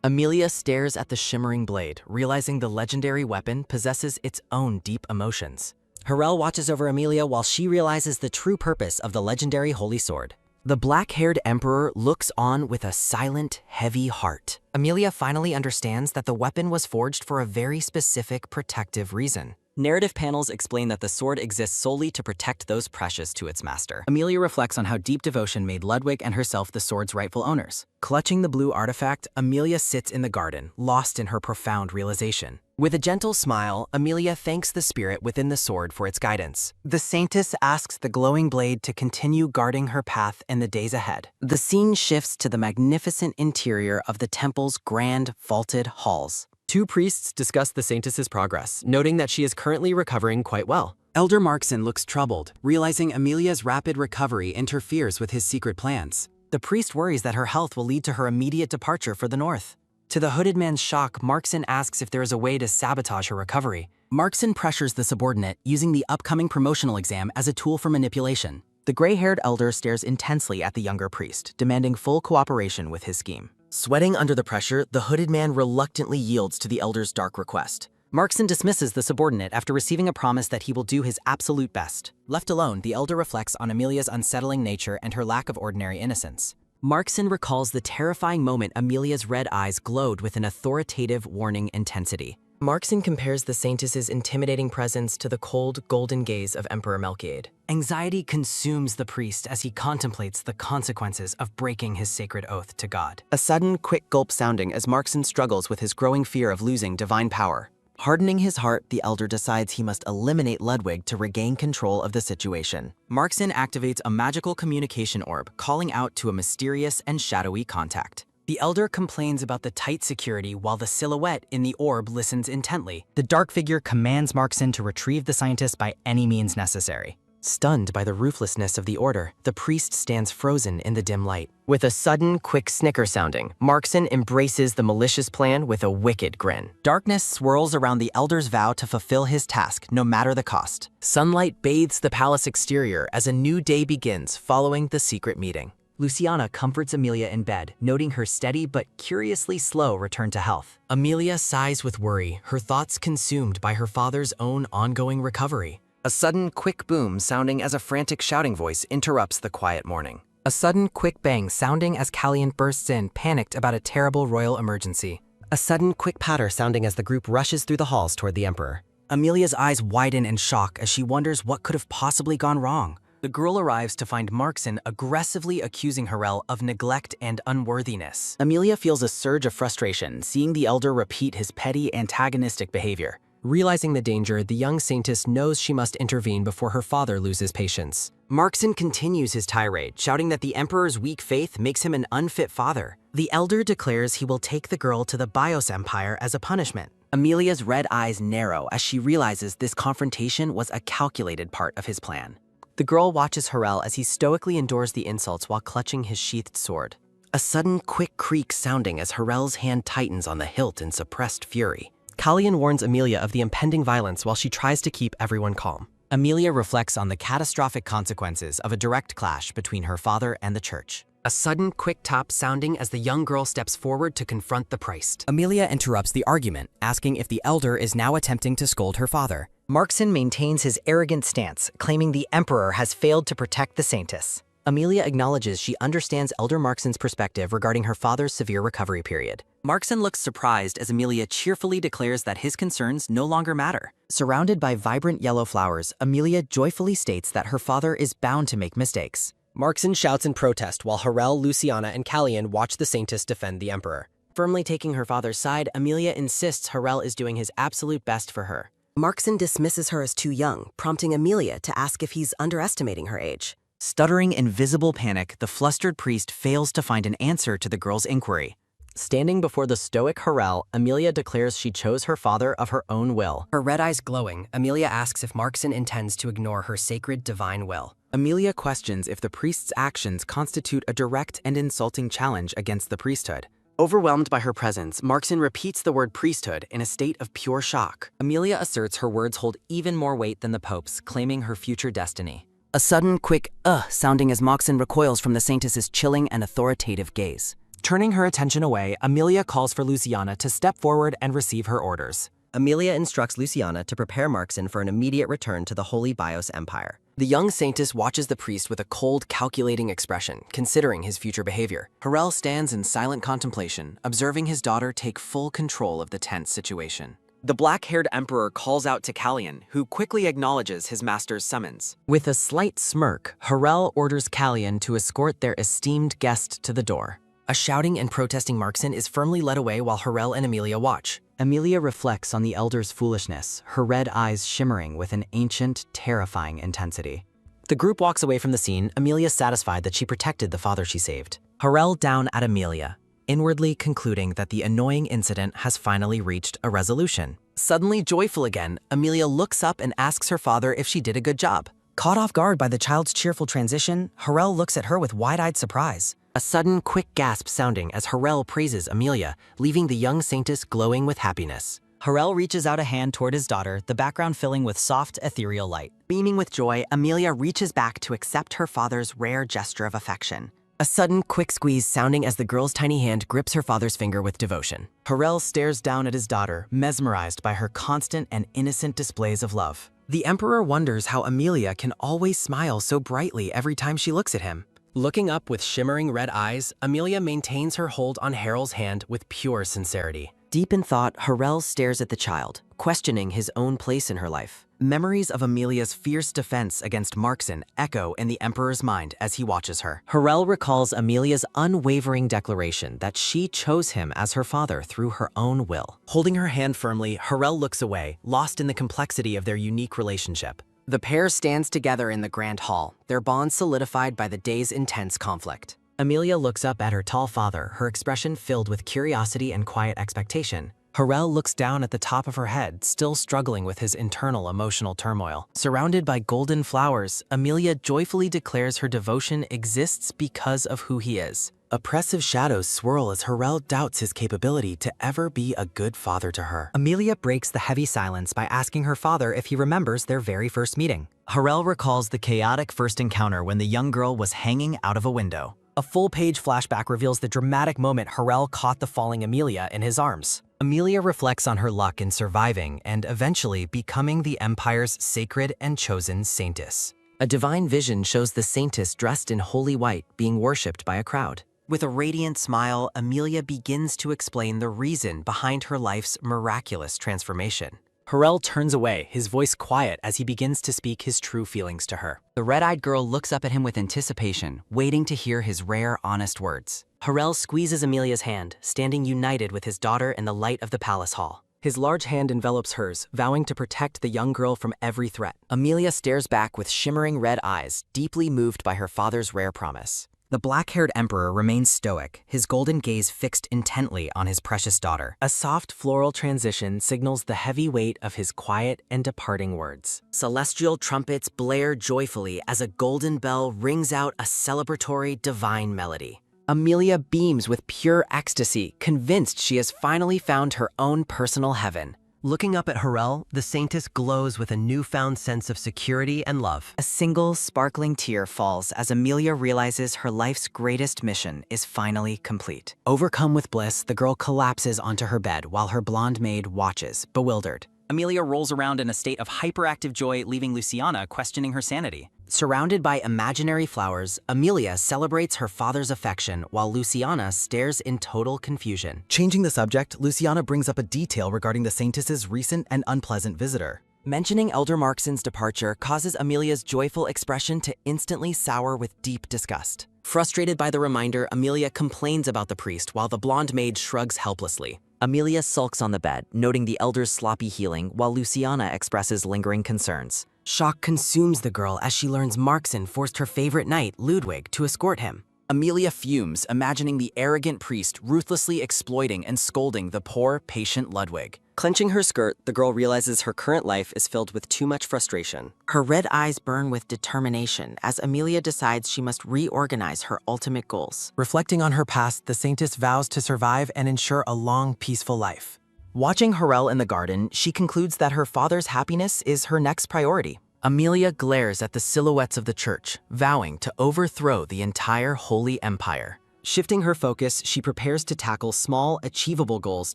Amelia stares at the shimmering blade, realizing the legendary weapon possesses its own deep emotions. Harel watches over Amelia while she realizes the true purpose of the legendary holy sword. The black-haired emperor looks on with a silent, heavy heart. Amelia finally understands that the weapon was forged for a very specific protective reason.
Narrative panels explain that the sword exists solely to protect those precious to its master.
Amelia reflects on how deep devotion made Ludwig and herself the sword's rightful owners. Clutching the blue artifact, Amelia sits in the garden, lost in her profound realization. With a gentle smile, Amelia thanks the spirit within the sword for its guidance. The saintess asks the glowing blade to continue guarding her path in the days ahead. The scene shifts to the magnificent interior of the temple's grand, vaulted halls.
Two priests discuss the saintess's progress, noting that she is currently recovering quite well.
Elder Markson looks troubled, realizing Amelia's rapid recovery interferes with his secret plans.
The priest worries that her health will lead to her immediate departure for the north. To the hooded man's shock, Markson asks if there is a way to sabotage her recovery. Markson pressures the subordinate, using the upcoming promotional exam as a tool for manipulation. The gray-haired elder stares intensely at the younger priest, demanding full cooperation with his scheme.
Sweating under the pressure, the hooded man reluctantly yields to the elder's dark request.
Markson dismisses the subordinate after receiving a promise that he will do his absolute best. Left alone, the elder reflects on Amelia's unsettling nature and her lack of ordinary innocence. Markson recalls the terrifying moment Amelia's red eyes glowed with an authoritative, warning intensity.
Markson compares the saintess's intimidating presence to the cold, golden gaze of Emperor Melchiade.
Anxiety consumes the priest as he contemplates the consequences of breaking his sacred oath to God. A sudden, quick gulp sounding as Markson struggles with his growing fear of losing divine power. Hardening his heart, the elder decides he must eliminate Ludwig to regain control of the situation. Markson activates a magical communication orb, calling out to a mysterious and shadowy contact. The elder complains about the tight security while the silhouette in the orb listens intently. The dark figure commands Markson to retrieve the scientist by any means necessary. Stunned by the ruthlessness of the order, the priest stands frozen in the dim light.
With a sudden, quick snicker sounding, Markson embraces the malicious plan with a wicked grin.
Darkness swirls around the elder's vow to fulfill his task, no matter the cost. Sunlight bathes the palace exterior as a new day begins following the secret meeting. Luciana comforts Amelia in bed, noting her steady but curiously slow return to health. Amelia sighs with worry, her thoughts consumed by her father's own ongoing recovery. A sudden quick boom sounding as a frantic shouting voice interrupts the quiet morning. A sudden quick bang sounding as Caliant bursts in, panicked about a terrible royal emergency. A sudden quick patter sounding as the group rushes through the halls toward the Emperor. Amelia's eyes widen in shock as she wonders what could have possibly gone wrong. The girl arrives to find Markson aggressively accusing Harel of neglect and unworthiness. Amelia feels a surge of frustration, seeing the elder repeat his petty, antagonistic behavior. Realizing the danger, the young saintess knows she must intervene before her father loses patience. Markson continues his tirade, shouting that the Emperor's weak faith makes him an unfit father. The elder declares he will take the girl to the Bios Empire as a punishment. Amelia's red eyes narrow as she realizes this confrontation was a calculated part of his plan. The girl watches Harel as he stoically endures the insults while clutching his sheathed sword. A sudden quick creak sounding as Harel's hand tightens on the hilt in suppressed fury. Calian warns Amelia of the impending violence while she tries to keep everyone calm. Amelia reflects on the catastrophic consequences of a direct clash between her father and the church. A sudden quick tap sounding as the young girl steps forward to confront the priest. Amelia interrupts the argument, asking if the elder is now attempting to scold her father. Markson maintains his arrogant stance, claiming the Emperor has failed to protect the saintess. Amelia acknowledges she understands Elder Markson's perspective regarding her father's severe recovery period. Markson looks surprised as Amelia cheerfully declares that his concerns no longer matter. Surrounded by vibrant yellow flowers, Amelia joyfully states that her father is bound to make mistakes.
Markson shouts in protest while Harel, Luciana, and Callian watch the Saintess defend the Emperor.
Firmly taking her father's side, Amelia insists Harel is doing his absolute best for her.
Markson dismisses her as too young, prompting Amelia to ask if he's underestimating her age.
Stuttering in visible panic, the flustered priest fails to find an answer to the girl's inquiry.
Standing before the stoic Harel, Amelia declares she chose her father of her own will.
Her red eyes glowing, Amelia asks if Markson intends to ignore her sacred divine will.
Amelia questions if the priest's actions constitute a direct and insulting challenge against the priesthood.
Overwhelmed by her presence, Markson repeats the word priesthood in a state of pure shock.
Amelia asserts her words hold even more weight than the Pope's, claiming her future destiny.
A sudden, quick sounding as Markson recoils from the Saintess's chilling and authoritative gaze.
Turning her attention away, Amelia calls for Luciana to step forward and receive her orders.
Amelia instructs Luciana to prepare Markson for an immediate return to the Holy Bios Empire.
The young Saintess watches the priest with a cold, calculating expression, considering his future behavior. Harel stands in silent contemplation, observing his daughter take full control of the tense situation. The black-haired emperor calls out to Callian, who quickly acknowledges his master's summons.
With a slight smirk, Harel orders Callian to escort their esteemed guest to the door.
A shouting and protesting Markson is firmly led away while Harel and Amelia watch.
Amelia reflects on the elder's foolishness, her red eyes shimmering with an ancient, terrifying intensity.
The group walks away from the scene, Amelia satisfied that she protected the father she saved. Harel down at Amelia, inwardly concluding that the annoying incident has finally reached a resolution.
Suddenly joyful again, Amelia looks up and asks her father if she did a good job.
Caught off guard by the child's cheerful transition, Harel looks at her with wide-eyed surprise.
A sudden, quick gasp sounding as Harel praises Amelia, leaving the young Saintess glowing with happiness.
Harel reaches out a hand toward his daughter, the background filling with soft, ethereal light.
Beaming with joy, Amelia reaches back to accept her father's rare gesture of affection. A sudden, quick squeeze sounding as the girl's tiny hand grips her father's finger with devotion.
Harel stares down at his daughter, mesmerized by her constant and innocent displays of love.
The Emperor wonders how Amelia can always smile so brightly every time she looks at him.
Looking up with shimmering red eyes, Amelia maintains her hold on Harel's hand with pure sincerity.
Deep in thought, Harel stares at the child, questioning his own place in her life.
Memories of Amelia's fierce defense against Markson echo in the Emperor's mind as he watches her.
Harel recalls Amelia's unwavering declaration that she chose him as her father through her own will.
Holding her hand firmly, Harel looks away, lost in the complexity of their unique relationship.
The pair stands together in the grand hall, their bond solidified by the day's intense conflict.
Amelia looks up at her tall father, her expression filled with curiosity and quiet expectation. Harel looks down at the top of her head, still struggling with his internal emotional turmoil.
Surrounded by golden flowers, Amelia joyfully declares her devotion exists because of who he is.
Oppressive shadows swirl as Harel doubts his capability to ever be a good father to her.
Amelia breaks the heavy silence by asking her father if he remembers their very first meeting. Harel recalls the chaotic first encounter when the young girl was hanging out of a window.
A full-page flashback reveals the dramatic moment Harel caught the falling Amelia in his arms.
Amelia reflects on her luck in surviving and eventually becoming the Empire's sacred and chosen Saintess.
A divine vision shows the Saintess dressed in holy white being worshipped by a crowd. With a radiant smile, Amelia begins to explain the reason behind her life's miraculous transformation.
Harel turns away, his voice quiet as he begins to speak his true feelings to her.
The red-eyed girl looks up at him with anticipation, waiting to hear his rare, honest words.
Harel squeezes Amelia's hand, standing united with his daughter in the light of the palace hall.
His large hand envelops hers, vowing to protect the young girl from every threat.
Amelia stares back with shimmering red eyes, deeply moved by her father's rare promise.
The black-haired emperor remains stoic, his golden gaze fixed intently on his precious daughter.
A soft floral transition signals the heavy weight of his quiet and departing words.
Celestial trumpets blare joyfully as a golden bell rings out a celebratory divine melody. Amelia beams with pure ecstasy, convinced she has finally found her own personal heaven.
Looking up at Harel, the Saintess glows with a newfound sense of security and love.
A single, sparkling tear falls as Amelia realizes her life's greatest mission is finally complete.
Overcome with bliss, the girl collapses onto her bed while her blonde maid watches, bewildered.
Amelia rolls around in a state of hyperactive joy, leaving Luciana questioning her sanity.
Surrounded by imaginary flowers, Amelia celebrates her father's affection while Luciana stares in total confusion.
Changing the subject, Luciana brings up a detail regarding the Saintess's recent and unpleasant visitor.
Mentioning Elder Markson's departure causes Amelia's joyful expression to instantly sour with deep disgust.
Frustrated by the reminder, Amelia complains about the priest while the blonde maid shrugs helplessly.
Amelia sulks on the bed, noting the elder's sloppy healing, while Luciana expresses lingering concerns.
Shock consumes the girl as she learns Markson forced her favorite knight, Ludwig, to escort him.
Amelia fumes, imagining the arrogant priest ruthlessly exploiting and scolding the poor, patient Ludwig.
Clenching her skirt, the girl realizes her current life is filled with too much frustration.
Her red eyes burn with determination as Amelia decides she must reorganize her ultimate goals.
Reflecting on her past, the Saintess vows to survive and ensure a long, peaceful life. Watching Harel in the garden, she concludes that her father's happiness is her next priority.
Amelia glares at the silhouettes of the church, vowing to overthrow the entire Holy Empire.
Shifting her focus, she prepares to tackle small, achievable goals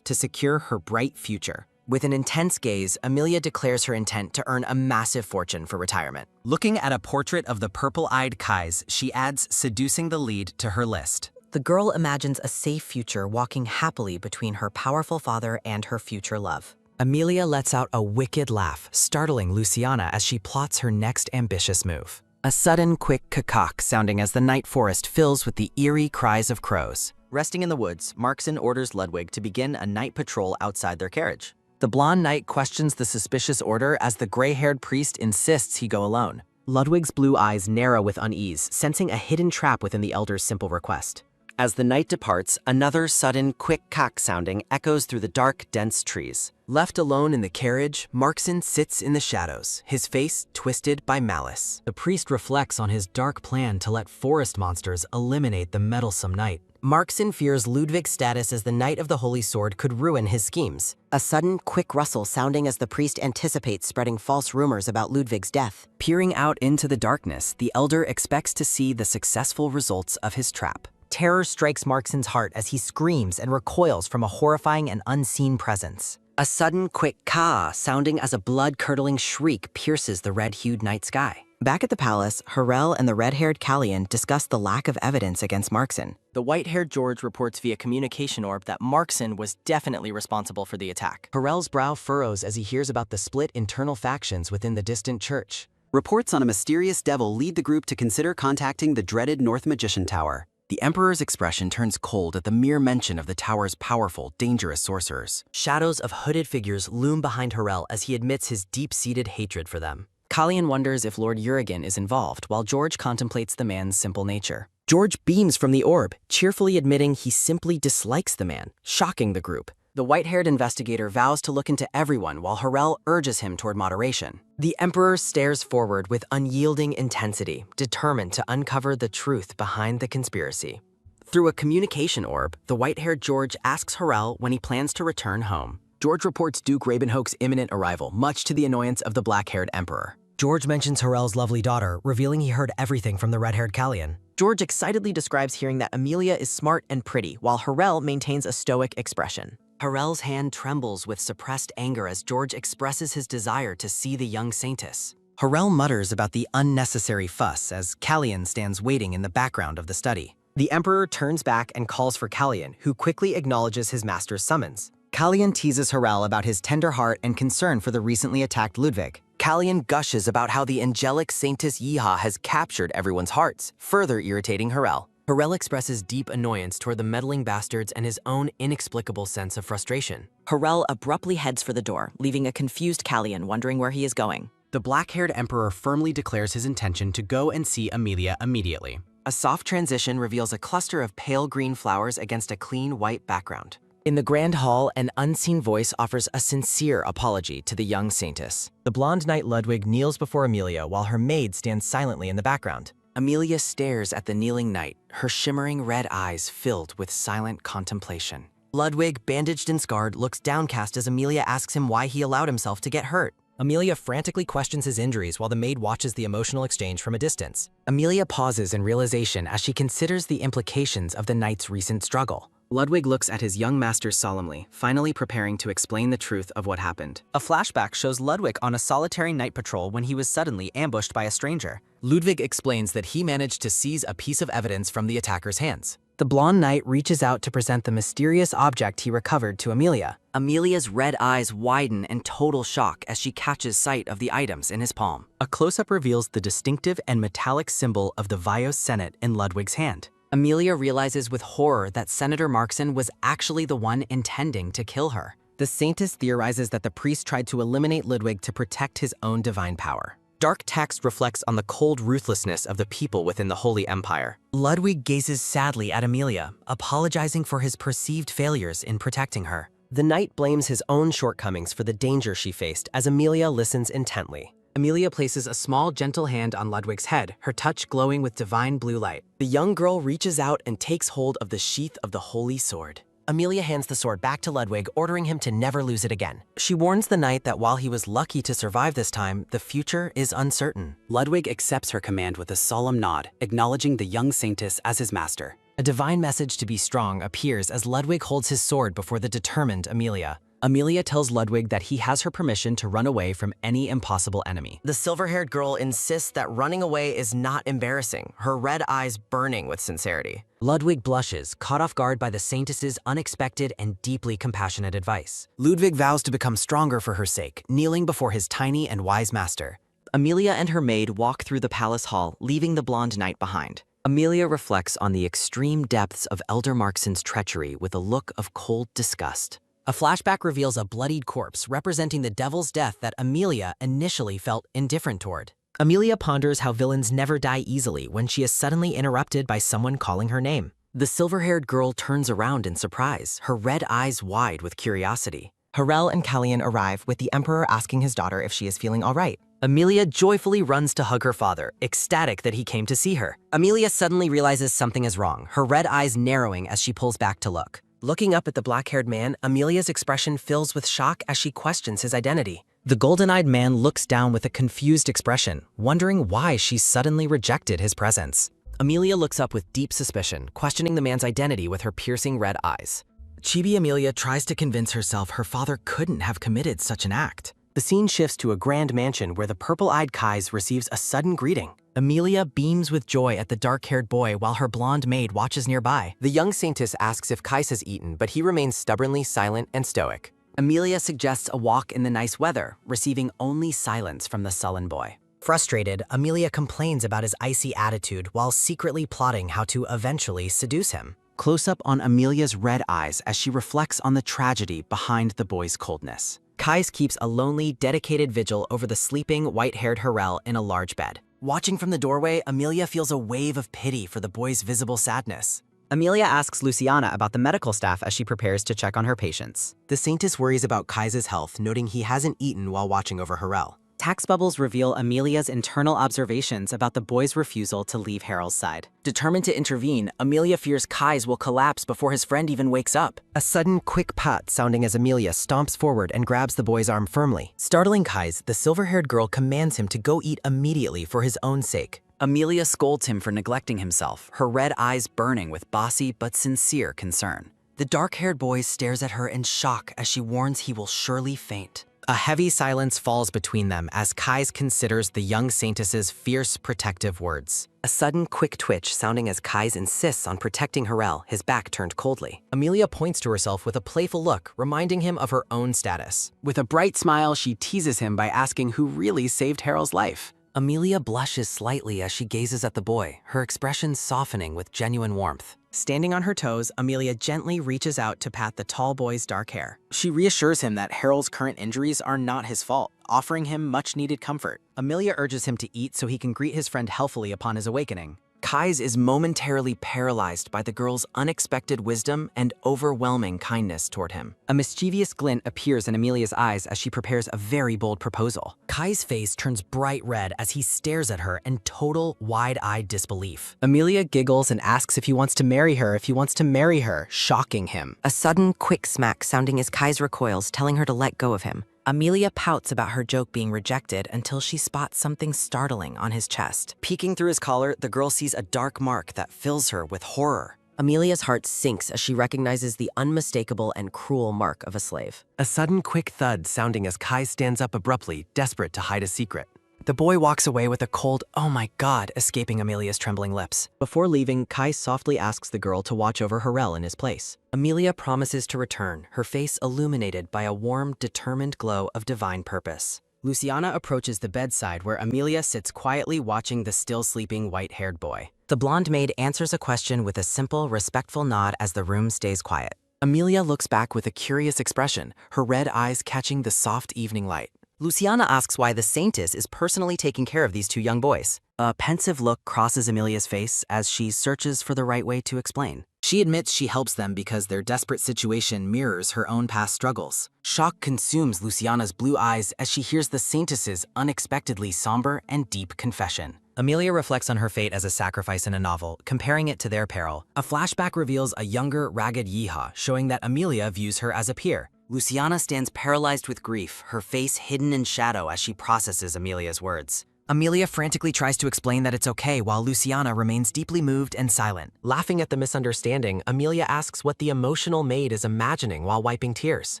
to secure her bright future.
With an intense gaze, Amelia declares her intent to earn a massive fortune for retirement.
Looking at a portrait of the purple-eyed Kais, she adds seducing the lead to her list.
The girl imagines a safe future walking happily between her powerful father and her future love.
Amelia lets out a wicked laugh, startling Luciana as she plots her next ambitious move.
A sudden, quick cacock sounding as the night forest fills with the eerie cries of crows.
Resting in the woods, Markson orders Ludwig to begin a night patrol outside their carriage.
The blonde knight questions the suspicious order as the gray-haired priest insists he go alone.
Ludwig's blue eyes narrow with unease, sensing a hidden trap within the elder's simple request. As the knight departs, another sudden, quick cock sounding echoes through the dark, dense trees.
Left alone in the carriage, Markson sits in the shadows, his face twisted by malice.
The priest reflects on his dark plan to let forest monsters eliminate the meddlesome knight.
Markson fears Ludwig's status as the Knight of the Holy Sword could ruin his schemes. A sudden, quick rustle sounding as the priest anticipates spreading false rumors about Ludwig's death.
Peering out into the darkness, the elder expects to see the successful results of his trap.
Terror strikes Markson's heart as he screams and recoils from a horrifying and unseen presence. A sudden, quick caw sounding as a blood-curdling shriek pierces the red-hued night sky. Back at the palace, Harel and the red-haired Callian discuss the lack of evidence against Markson.
The white-haired George reports via communication orb that Markson was definitely responsible for the attack.
Harel's brow furrows as he hears about the split internal factions within the distant church.
Reports on a mysterious devil lead the group to consider contacting the dreaded North Magician Tower.
The Emperor's expression turns cold at the mere mention of the tower's powerful, dangerous sorcerers.
Shadows of hooded figures loom behind Harel as he admits his deep-seated hatred for them.
Callian wonders if Lord Urigen is involved, while George contemplates the man's simple nature.
George beams from the orb, cheerfully admitting he simply dislikes the man, shocking the group.
The white-haired investigator vows to look into everyone while Harel urges him toward moderation.
The Emperor stares forward with unyielding intensity, determined to uncover the truth behind the conspiracy.
Through a communication orb, the white-haired George asks Harel when he plans to return home.
George reports Duke Ravenhoke's imminent arrival, much to the annoyance of the black-haired Emperor.
George mentions Harel's lovely daughter, revealing he heard everything from the red-haired Callian.
George excitedly describes hearing that Amelia is smart and pretty, while Harel maintains a stoic expression.
Harel's hand trembles with suppressed anger as George expresses his desire to see the young saintess.
Harel mutters about the unnecessary fuss as Callian stands waiting in the background of the study.
The Emperor turns back and calls for Callian, who quickly acknowledges his master's summons.
Callian teases Harel about his tender heart and concern for the recently attacked Ludwig.
Callian gushes about how the angelic saintess Yeeha has captured everyone's hearts, further irritating Harel. Harel expresses deep annoyance toward the meddling bastards and his own inexplicable sense of frustration.
Harel abruptly heads for the door, leaving a confused Callian wondering where he is going.
The black-haired Emperor firmly declares his intention to go and see Amelia immediately.
A soft transition reveals a cluster of pale green flowers against a clean white background.
In the grand hall, an unseen voice offers a sincere apology to the young saintess.
The blonde knight Ludwig kneels before Amelia while her maid stands silently in the background.
Amelia stares at the kneeling knight, her shimmering red eyes filled with silent contemplation.
Ludwig, bandaged and scarred, looks downcast as Amelia asks him why he allowed himself to get hurt.
Amelia frantically questions his injuries while the maid watches the emotional exchange from a distance.
Amelia pauses in realization as she considers the implications of the knight's recent struggle.
Ludwig looks at his young master solemnly, finally preparing to explain the truth of what happened.
A flashback shows Ludwig on a solitary night patrol when he was suddenly ambushed by a stranger. Ludwig explains that he managed to seize a piece of evidence from the attacker's hands.
The blonde knight reaches out to present the mysterious object he recovered to Amelia.
Amelia's red eyes widen in total shock as she catches sight of the items in his palm.
A close-up reveals the distinctive and metallic symbol of the Vios Senate in Ludwig's hand.
Amelia realizes with horror that Senator Markson was actually the one intending to kill her.
The Saintess theorizes that the priest tried to eliminate Ludwig to protect his own divine power. Dark text reflects on the cold ruthlessness of the people within the Holy Empire.
Ludwig gazes sadly at Amelia, apologizing for his perceived failures in protecting her.
The knight blames his own shortcomings for the danger she faced as Amelia listens intently.
Amelia places a small, gentle hand on Ludwig's head, her touch glowing with divine blue light.
The young girl reaches out and takes hold of the sheath of the holy sword. Amelia hands the sword back to Ludwig, ordering him to never lose it again. She warns the knight that while he was lucky to survive this time, the future is uncertain.
Ludwig accepts her command with a solemn nod, acknowledging the young Saintess as his master.
A divine message to be strong appears as Ludwig holds his sword before the determined Amelia. Amelia tells Ludwig that he has her permission to run away from any impossible enemy. The silver-haired girl insists that running away is not embarrassing, her red eyes burning with sincerity. Ludwig blushes, caught off guard by the Saintess's unexpected and deeply compassionate advice.
Ludwig vows to become stronger for her sake, kneeling before his tiny and wise master.
Amelia and her maid walk through the palace hall, leaving the blonde knight behind.
Amelia reflects on the extreme depths of Elder Markson's treachery with a look of cold disgust.
A flashback reveals a bloodied corpse representing the devil's death that Amelia initially felt indifferent toward.
Amelia ponders how villains never die easily when she is suddenly interrupted by someone calling her name. The silver-haired girl turns around in surprise, her red eyes wide with curiosity. Harel and Callian arrive with the Emperor asking his daughter if she is feeling all right. Amelia joyfully runs to hug her father, ecstatic that he came to see her.
Amelia suddenly realizes something is wrong, her red eyes narrowing as she pulls back to look. Looking up at the black-haired man, Amelia's expression fills with shock as she questions his identity.
The golden-eyed man looks down with a confused expression, wondering why she suddenly rejected his presence.
Amelia looks up with deep suspicion, questioning the man's identity with her piercing red eyes.
Chibi Amelia tries to convince herself her father couldn't have committed such an act.
The scene shifts to a grand mansion where the purple-eyed Kais receives a sudden greeting.
Amelia beams with joy at the dark-haired boy while her blonde maid watches nearby.
The young Saintess asks if Kais has eaten, but he remains stubbornly silent and stoic.
Amelia suggests a walk in the nice weather, receiving only silence from the sullen boy.
Frustrated, Amelia complains about his icy attitude while secretly plotting how to eventually seduce him.
Close-up on Amelia's red eyes as she reflects on the tragedy behind the boy's coldness.
Kais keeps a lonely, dedicated vigil over the sleeping, white-haired Harel in a large bed.
Watching from the doorway, Amelia feels a wave of pity for the boy's visible sadness.
Amelia asks Luciana about the medical staff as she prepares to check on her patients.
The Saintess worries about Kais's health, noting he hasn't eaten while watching over Harel.
Tax bubbles reveal Amelia's internal observations about the boy's refusal to leave Harel's side.
Determined to intervene, Amelia fears Kais will collapse before his friend even wakes up.
A sudden, quick pat sounding as Amelia stomps forward and grabs the boy's arm firmly. Startling Kais, the silver-haired girl commands him to go eat immediately for his own sake.
Amelia scolds him for neglecting himself, her red eyes burning with bossy but sincere concern.
The dark-haired boy stares at her in shock as she warns he will surely faint.
A heavy silence falls between them as Kais considers the young Saintess's fierce, protective words.
A sudden, quick twitch sounding as Kais insists on protecting Harel, his back turned coldly.
Amelia points to herself with a playful look, reminding him of her own status.
With a bright smile, she teases him by asking who really saved Harel's life.
Amelia blushes slightly as she gazes at the boy, her expression softening with genuine warmth.
Standing on her toes, Amelia gently reaches out to pat the tall boy's dark hair.
She reassures him that Harel's current injuries are not his fault, offering him much-needed comfort.
Amelia urges him to eat so he can greet his friend healthfully upon his awakening.
Kais is momentarily paralyzed by the girl's unexpected wisdom and overwhelming kindness toward him.
A mischievous glint appears in Amelia's eyes as she prepares a very bold proposal.
Kai's face turns bright red as he stares at her in total, wide-eyed disbelief.
Amelia giggles and asks if he wants to marry her, shocking him.
A sudden, quick smack sounding as Kais recoils, telling her to let go of him. Amelia pouts about her joke being rejected until she spots something startling on his chest. Peeking through his collar, the girl sees a dark mark that fills her with horror. Amelia's heart sinks as she recognizes the unmistakable and cruel mark of a slave.
A sudden, quick thud sounding as Kai stands up abruptly, desperate to hide a secret.
The boy walks away with a cold, "Oh my God," escaping Amelia's trembling lips.
Before leaving, Kai softly asks the girl to watch over Harel in his place. Amelia promises to return, her face illuminated by a warm, determined glow of divine purpose. Luciana approaches the bedside where Amelia sits quietly watching the still sleeping white-haired boy. The blonde maid answers a question with a simple, respectful nod as the room stays quiet.
Amelia looks back with a curious expression, her red eyes catching the soft evening light.
Luciana asks why the Saintess is personally taking care of these two young boys. A pensive look crosses Amelia's face as she searches for the right way to explain.
She admits she helps them because their desperate situation mirrors her own past struggles.
Shock consumes Luciana's blue eyes as she hears the Saintess's unexpectedly somber and deep confession.
Amelia reflects on her fate as a sacrifice in a novel, comparing it to their peril. A flashback reveals a younger, ragged Yeehaw, showing that Amelia views her as a peer. Luciana stands paralyzed with grief, her face hidden in shadow as she processes Amelia's words. Amelia frantically tries to explain that it's okay while Luciana remains deeply moved and silent.
Laughing at the misunderstanding, Amelia asks what the emotional maid is imagining while wiping tears.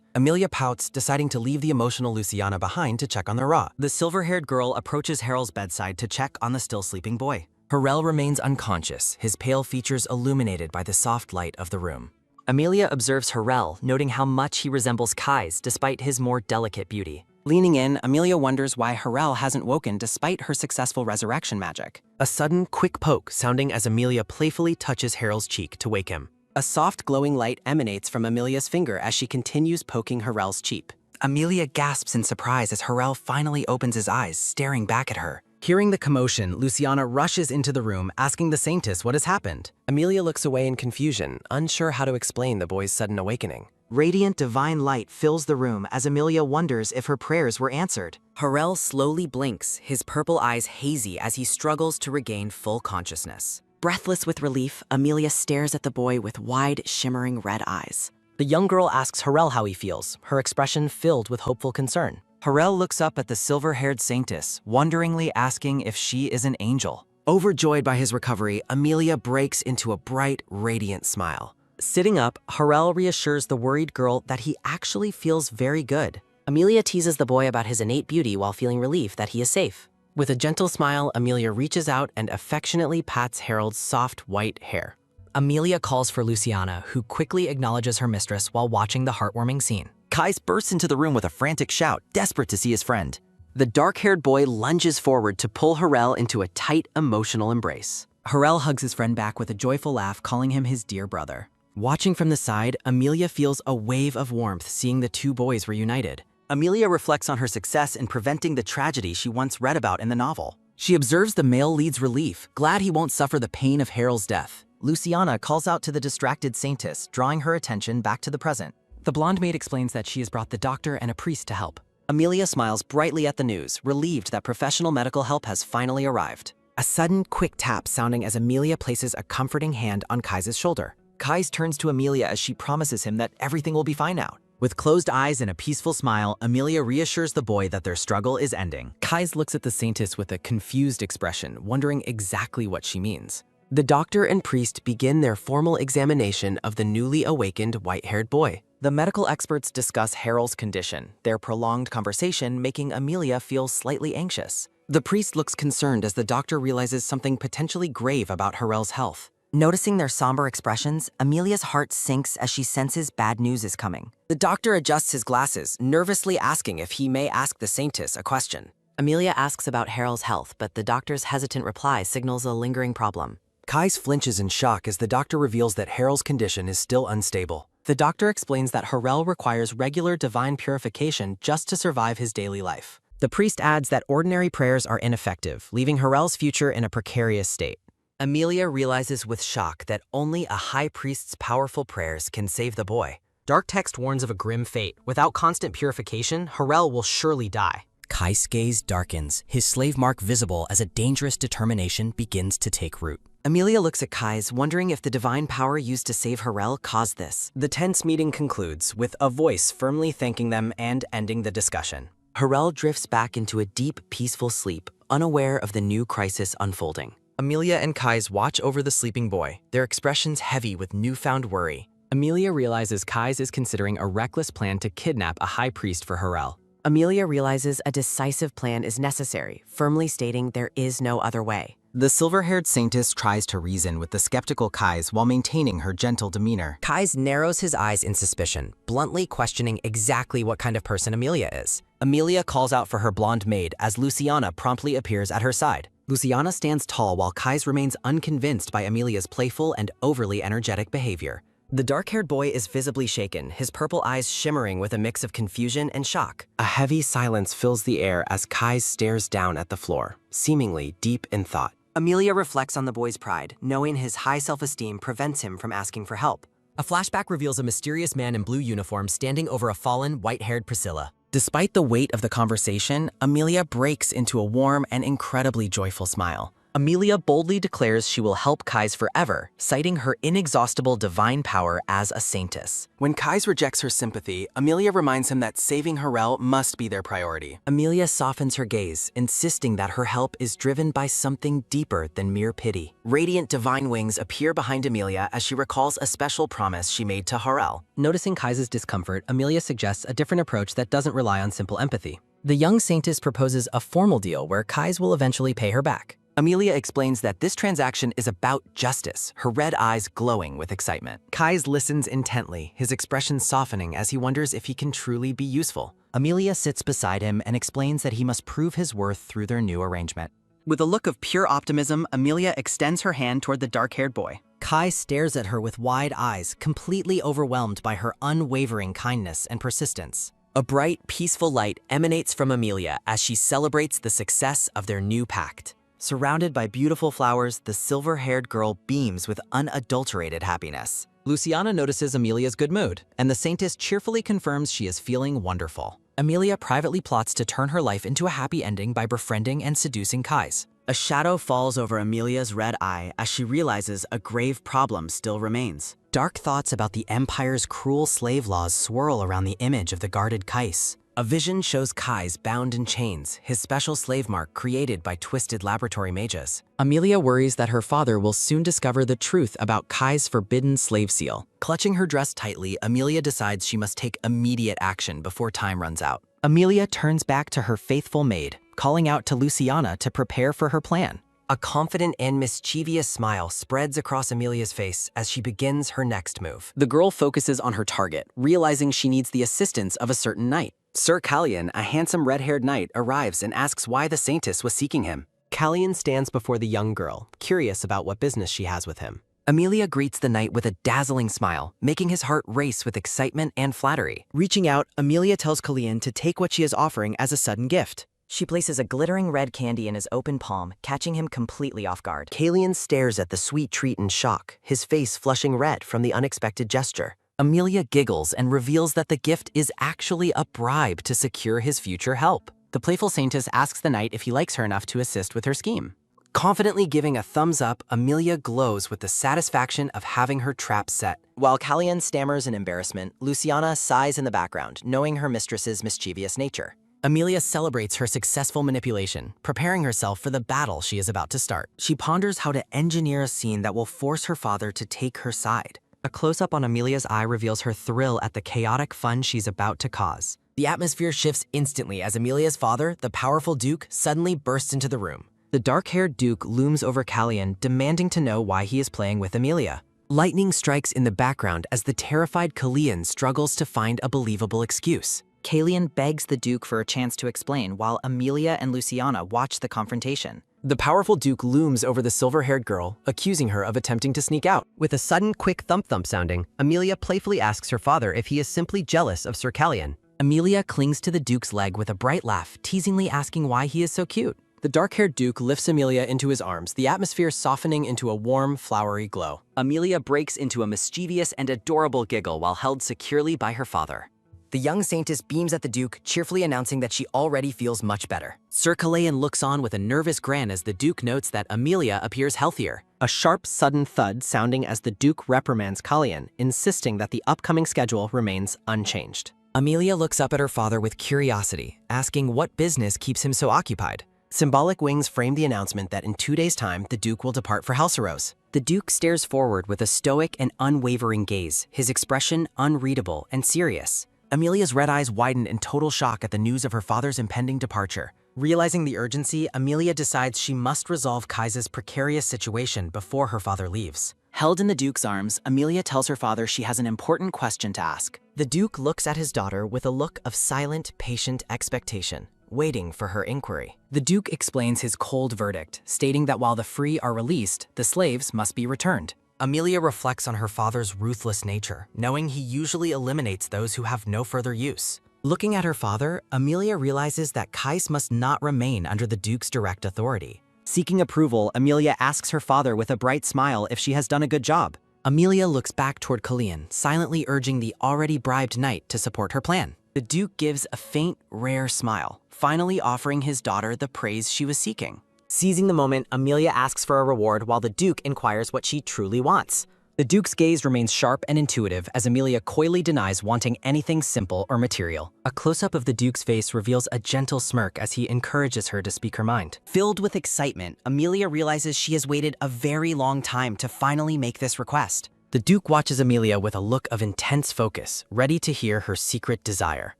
Amelia pouts, deciding to leave the emotional Luciana behind to check on the raw.
The silver-haired girl approaches Harel's bedside to check on the still sleeping boy. Harel remains unconscious, his pale features illuminated by the soft light of the room. Amelia observes Harel, noting how much he resembles Kai's despite his more delicate beauty.
Leaning in, Amelia wonders why Harel hasn't woken despite her successful resurrection magic. A sudden, quick poke sounding as Amelia playfully touches Harel's cheek to wake him. A soft, glowing light emanates from Amelia's finger as she continues poking Harel's cheek. Amelia gasps in surprise as Harel finally opens his eyes, staring back at her.
Hearing the commotion, Luciana rushes into the room, asking the Saintess what has happened.
Amelia looks away in confusion, unsure how to explain the boy's sudden awakening.
Radiant divine light fills the room as Amelia wonders if her prayers were answered.
Harel slowly blinks, his purple eyes hazy as he struggles to regain full consciousness.
Breathless with relief, Amelia stares at the boy with wide, shimmering red eyes.
The young girl asks Harel how he feels, her expression filled with hopeful concern. Harel looks up at the silver-haired Saintess, wonderingly asking if she is an angel.
Overjoyed by his recovery, Amelia breaks into a bright, radiant smile.
Sitting up, Harel reassures the worried girl that he actually feels very good.
Amelia teases the boy about his innate beauty while feeling relief that he is safe.
With a gentle smile, Amelia reaches out and affectionately pats Harold's soft, white hair.
Amelia calls for Luciana, who quickly acknowledges her mistress while watching the heartwarming scene.
Kais bursts into the room with a frantic shout, desperate to see his friend.
The dark-haired boy lunges forward to pull Harel into a tight, emotional embrace.
Harel hugs his friend back with a joyful laugh, calling him his dear brother.
Watching from the side, Amelia feels a wave of warmth seeing the two boys reunited.
Amelia reflects on her success in preventing the tragedy she once read about in the novel.
She observes the male lead's relief, glad he won't suffer the pain of Harel's death.
Luciana calls out to the distracted Saintess, drawing her attention back to the present.
The blonde maid explains that she has brought the doctor and a priest to help.
Amelia smiles brightly at the news, relieved that professional medical help has finally arrived. A sudden, quick tap sounding as Amelia places a comforting hand on Kai's shoulder.
Kais turns to Amelia as she promises him that everything will be fine now.
With closed eyes and a peaceful smile, Amelia reassures the boy that their struggle is ending.
Kais looks at the Saintess with a confused expression, wondering exactly what she means. The doctor and priest begin their formal examination of the newly awakened white-haired boy. The medical experts discuss Harel's condition, their prolonged conversation making Amelia feel slightly anxious. The priest looks concerned as the doctor realizes something potentially grave about Harel's health.
Noticing their somber expressions, Amelia's heart sinks as she senses bad news is coming.
The doctor adjusts his glasses, nervously asking if he may ask the Saintess a question.
Amelia asks about Harel's health, but the doctor's hesitant reply signals a lingering problem.
Kais flinches in shock as the doctor reveals that Harel's condition is still unstable. The doctor explains that Harel requires regular divine purification just to survive his daily life. The priest adds that ordinary prayers are ineffective, leaving Harel's future in a precarious state.
Amelia realizes with shock that only a high priest's powerful prayers can save the boy.
Dark text warns of a grim fate. Without constant purification, Harel will surely die.
Kai's gaze darkens, his slave mark visible as a dangerous determination begins to take root.
Amelia looks at Kais, wondering if the divine power used to save Harel caused this.
The tense meeting concludes, with a voice firmly thanking them and ending the discussion. Harel drifts back into a deep, peaceful sleep, unaware of the new crisis unfolding. Amelia and Kais watch over the sleeping boy, their expressions heavy with newfound worry. Amelia realizes Kais is considering a reckless plan to kidnap a high priest for Harel.
Amelia realizes a decisive plan is necessary, firmly stating there is no other way.
The silver-haired saintess tries to reason with the skeptical Kais while maintaining her gentle demeanor.
Kais narrows his eyes in suspicion, bluntly questioning exactly what kind of person Amelia is. Amelia calls out for her blonde maid as Luciana promptly appears at her side. Luciana stands tall while Kais remains unconvinced by Amelia's playful and overly energetic behavior. The dark-haired boy is visibly shaken, his purple eyes shimmering with a mix of confusion and shock.
A heavy silence fills the air as Kais stares down at the floor, seemingly deep in thought.
Amelia reflects on the boy's pride, knowing his high self-esteem prevents him from asking for help. A flashback reveals a mysterious man in blue uniform standing over a fallen, white-haired Priscilla.
Despite the weight of the conversation, Amelia breaks into a warm and incredibly joyful smile.
Amelia boldly declares she will help Kais forever, citing her inexhaustible divine power as a saintess.
When Kais rejects her sympathy, Amelia reminds him that saving Harel must be their priority.
Amelia softens her gaze, insisting that her help is driven by something deeper than mere pity. Radiant divine wings appear behind Amelia as she recalls a special promise she made to Harel. Noticing Kais's discomfort, Amelia suggests a different approach that doesn't rely on simple empathy. The young saintess proposes a formal deal where Kais will eventually pay her back. Amelia explains that this transaction is about justice, her red eyes glowing with excitement.
Kais listens intently, his expression softening as he wonders if he can truly be useful.
Amelia sits beside him and explains that he must prove his worth through their new arrangement. With a look of pure optimism, Amelia extends her hand toward the dark-haired boy. Kais stares at her with wide eyes, completely overwhelmed by her unwavering kindness and persistence. A bright, peaceful light emanates from Amelia as she celebrates the success of their new pact. Surrounded by beautiful flowers, the silver-haired girl beams with unadulterated happiness. Luciana notices Amelia's good mood, and the saintess cheerfully confirms she is feeling wonderful. Amelia privately plots to turn her life into a happy ending by befriending and seducing Kais. A shadow falls over Amelia's red eye as she realizes a grave problem still remains. Dark thoughts about the Empire's cruel slave laws swirl around the image of the guarded Kais. A vision shows Kais bound in chains, his special slave mark created by twisted laboratory mages. Amelia worries that her father will soon discover the truth about Kais' forbidden slave seal. Clutching her dress tightly, Amelia decides she must take immediate action before time runs out. Amelia turns back to her faithful maid, calling out to Luciana to prepare for her plan. A confident and mischievous smile spreads across Amelia's face as she begins her next move. The girl focuses on her target, realizing she needs the assistance of a certain knight. Sir Callian, a handsome red-haired knight, arrives and asks why the saintess was seeking him. Callian stands before the young girl, curious about what business she has with him. Amelia greets the knight with a dazzling smile, making his heart race with excitement and flattery. Reaching out, Amelia tells Callian to take what she is offering as a sudden gift. She places a glittering red candy in his open palm, catching him completely off guard. Callian stares at the sweet treat in shock, his face flushing red from the unexpected gesture. Amelia giggles and reveals that the gift is actually a bribe to secure his future help. The playful saintess asks the knight if he likes her enough to assist with her scheme. Confidently giving a thumbs up, Amelia glows with the satisfaction of having her trap set. While Callian stammers in embarrassment, Luciana sighs in the background, knowing her mistress's mischievous nature. Amelia celebrates her successful manipulation, preparing herself for the battle she is about to start. She ponders how to engineer a scene that will force her father to take her side. A close-up on Amelia's eye reveals her thrill at the chaotic fun she's about to cause. The atmosphere shifts instantly as Amelia's father, the powerful Duke, suddenly bursts into the room. The dark-haired Duke looms over Callian, demanding to know why he is playing with Amelia. Lightning strikes in the background as the terrified Callian struggles to find a believable excuse. Callian begs the Duke for a chance to explain while Amelia and Luciana watch the confrontation. The powerful Duke looms over the silver-haired girl, accusing her of attempting to sneak out. With a sudden quick thump-thump sounding, Amelia playfully asks her father if he is simply jealous of Sir Callian. Amelia clings to the Duke's leg with a bright laugh, teasingly asking why he is so cute. The dark-haired Duke lifts Amelia into his arms, the atmosphere softening into a warm, flowery glow. Amelia breaks into a mischievous and adorable giggle while held securely by her father. The young saintess beams at the Duke, cheerfully announcing that she already feels much better. Sir Callian looks on with a nervous grin as the Duke notes that Amelia appears healthier. A sharp, sudden thud sounding as the Duke reprimands Callian, insisting that the upcoming schedule remains unchanged. Amelia looks up at her father with curiosity, asking what business keeps him so occupied. Symbolic wings frame the announcement that in 2 days' time, the Duke will depart for Halseros. The Duke stares forward with a stoic and unwavering gaze, his expression unreadable and serious.
Amelia's red eyes widen in total shock at the news of her father's impending departure. Realizing the urgency, Amelia decides she must resolve Kai's precarious situation before her father leaves.
Held in the Duke's arms, Amelia tells her father she has an important question to ask.
The Duke looks at his daughter with a look of silent, patient expectation, waiting for her inquiry.
The Duke explains his cold verdict, stating that while the free are released, the slaves must be returned.
Amelia reflects on her father's ruthless nature, knowing he usually eliminates those who have no further use. Looking at her father, Amelia realizes that Kais must not remain under the Duke's direct authority.
Seeking approval, Amelia asks her father with a bright smile if she has done a good job.
Amelia looks back toward Kalian, silently urging the already bribed knight to support her plan. The Duke gives a faint, rare smile, finally offering his daughter the praise she was seeking.
Seizing the moment, Amelia asks for a reward while the Duke inquires what she truly wants.
The Duke's gaze remains sharp and intuitive as Amelia coyly denies wanting anything simple or material.
A close-up of the Duke's face reveals a gentle smirk as he encourages her to speak her mind.
Filled with excitement, Amelia realizes she has waited a very long time to finally make this request.
The Duke watches Amelia with a look of intense focus, ready to hear her secret desire.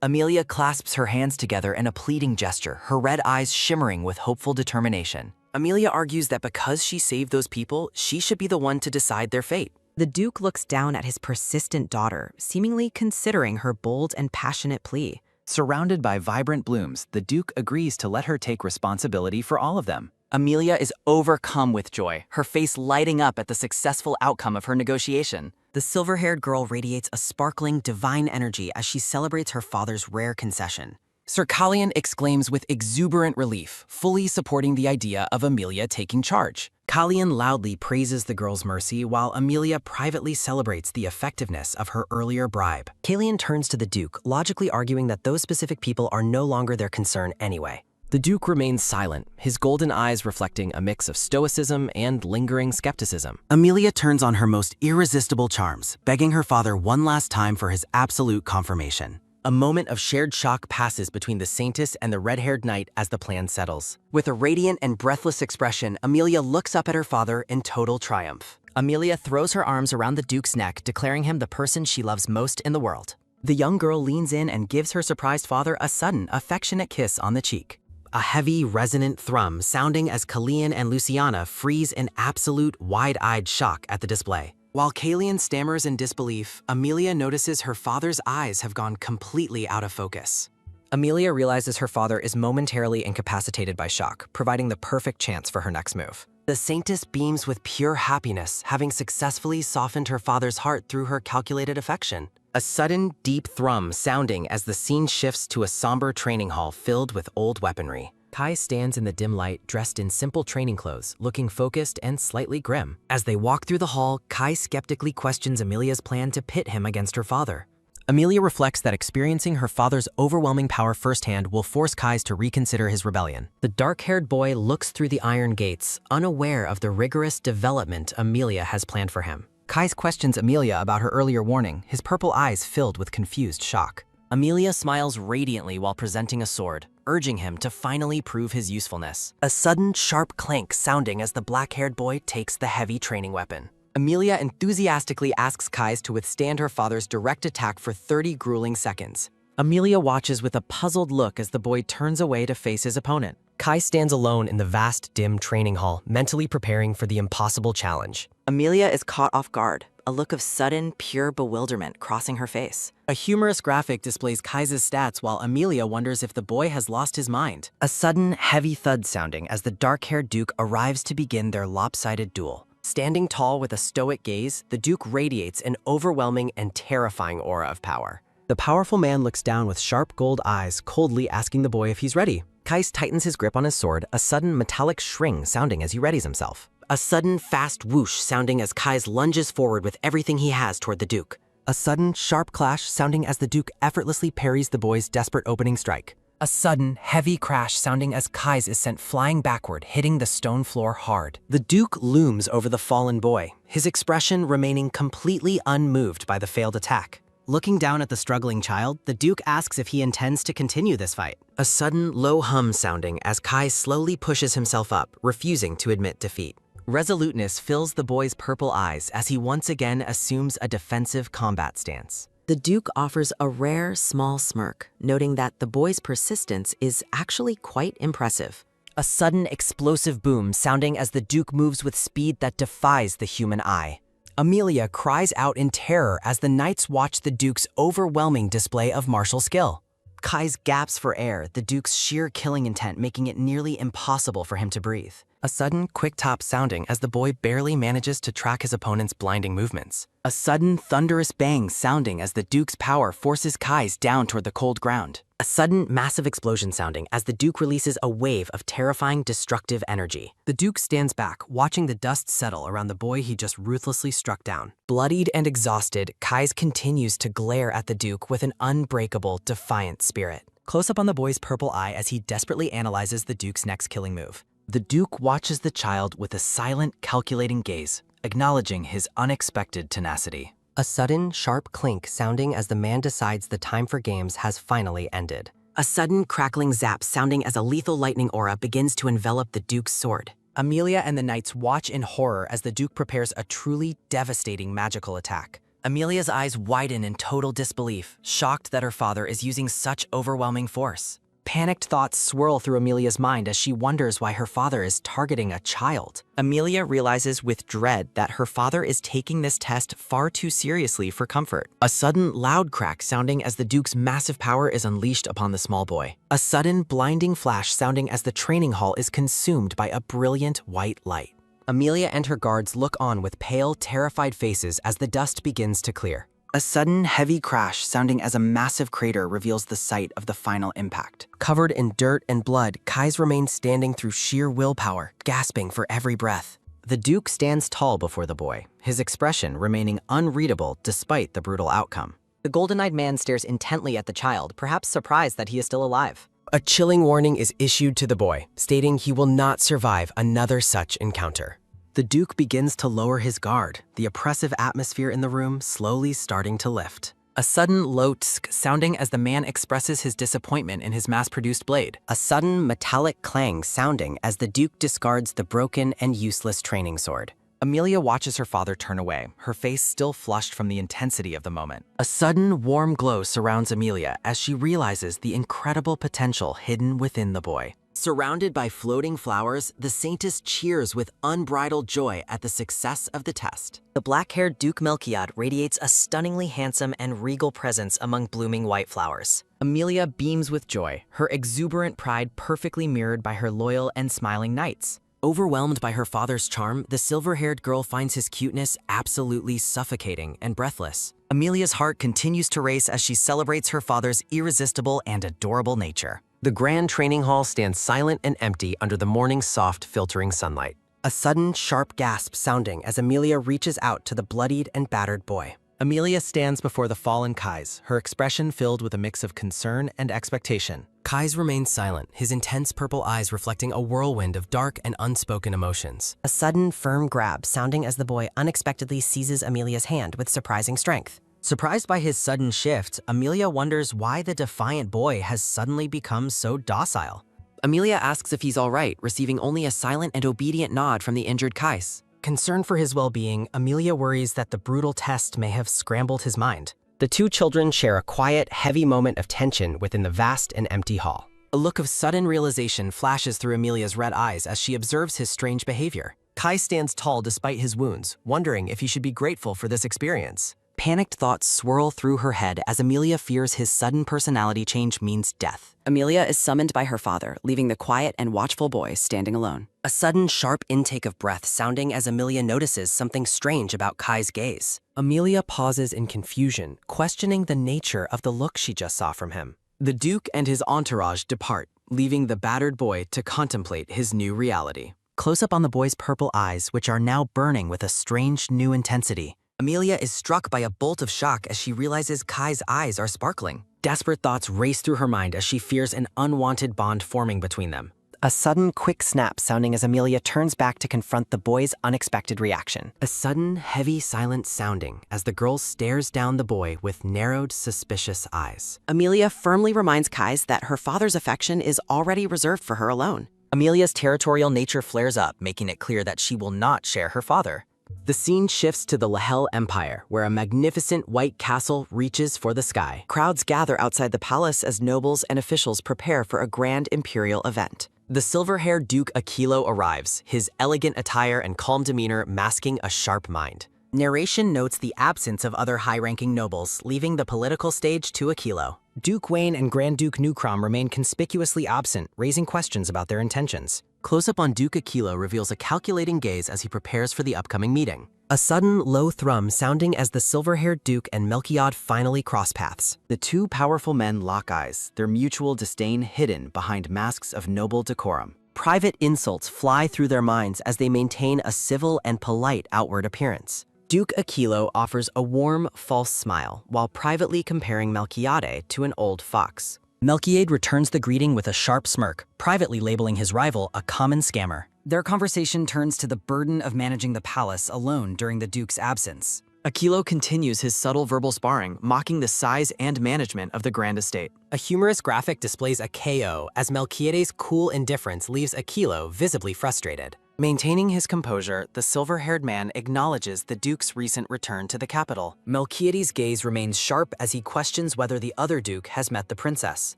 Amelia clasps her hands together in a pleading gesture, her red eyes shimmering with hopeful determination.
Amelia argues that because she saved those people, she should be the one to decide their fate.
The Duke looks down at his persistent daughter, seemingly considering her bold and passionate plea.
Surrounded by vibrant blooms, the Duke agrees to let her take responsibility for all of them. Amelia is overcome with joy, her face lighting up at the successful outcome of her negotiation.
The silver-haired girl radiates a sparkling, divine energy as she celebrates her father's rare concession.
Sir Kalian exclaims with exuberant relief, fully supporting the idea of Amelia taking charge.
Kalian loudly praises the girl's mercy while Amelia privately celebrates the effectiveness of her earlier bribe.
Kalian turns to the Duke, logically arguing that those specific people are no longer their concern anyway.
The Duke remains silent, his golden eyes reflecting a mix of stoicism and lingering skepticism. Amelia turns on her most irresistible charms, begging her father one last time for his absolute confirmation. A moment of shared shock passes between the Saintess and the red-haired knight as the plan settles. With a radiant and breathless expression, Amelia looks up at her father in total triumph.
Amelia throws her arms around the Duke's neck, declaring him the person she loves most in the world. The young girl leans in and gives her surprised father a sudden, affectionate kiss on the cheek.
A heavy, resonant thrum sounding as Kalian and Luciana freeze in absolute, wide-eyed shock at the display. While Kalian stammers in disbelief, Amelia notices her father's eyes have gone completely out of focus.
Amelia realizes her father is momentarily incapacitated by shock, providing the perfect chance for her next move.
The Saintess beams with pure happiness, having successfully softened her father's heart through her calculated affection. A sudden, deep thrum sounding as the scene shifts to a somber training hall filled with old weaponry. Kai stands in the dim light, dressed in simple training clothes, looking focused and slightly grim. As they walk through the hall, Kai skeptically questions Amelia's plan to pit him against her father. Amelia reflects that experiencing her father's overwhelming power firsthand will force Kai to reconsider his rebellion. The dark-haired boy looks through the iron gates, unaware of the rigorous development Amelia has planned for him. Kai questions Amelia about her earlier warning, his purple eyes filled with confused shock. Amelia smiles radiantly while presenting a sword, urging him to finally prove his usefulness. A sudden, sharp clank sounding as the black-haired boy takes the heavy training weapon. Amelia enthusiastically asks Kai to withstand her father's direct attack for 30 grueling seconds. Amelia watches with a puzzled look as the boy turns away to face his opponent. Kai stands alone in the vast, dim training hall, mentally preparing for the impossible challenge.
Amelia is caught off guard, a look of sudden, pure bewilderment crossing her face.
A humorous graphic displays Kai's stats while Amelia wonders if the boy has lost his mind. A sudden, heavy thud sounding as the dark-haired Duke arrives to begin their lopsided duel. Standing tall with a stoic gaze, the Duke radiates an overwhelming and terrifying aura of power. The powerful man looks down with sharp gold eyes, coldly asking the boy if he's ready. Kais tightens his grip on his sword, a sudden metallic shring sounding as he readies himself. A sudden fast whoosh sounding as Kais lunges forward with everything he has toward the Duke. A sudden sharp clash sounding as the Duke effortlessly parries the boy's desperate opening strike. A sudden heavy crash sounding as Kais is sent flying backward, hitting the stone floor hard. The Duke looms over the fallen boy, his expression remaining completely unmoved by the failed attack. Looking down at the struggling child, the Duke asks if he intends to continue this fight. A sudden low hum sounding as Kai slowly pushes himself up, refusing to admit defeat. Resoluteness fills the boy's purple eyes as he once again assumes a defensive combat stance.
The Duke offers a rare, small smirk, noting that the boy's persistence is actually quite impressive.
A sudden explosive boom sounding as the Duke moves with speed that defies the human eye. Amelia cries out in terror as the knights watch the Duke's overwhelming display of martial skill. Kai's gasps for air, the Duke's sheer killing intent making it nearly impossible for him to breathe. A sudden quick tap sounding as the boy barely manages to track his opponent's blinding movements. A sudden thunderous bang sounding as the Duke's power forces Kai's down toward the cold ground. A sudden massive explosion sounding as the Duke releases a wave of terrifying destructive energy. The Duke stands back, watching the dust settle around the boy he just ruthlessly struck down. Bloodied and exhausted, Kai's continues to glare at the Duke with an unbreakable, defiant spirit. Close up on the boy's purple eye as he desperately analyzes the Duke's next killing move. The Duke watches the child with a silent, calculating gaze, acknowledging his unexpected tenacity. A sudden, sharp clink sounding as the man decides the time for games has finally ended. A sudden, crackling zap sounding as a lethal lightning aura begins to envelop the Duke's sword. Amelia and the knights watch in horror as the Duke prepares a truly devastating magical attack. Amelia's eyes widen in total disbelief, shocked that her father is using such overwhelming force. Panicked thoughts swirl through Amelia's mind as she wonders why her father is targeting a child. Amelia realizes with dread that her father is taking this test far too seriously for comfort. A sudden loud crack sounding as the Duke's massive power is unleashed upon the small boy. A sudden blinding flash sounding as the training hall is consumed by a brilliant white light. Amelia and her guards look on with pale, terrified faces as the dust begins to clear. A sudden, heavy crash sounding as a massive crater reveals the site of the final impact. Covered in dirt and blood, Kais remains standing through sheer willpower, gasping for every breath. The Duke stands tall before the boy, his expression remaining unreadable despite the brutal outcome. The golden-eyed man stares intently at the child, perhaps surprised that he is still alive. A chilling warning is issued to the boy, stating he will not survive another such encounter. The Duke begins to lower his guard, the oppressive atmosphere in the room slowly starting to lift. A sudden low tsk sounding as the man expresses his disappointment in his mass-produced blade. A sudden metallic clang sounding as the Duke discards the broken and useless training sword. Amelia watches her father turn away, her face still flushed from the intensity of the moment. A sudden warm glow surrounds Amelia as she realizes the incredible potential hidden within the boy. Surrounded by floating flowers, the Saintess cheers with unbridled joy at the success of the test. The black-haired Duke Melchiad radiates a stunningly handsome and regal presence among blooming white flowers. Amelia beams with joy, her exuberant pride perfectly mirrored by her loyal and smiling knights. Overwhelmed by her father's charm, the silver-haired girl finds his cuteness absolutely suffocating and breathless. Amelia's heart continues to race as she celebrates her father's irresistible and adorable nature. The grand training hall stands silent and empty under the morning's soft, filtering sunlight. A sudden, sharp gasp sounding as Amelia reaches out to the bloodied and battered boy. Amelia stands before the fallen Kais, her expression filled with a mix of concern and expectation. Kais remains silent, his intense purple eyes reflecting a whirlwind of dark and unspoken emotions. A sudden, firm grab sounding as the boy unexpectedly seizes Amelia's hand with surprising strength. Surprised by his sudden shift, Amelia wonders why the defiant boy has suddenly become so docile. Amelia asks if he's all right, receiving only a silent and obedient nod from the injured Kais. Concerned for his well-being, Amelia worries that the brutal test may have scrambled his mind. The two children share a quiet, heavy moment of tension within the vast and empty hall. A look of sudden realization flashes through Amelia's red eyes as she observes his strange behavior. Kai stands tall despite his wounds, wondering if he should be grateful for this experience. Panicked thoughts swirl through her head as Amelia fears his sudden personality change means death.
Amelia is summoned by her father, leaving the quiet and watchful boy standing alone.
A sudden, sharp intake of breath sounding as Amelia notices something strange about Kai's gaze. Amelia pauses in confusion, questioning the nature of the look she just saw from him. The Duke and his entourage depart, leaving the battered boy to contemplate his new reality. Close up on the boy's purple eyes, which are now burning with a strange new intensity. Amelia is struck by a bolt of shock as she realizes Kai's eyes are sparkling. Desperate thoughts race through her mind as she fears an unwanted bond forming between them. A sudden, quick snap sounding as Amelia turns back to confront the boy's unexpected reaction. A sudden, heavy silence sounding as the girl stares down the boy with narrowed, suspicious eyes.
Amelia firmly reminds Kais that her father's affection is already reserved for her alone.
Amelia's territorial nature flares up, making it clear that she will not share her father.
The scene shifts to the Lahel Empire, where a magnificent white castle reaches for the sky.
Crowds gather outside the palace as nobles and officials prepare for a grand imperial event.
The silver-haired Duke Akilo arrives, his elegant attire and calm demeanor masking a sharp mind.
Narration notes the absence of other high-ranking nobles, leaving the political stage to Akilo. Duke Wayne and Grand Duke Nukrom remain conspicuously absent, raising questions about their intentions.
Close-up on Duke Akilo reveals a calculating gaze as he prepares for the upcoming meeting.
A sudden, low thrum sounding as the silver-haired Duke and Melchiad finally cross paths.
The two powerful men lock eyes, their mutual disdain hidden behind masks of noble decorum.
Private insults fly through their minds as they maintain a civil and polite outward appearance. Duke Akilo offers a warm, false smile while privately comparing Melchiade to an old fox.
Melchiade returns the greeting with a sharp smirk, privately labeling his rival a common scammer.
Their conversation turns to the burden of managing the palace alone during the Duke's absence.
Akilo continues his subtle verbal sparring, mocking the size and management of the grand estate.
A humorous graphic displays a KO as Melchiade's cool indifference leaves Akilo visibly frustrated.
Maintaining his composure, the silver-haired man acknowledges the Duke's recent return to the capital.
Melchiade's gaze remains sharp as he questions whether the other Duke has met the princess.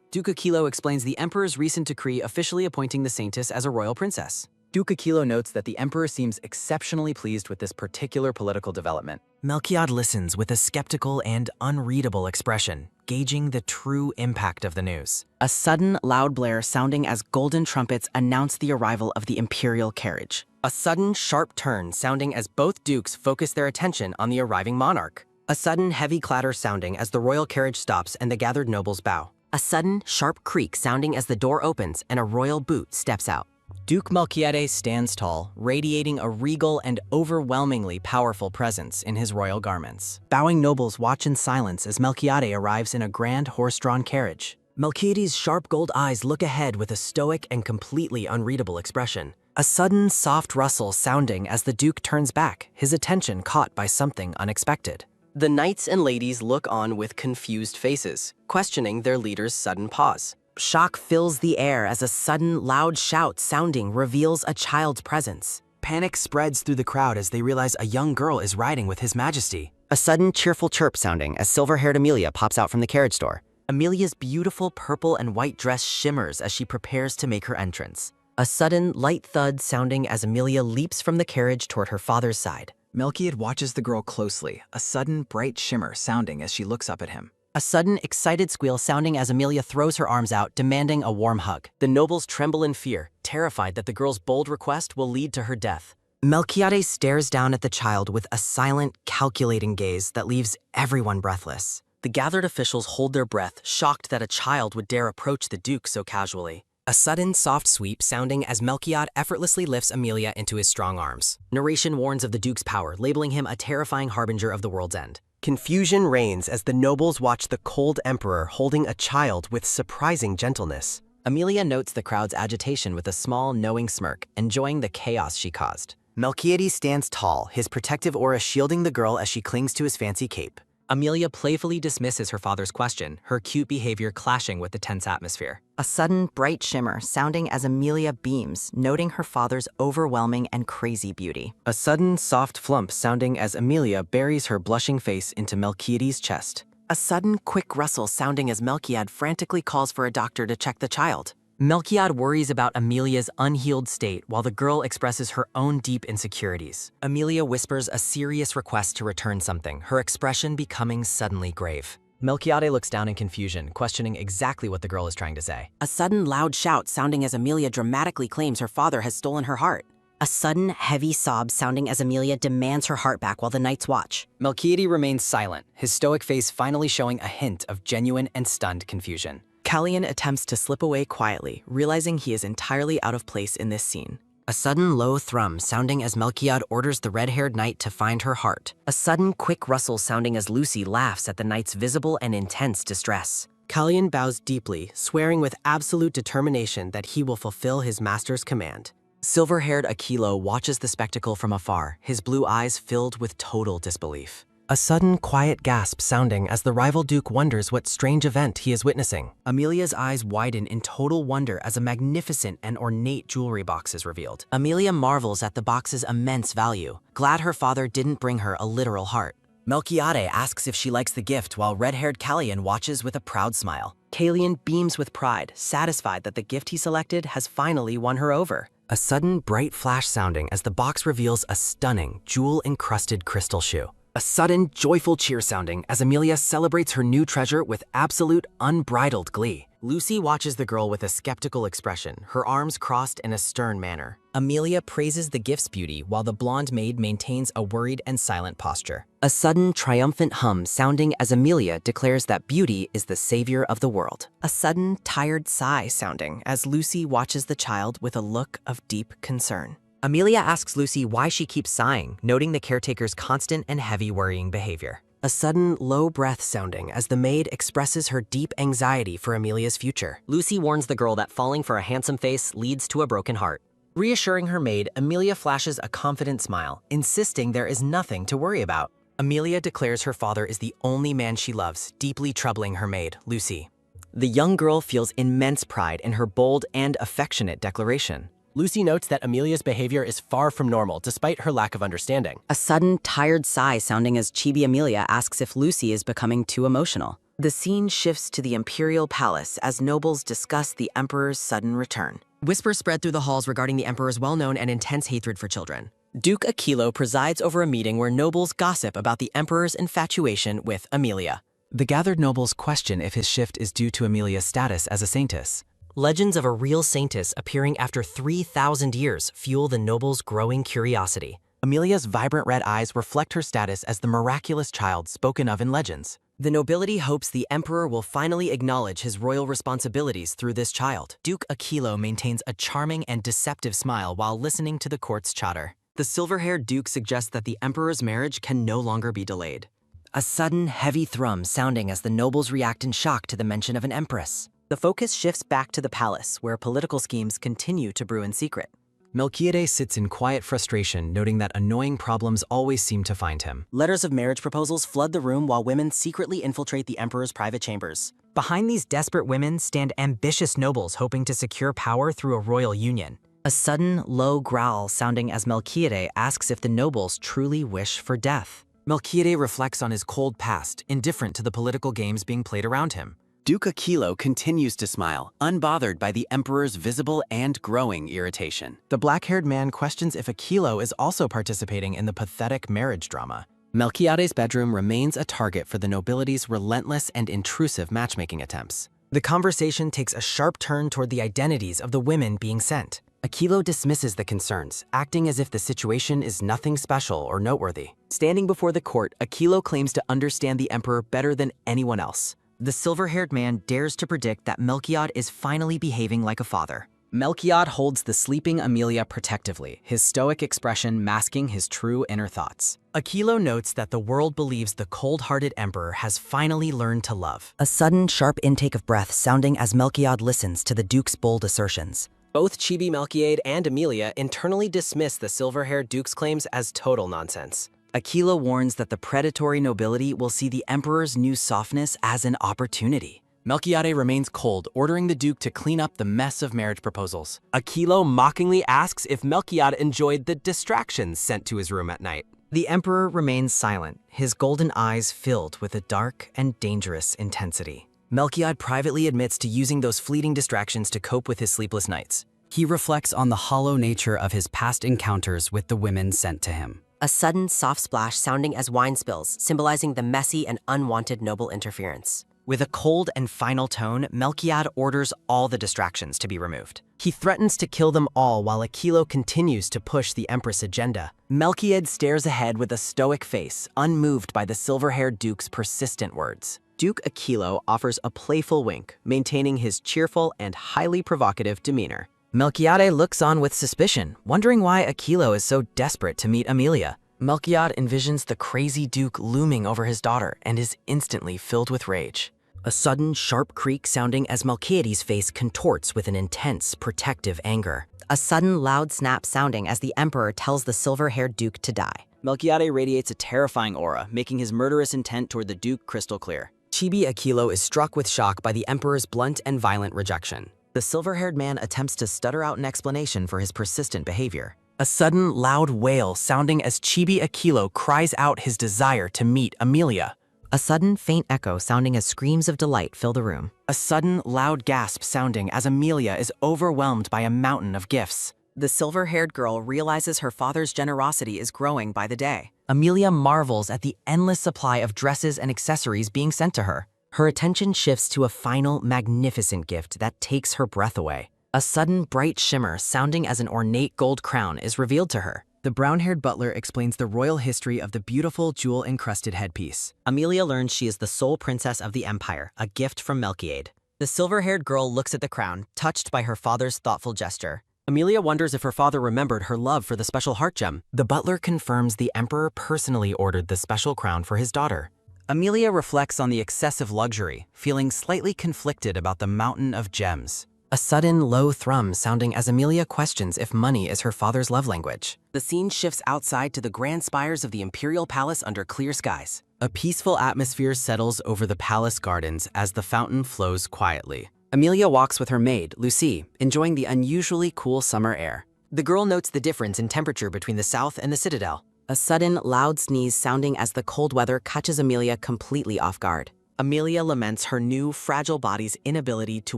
Duke Akilo explains the Emperor's recent decree officially appointing the Saintess as a royal princess.
Duke Akilo notes that the Emperor seems exceptionally pleased with this particular political development.
Melchiad listens with a skeptical and unreadable expression, gauging the true impact of the news.
A sudden, loud blare sounding as golden trumpets announce the arrival of the imperial carriage.
A sudden, sharp turn sounding as both dukes focus their attention on the arriving monarch. A sudden, heavy clatter sounding as the royal carriage stops and the gathered nobles bow.
A sudden, sharp creak sounding as the door opens and a royal boot steps out.
Duke Melchiade stands tall, radiating a regal and overwhelmingly powerful presence in his royal garments. Bowing nobles watch in silence as Melchiade arrives in a grand horse-drawn carriage. Melchiade's sharp gold eyes look ahead with a stoic and completely unreadable expression. A sudden, soft rustle sounding as the Duke turns back, his attention caught by something unexpected.
The knights and ladies look on with confused faces, questioning their leader's sudden pause.
Shock fills the air as a sudden, loud shout sounding reveals a child's presence.
Panic spreads through the crowd as they realize a young girl is riding with His Majesty.
A sudden, cheerful chirp sounding as silver-haired Amelia pops out from the carriage door. Amelia's beautiful purple and white dress shimmers as she prepares to make her entrance. A sudden, light thud sounding as Amelia leaps from the carriage toward her father's side.
Melchiad watches the girl closely, a sudden bright shimmer sounding as she looks up at him.
A sudden, excited squeal sounding as Amelia throws her arms out, demanding a warm hug.
The nobles tremble in fear, terrified that the girl's bold request will lead to her death.
Melchiade stares down at the child with a silent, calculating gaze that leaves everyone breathless.
The gathered officials hold their breath, shocked that a child would dare approach the Duke so casually.
A sudden, soft sweep sounding as Melchiad effortlessly lifts Amelia into his strong arms.
Narration warns of the Duke's power, labeling him a terrifying harbinger of the world's end.
Confusion reigns as the nobles watch the cold emperor holding a child with surprising gentleness.
Amelia notes the crowd's agitation with a small, knowing smirk, enjoying the chaos she caused.
Melchiade stands tall, his protective aura shielding the girl as she clings to his fancy cape.
Amelia playfully dismisses her father's question, her cute behavior clashing with the tense atmosphere.
A sudden, bright shimmer sounding as Amelia beams, noting her father's overwhelming and crazy beauty.
A sudden, soft flump sounding as Amelia buries her blushing face into Melchiade's chest.
A sudden, quick rustle sounding as Melchiad frantically calls for a doctor to check the child.
Melchiad worries about Amelia's unhealed state while the girl expresses her own deep insecurities.
Amelia whispers a serious request to return something, her expression becoming suddenly grave.
Melchiade looks down in confusion, questioning exactly what the girl is trying to say.
A sudden, loud shout sounding as Amelia dramatically claims her father has stolen her heart. A sudden, heavy sob sounding as Amelia demands her heart back while the knights watch.
Melchiade remains silent, his stoic face finally showing a hint of genuine and stunned confusion.
Kallian attempts to slip away quietly, realizing he is entirely out of place in this scene.
A sudden low thrum sounding as Melchiad orders the red-haired knight to find her heart.
A sudden quick rustle sounding as Lucy laughs at the knight's visible and intense distress.
Kallian bows deeply, swearing with absolute determination that he will fulfill his master's command.
Silver-haired Akilo watches the spectacle from afar, his blue eyes filled with total disbelief.
A sudden, quiet gasp sounding as the rival duke wonders what strange event he is witnessing. Amelia's eyes widen in total wonder as a magnificent and ornate jewelry box is revealed.
Amelia marvels at the box's immense value, glad her father didn't bring her a literal heart.
Melchiade asks if she likes the gift while red-haired Callian watches with a proud smile.
Callian beams with pride, satisfied that the gift he selected has finally won her over.
A sudden, bright flash sounding as the box reveals a stunning, jewel-encrusted crystal shoe. A sudden, joyful cheer sounding as Amelia celebrates her new treasure with absolute, unbridled glee.
Lucy watches the girl with a skeptical expression, her arms crossed in a stern manner.
Amelia praises the gift's beauty while the blonde maid maintains a worried and silent posture.
A sudden, triumphant hum sounding as Amelia declares that beauty is the savior of the world.
A sudden, tired sigh sounding as Lucy watches the child with a look of deep concern.
Amelia asks Lucy why she keeps sighing, noting the caretaker's constant and heavy worrying behavior.
A sudden, low breath sounding as the maid expresses her deep anxiety for Amelia's future.
Lucy warns the girl that falling for a handsome face leads to a broken heart.
Reassuring her maid, Amelia flashes a confident smile, insisting there is nothing to worry about.
Amelia declares her father is the only man she loves, deeply troubling her maid, Lucy.
The young girl feels immense pride in her bold and affectionate declaration.
Lucy notes that Amelia's behavior is far from normal, despite her lack of understanding.
A sudden, tired sigh sounding as Chibi Amelia asks if Lucy is becoming too emotional.
The scene shifts to the Imperial Palace as nobles discuss the Emperor's sudden return.
Whispers spread through the halls regarding the Emperor's well-known and intense hatred for children.
Duke Akilo presides over a meeting where nobles gossip about the Emperor's infatuation with Amelia.
The gathered nobles question if his shift is due to Amelia's status as a saintess.
Legends of a real saintess appearing after 3,000 years fuel the nobles' growing curiosity.
Amelia's vibrant red eyes reflect her status as the miraculous child spoken of in legends.
The nobility hopes the Emperor will finally acknowledge his royal responsibilities through this child.
Duke Akilo maintains a charming and deceptive smile while listening to the court's chatter.
The silver-haired Duke suggests that the Emperor's marriage can no longer be delayed. A sudden, heavy thrum sounding as the nobles react in shock to the mention of an empress. The focus shifts back to the palace, where political schemes continue to brew in secret.
Melchiade sits in quiet frustration, noting that annoying problems always seem to find him.
Letters of marriage proposals flood the room while women secretly infiltrate the Emperor's private chambers.
Behind these desperate women stand ambitious nobles hoping to secure power through a royal union.
A sudden, low growl sounding as Melchiade asks if the nobles truly wish for death.
Melchiade reflects on his cold past, indifferent to the political games being played around him.
Duke Akilo continues to smile, unbothered by the Emperor's visible and growing irritation.
The black-haired man questions if Akilo is also participating in the pathetic marriage drama.
Melchiade's bedroom remains a target for the nobility's relentless and intrusive matchmaking attempts.
The conversation takes a sharp turn toward the identities of the women being sent.
Akilo dismisses the concerns, acting as if the situation is nothing special or noteworthy. Standing before the court, Akilo claims to understand the Emperor better than anyone else. The silver-haired man dares to predict that Melchiade is finally behaving like a father.
Melchiade holds the sleeping Amelia protectively, his stoic expression masking his true inner thoughts.
Akilo notes that the world believes the cold-hearted emperor has finally learned to love.
A sudden, sharp intake of breath sounding as Melchiade listens to the Duke's bold assertions. Both Chibi Melchiade and Amelia internally dismiss the silver-haired Duke's claims as total nonsense. Akilo warns that the predatory nobility will see the Emperor's new softness as an opportunity.
Melchiade remains cold, ordering the Duke to clean up the mess of marriage proposals.
Akilo mockingly asks if Melchiade enjoyed the distractions sent to his room at night. The Emperor remains silent, his golden eyes filled with a dark and dangerous intensity. Melchiade privately admits to using those fleeting distractions to cope with his sleepless nights.
He reflects on the hollow nature of his past encounters with the women sent to him.
A sudden soft splash sounding as wine spills, symbolizing the messy and unwanted noble interference. With a cold and final tone, Melchiade orders all the distractions to be removed. He threatens to kill them all while Akilo continues to push the Empress agenda. Melchiade stares ahead with a stoic face, unmoved by the silver-haired Duke's persistent words. Duke Akilo offers a playful wink, maintaining his cheerful and highly provocative demeanor. Melchiade looks on with suspicion, wondering why Akilo is so desperate to meet Amelia. Melchiade envisions the crazy Duke looming over his daughter and is instantly filled with rage. A sudden, sharp creak sounding as Melchiade's face contorts with an intense, protective anger. A sudden, loud snap sounding as the Emperor tells the silver-haired Duke to die.
Melquiade radiates a terrifying aura, making his murderous intent toward the Duke crystal clear.
Chibi Aquilo is struck with shock by the Emperor's blunt and violent rejection. The silver-haired man attempts to stutter out an explanation for his persistent behavior.
A sudden, loud wail sounding as Chibi Aquilo cries out his desire to meet Amelia.
A sudden, faint echo sounding as screams of delight fill the room.
A sudden, loud gasp sounding as Amelia is overwhelmed by a mountain of gifts.
The silver-haired girl realizes her father's generosity is growing by the day.
Amelia marvels at the endless supply of dresses and accessories being sent to her. Her attention shifts to a final, magnificent gift that takes her breath away. A sudden, bright shimmer sounding as an ornate gold crown is revealed to her.
The brown-haired butler explains the royal history of the beautiful jewel-encrusted headpiece.
Amelia learns she is the sole princess of the empire, a gift from Melquiade. The silver-haired girl looks at the crown, touched by her father's thoughtful gesture.
Amelia wonders if her father remembered her love for the special heart gem.
The butler confirms the emperor personally ordered the special crown for his daughter.
Amelia reflects on the excessive luxury, feeling slightly conflicted about the mountain of gems.
A sudden, low thrum sounding as Amelia questions if money is her father's love language.
The scene shifts outside to the grand spires of the imperial palace under clear skies. A peaceful atmosphere settles over the palace gardens as the fountain flows quietly.
Amelia walks with her maid, Lucy, enjoying the unusually cool summer air.
The girl notes the difference in temperature between the south and the citadel.
A sudden, loud sneeze sounding as the cold weather catches Amelia completely off guard.
Amelia laments her new, fragile body's inability to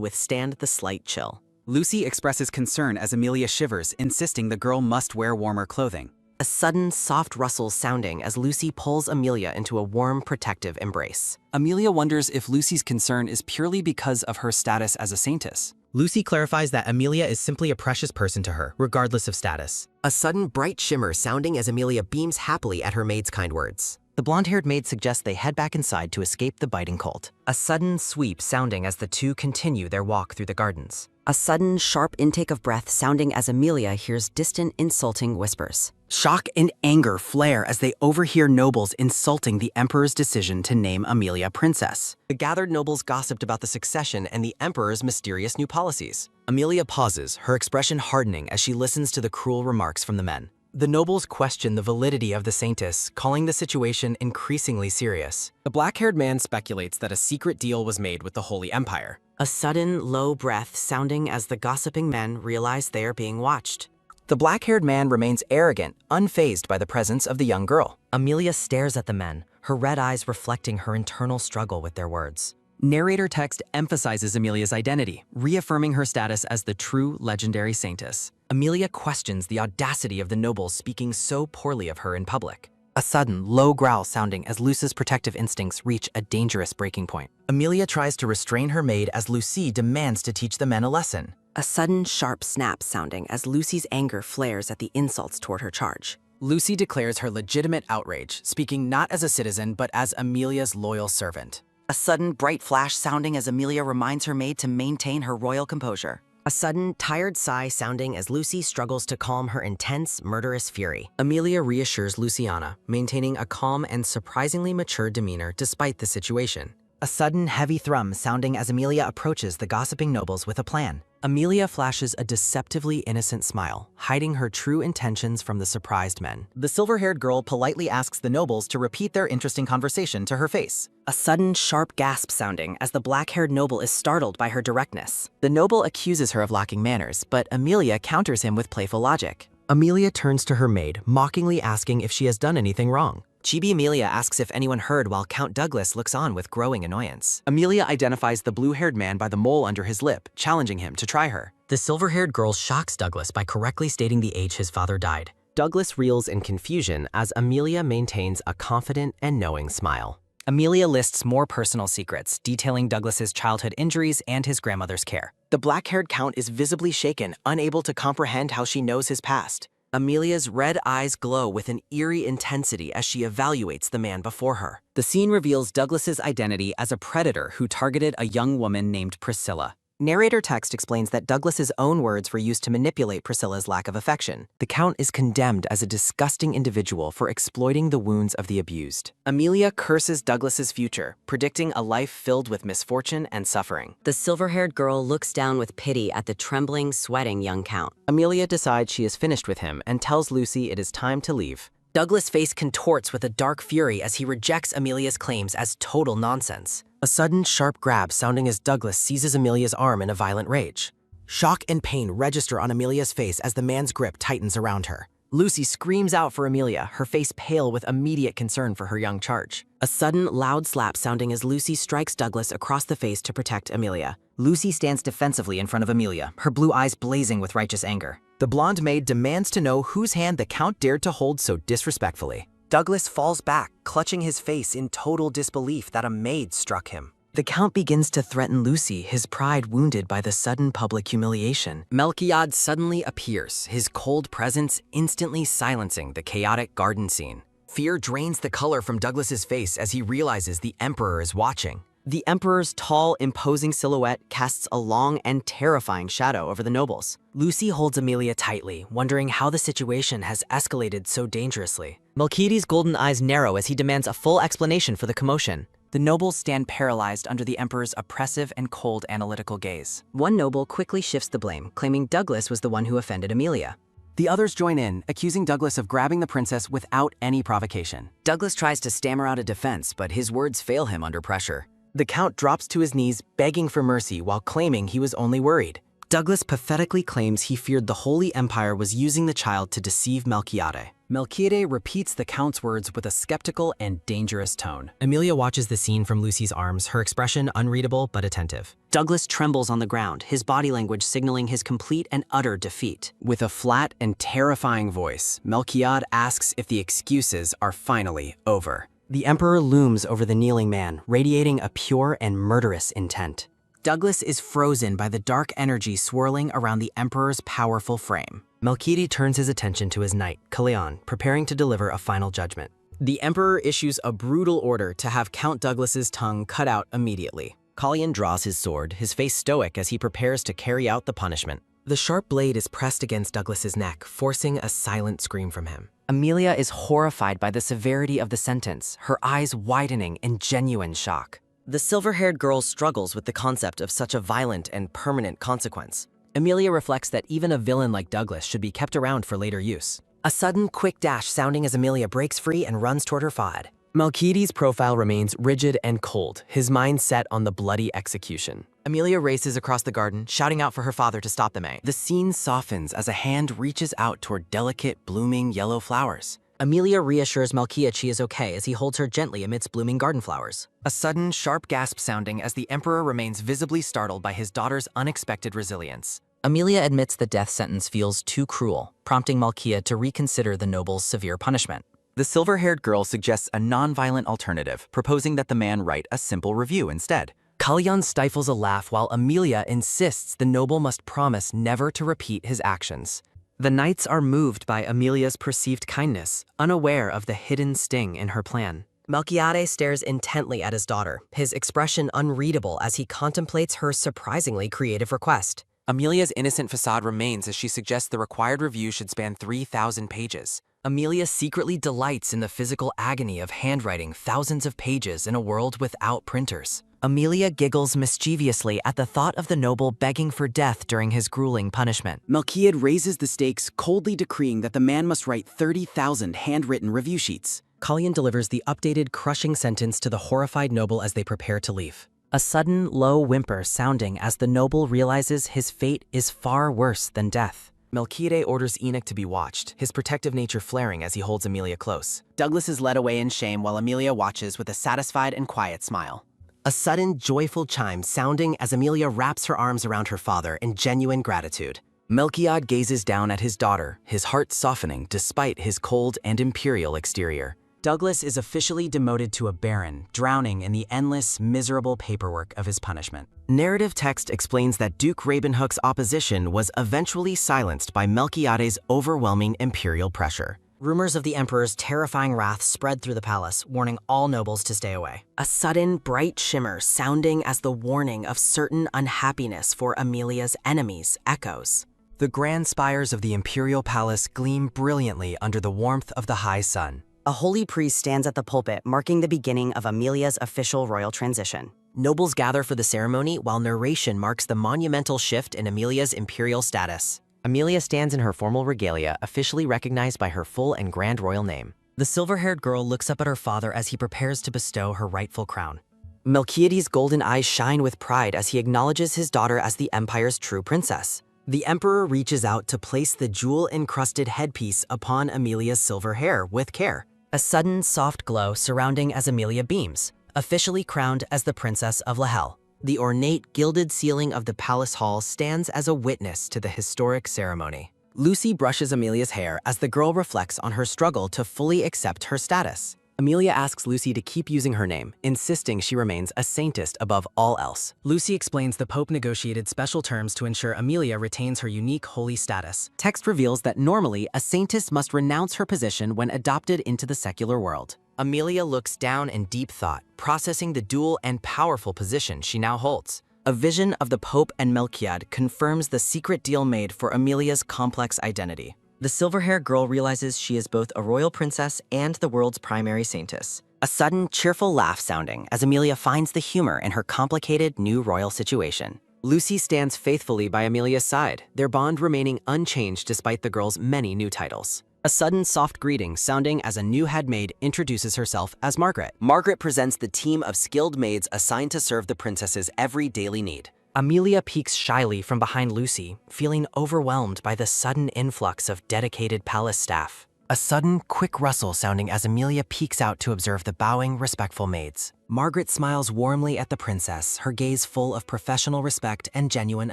withstand the slight chill.
Lucy expresses concern as Amelia shivers, insisting the girl must wear warmer clothing.
A sudden, soft rustle sounding as Lucy pulls Amelia into a warm, protective embrace.
Amelia wonders if Lucy's concern is purely because of her status as a saintess.
Lucy clarifies that Amelia is simply a precious person to her, regardless of status.
A sudden, bright shimmer sounding as Amelia beams happily at her maid's kind words.
The blonde-haired maid suggests they head back inside to escape the biting cold.
A sudden sweep sounding as the two continue their walk through the gardens.
A sudden, sharp intake of breath sounding as Amelia hears distant, insulting whispers.
Shock and anger flare as they overhear nobles insulting the emperor's decision to name Amelia princess.
The gathered nobles gossiped about the succession and the emperor's mysterious new policies. Amelia pauses, her expression hardening as she listens to the cruel remarks from the men.
The nobles question the validity of the saintess, calling the situation increasingly serious. The black-haired man speculates that a secret deal was made with the Holy Empire.
A sudden, low breath sounding as the gossiping men realize they are being watched.
The black-haired man remains arrogant, unfazed by the presence of the young girl.
Amelia stares at the men, her red eyes reflecting her internal struggle with their words.
Narrator text emphasizes Amelia's identity, reaffirming her status as the true legendary saintess.
Amelia questions the audacity of the nobles speaking so poorly of her in public.
A sudden, low growl sounding as Lucy's protective instincts reach a dangerous breaking point.
Amelia tries to restrain her maid as Lucy demands to teach the men a lesson.
A sudden, sharp snap sounding as Lucy's anger flares at the insults toward her charge.
Lucy declares her legitimate outrage, speaking not as a citizen but as Amelia's loyal servant.
A sudden, bright flash sounding as Amelia reminds her maid to maintain her royal composure.
A sudden, tired sigh sounding as Lucy struggles to calm her intense, murderous fury. Amelia reassures Luciana, maintaining a calm and surprisingly mature demeanor despite the situation.
A sudden, heavy thrum sounding as Amelia approaches the gossiping nobles with a plan.
Amelia flashes a deceptively innocent smile, hiding her true intentions from the surprised men.
The silver-haired girl politely asks the nobles to repeat their interesting conversation to her face.
A sudden, sharp gasp sounding as the black-haired noble is startled by her directness. The noble accuses her of lacking manners, but Amelia counters him with playful logic.
Amelia turns to her maid, mockingly asking if she has done anything wrong. Chibi Amelia asks if anyone heard while Count Douglas looks on with growing annoyance.
Amelia identifies the blue-haired man by the mole under his lip, challenging him to try her.
The silver-haired girl shocks Douglas by correctly stating the age his father died. Douglas reels in confusion as Amelia maintains a confident and knowing smile.
Amelia lists more personal secrets, detailing Douglas's childhood injuries and his grandmother's care.
The black-haired count is visibly shaken, unable to comprehend how she knows his past. Amelia's red eyes glow with an eerie intensity as she evaluates the man before her.
The scene reveals Douglas's identity as a predator who targeted a young woman named Priscilla.
Narrator text explains that Douglas's own words were used to manipulate Priscilla's lack of affection.
The Count is condemned as a disgusting individual for exploiting the wounds of the abused.
Amelia curses Douglas's future, predicting a life filled with misfortune and suffering.
The silver-haired girl looks down with pity at the trembling, sweating young Count.
Amelia decides she is finished with him and tells Lucy it is time to leave.
Douglas' face contorts with a dark fury as he rejects Amelia's claims as total nonsense.
A sudden, sharp grab sounding as Douglas seizes Amelia's arm in a violent rage. Shock and pain register on Amelia's face as the man's grip tightens around her.
Lucy screams out for Amelia, her face pale with immediate concern for her young charge.
A sudden, loud slap sounding as Lucy strikes Douglas across the face to protect Amelia.
Lucy stands defensively in front of Amelia, her blue eyes blazing with righteous anger.
The blonde maid demands to know whose hand the Count dared to hold so disrespectfully.
Douglas falls back, clutching his face in total disbelief that a maid struck him.
The Count begins to threaten Lucy, his pride wounded by the sudden public humiliation.
Melchiad suddenly appears, his cold presence instantly silencing the chaotic garden scene. Fear drains the color from Douglas's face as he realizes the Emperor is watching.
The Emperor's tall, imposing silhouette casts a long and terrifying shadow over the nobles. Lucy holds Amelia tightly, wondering how the situation has escalated so dangerously. Melchiades' golden eyes narrow as he demands a full explanation for the commotion.
The nobles stand paralyzed under the Emperor's oppressive and cold analytical gaze.
One noble quickly shifts the blame, claiming Douglas was the one who offended Amelia.
The others join in, accusing Douglas of grabbing the princess without any provocation.
Douglas tries to stammer out a defense, but his words fail him under pressure.
The Count drops to his knees, begging for mercy while claiming he was only worried. Douglas pathetically claims he feared the Holy Empire was using the child to deceive Melchiade.
Melchiade repeats the Count's words with a skeptical and dangerous tone.
Amelia watches the scene from Lucy's arms, her expression unreadable but attentive.
Douglas trembles on the ground, his body language signaling his complete and utter defeat.
With a flat and terrifying voice, Melchiade asks if the excuses are finally over.
The Emperor looms over the kneeling man, radiating a pure and murderous intent. Douglas is frozen by the dark energy swirling around the Emperor's powerful frame. Melchiades turns his attention to his knight, Kalian, preparing to deliver a final judgment. The Emperor issues a brutal order to have Count Douglas's tongue cut out immediately.
Kalian draws his sword, his face stoic as he prepares to carry out the punishment.
The sharp blade is pressed against Douglas's neck, forcing a silent scream from him.
Amelia is horrified by the severity of the sentence, her eyes widening in genuine shock. The silver-haired girl struggles with the concept of such a violent and permanent consequence.
Amelia reflects that even a villain like Douglas should be kept around for later use.
A sudden, quick dash sounding as Amelia breaks free and runs toward her fad.
Melchiades' profile remains rigid and cold, his mind set on the bloody execution.
Amelia races across the garden, shouting out for her father to stop the maid.
The scene softens as a hand reaches out toward delicate, blooming yellow flowers.
Amelia reassures Melchiades she is okay as he holds her gently amidst blooming garden flowers.
A sudden, sharp gasp sounding as the Emperor remains visibly startled by his daughter's unexpected resilience.
Amelia admits the death sentence feels too cruel, prompting Melchiades to reconsider the noble's severe punishment.
The silver-haired girl suggests a non-violent alternative, proposing that the man write a simple review instead.
Kalian stifles a laugh while Amelia insists the noble must promise never to repeat his actions. The knights are moved by Amelia's perceived kindness, unaware of the hidden sting in her plan.
Melchiades stares intently at his daughter, his expression unreadable as he contemplates her surprisingly creative request.
Amelia's innocent facade remains as she suggests the required review should span 3,000 pages. Amelia secretly delights in the physical agony of handwriting thousands of pages in a world without printers.
Amelia giggles mischievously at the thought of the noble begging for death during his grueling punishment.
Melchiades raises the stakes, coldly decreeing that the man must write 30,000 handwritten review sheets.
Kalian delivers the updated, crushing sentence to the horrified noble as they prepare to leave.
A sudden, low whimper sounding as the noble realizes his fate is far worse than death.
Melchiades orders Enoch to be watched, his protective nature flaring as he holds Amelia close.
Douglas is led away in shame while Amelia watches with a satisfied and quiet smile.
A sudden, joyful chime sounding as Amelia wraps her arms around her father in genuine gratitude.
Melchiades gazes down at his daughter, his heart softening despite his cold and imperial exterior. Douglas is officially demoted to a baron, drowning in the endless, miserable paperwork of his punishment.
Narrative text explains that Duke Ravenhook's opposition was eventually silenced by Melchiades' overwhelming imperial pressure.
Rumors of the Emperor's terrifying wrath spread through the palace, warning all nobles to stay away. A sudden, bright shimmer sounding as the warning of certain unhappiness for Amelia's enemies echoes.
The grand spires of the imperial palace gleam brilliantly under the warmth of the high sun.
A holy priest stands at the pulpit, marking the beginning of Amelia's official royal transition.
Nobles gather for the ceremony while narration marks the monumental shift in Amelia's imperial status.
Amelia stands in her formal regalia, officially recognized by her full and grand royal name. The silver-haired girl looks up at her father as he prepares to bestow her rightful crown.
Melchiades' golden eyes shine with pride as he acknowledges his daughter as the Empire's true princess. The Emperor reaches out to place the jewel-encrusted headpiece upon Amelia's silver hair with care.
A sudden, soft glow surrounding as Amelia beams, officially crowned as the Princess of Lahel.
The ornate, gilded ceiling of the palace hall stands as a witness to the historic ceremony. Lucy brushes Amelia's hair as the girl reflects on her struggle to fully accept her status.
Amelia asks Lucy to keep using her name, insisting she remains a saintess above all else. Lucy explains the Pope negotiated special terms to ensure Amelia retains her unique holy status.
Text reveals that normally a saintess must renounce her position when adopted into the secular world. Amelia looks down in deep thought, processing the dual and powerful position she now holds. A vision of the Pope and Melchiad confirms the secret deal made for Amelia's complex identity.
The silver-haired girl realizes she is both a royal princess and the world's primary saintess.
A sudden, cheerful laugh sounding as Amelia finds the humor in her complicated new royal situation. Lucy stands faithfully by Amelia's side, their bond remaining unchanged despite the girl's many new titles. A sudden soft greeting sounding as a new head maid introduces herself as Margaret. Margaret presents the team of skilled maids assigned to serve the princess's every daily need.
Amelia peeks shyly from behind Lucy, feeling overwhelmed by the sudden influx of dedicated palace staff.
A sudden, quick rustle sounding as Amelia peeks out to observe the bowing, respectful maids.
Margaret smiles warmly at the princess, her gaze full of professional respect and genuine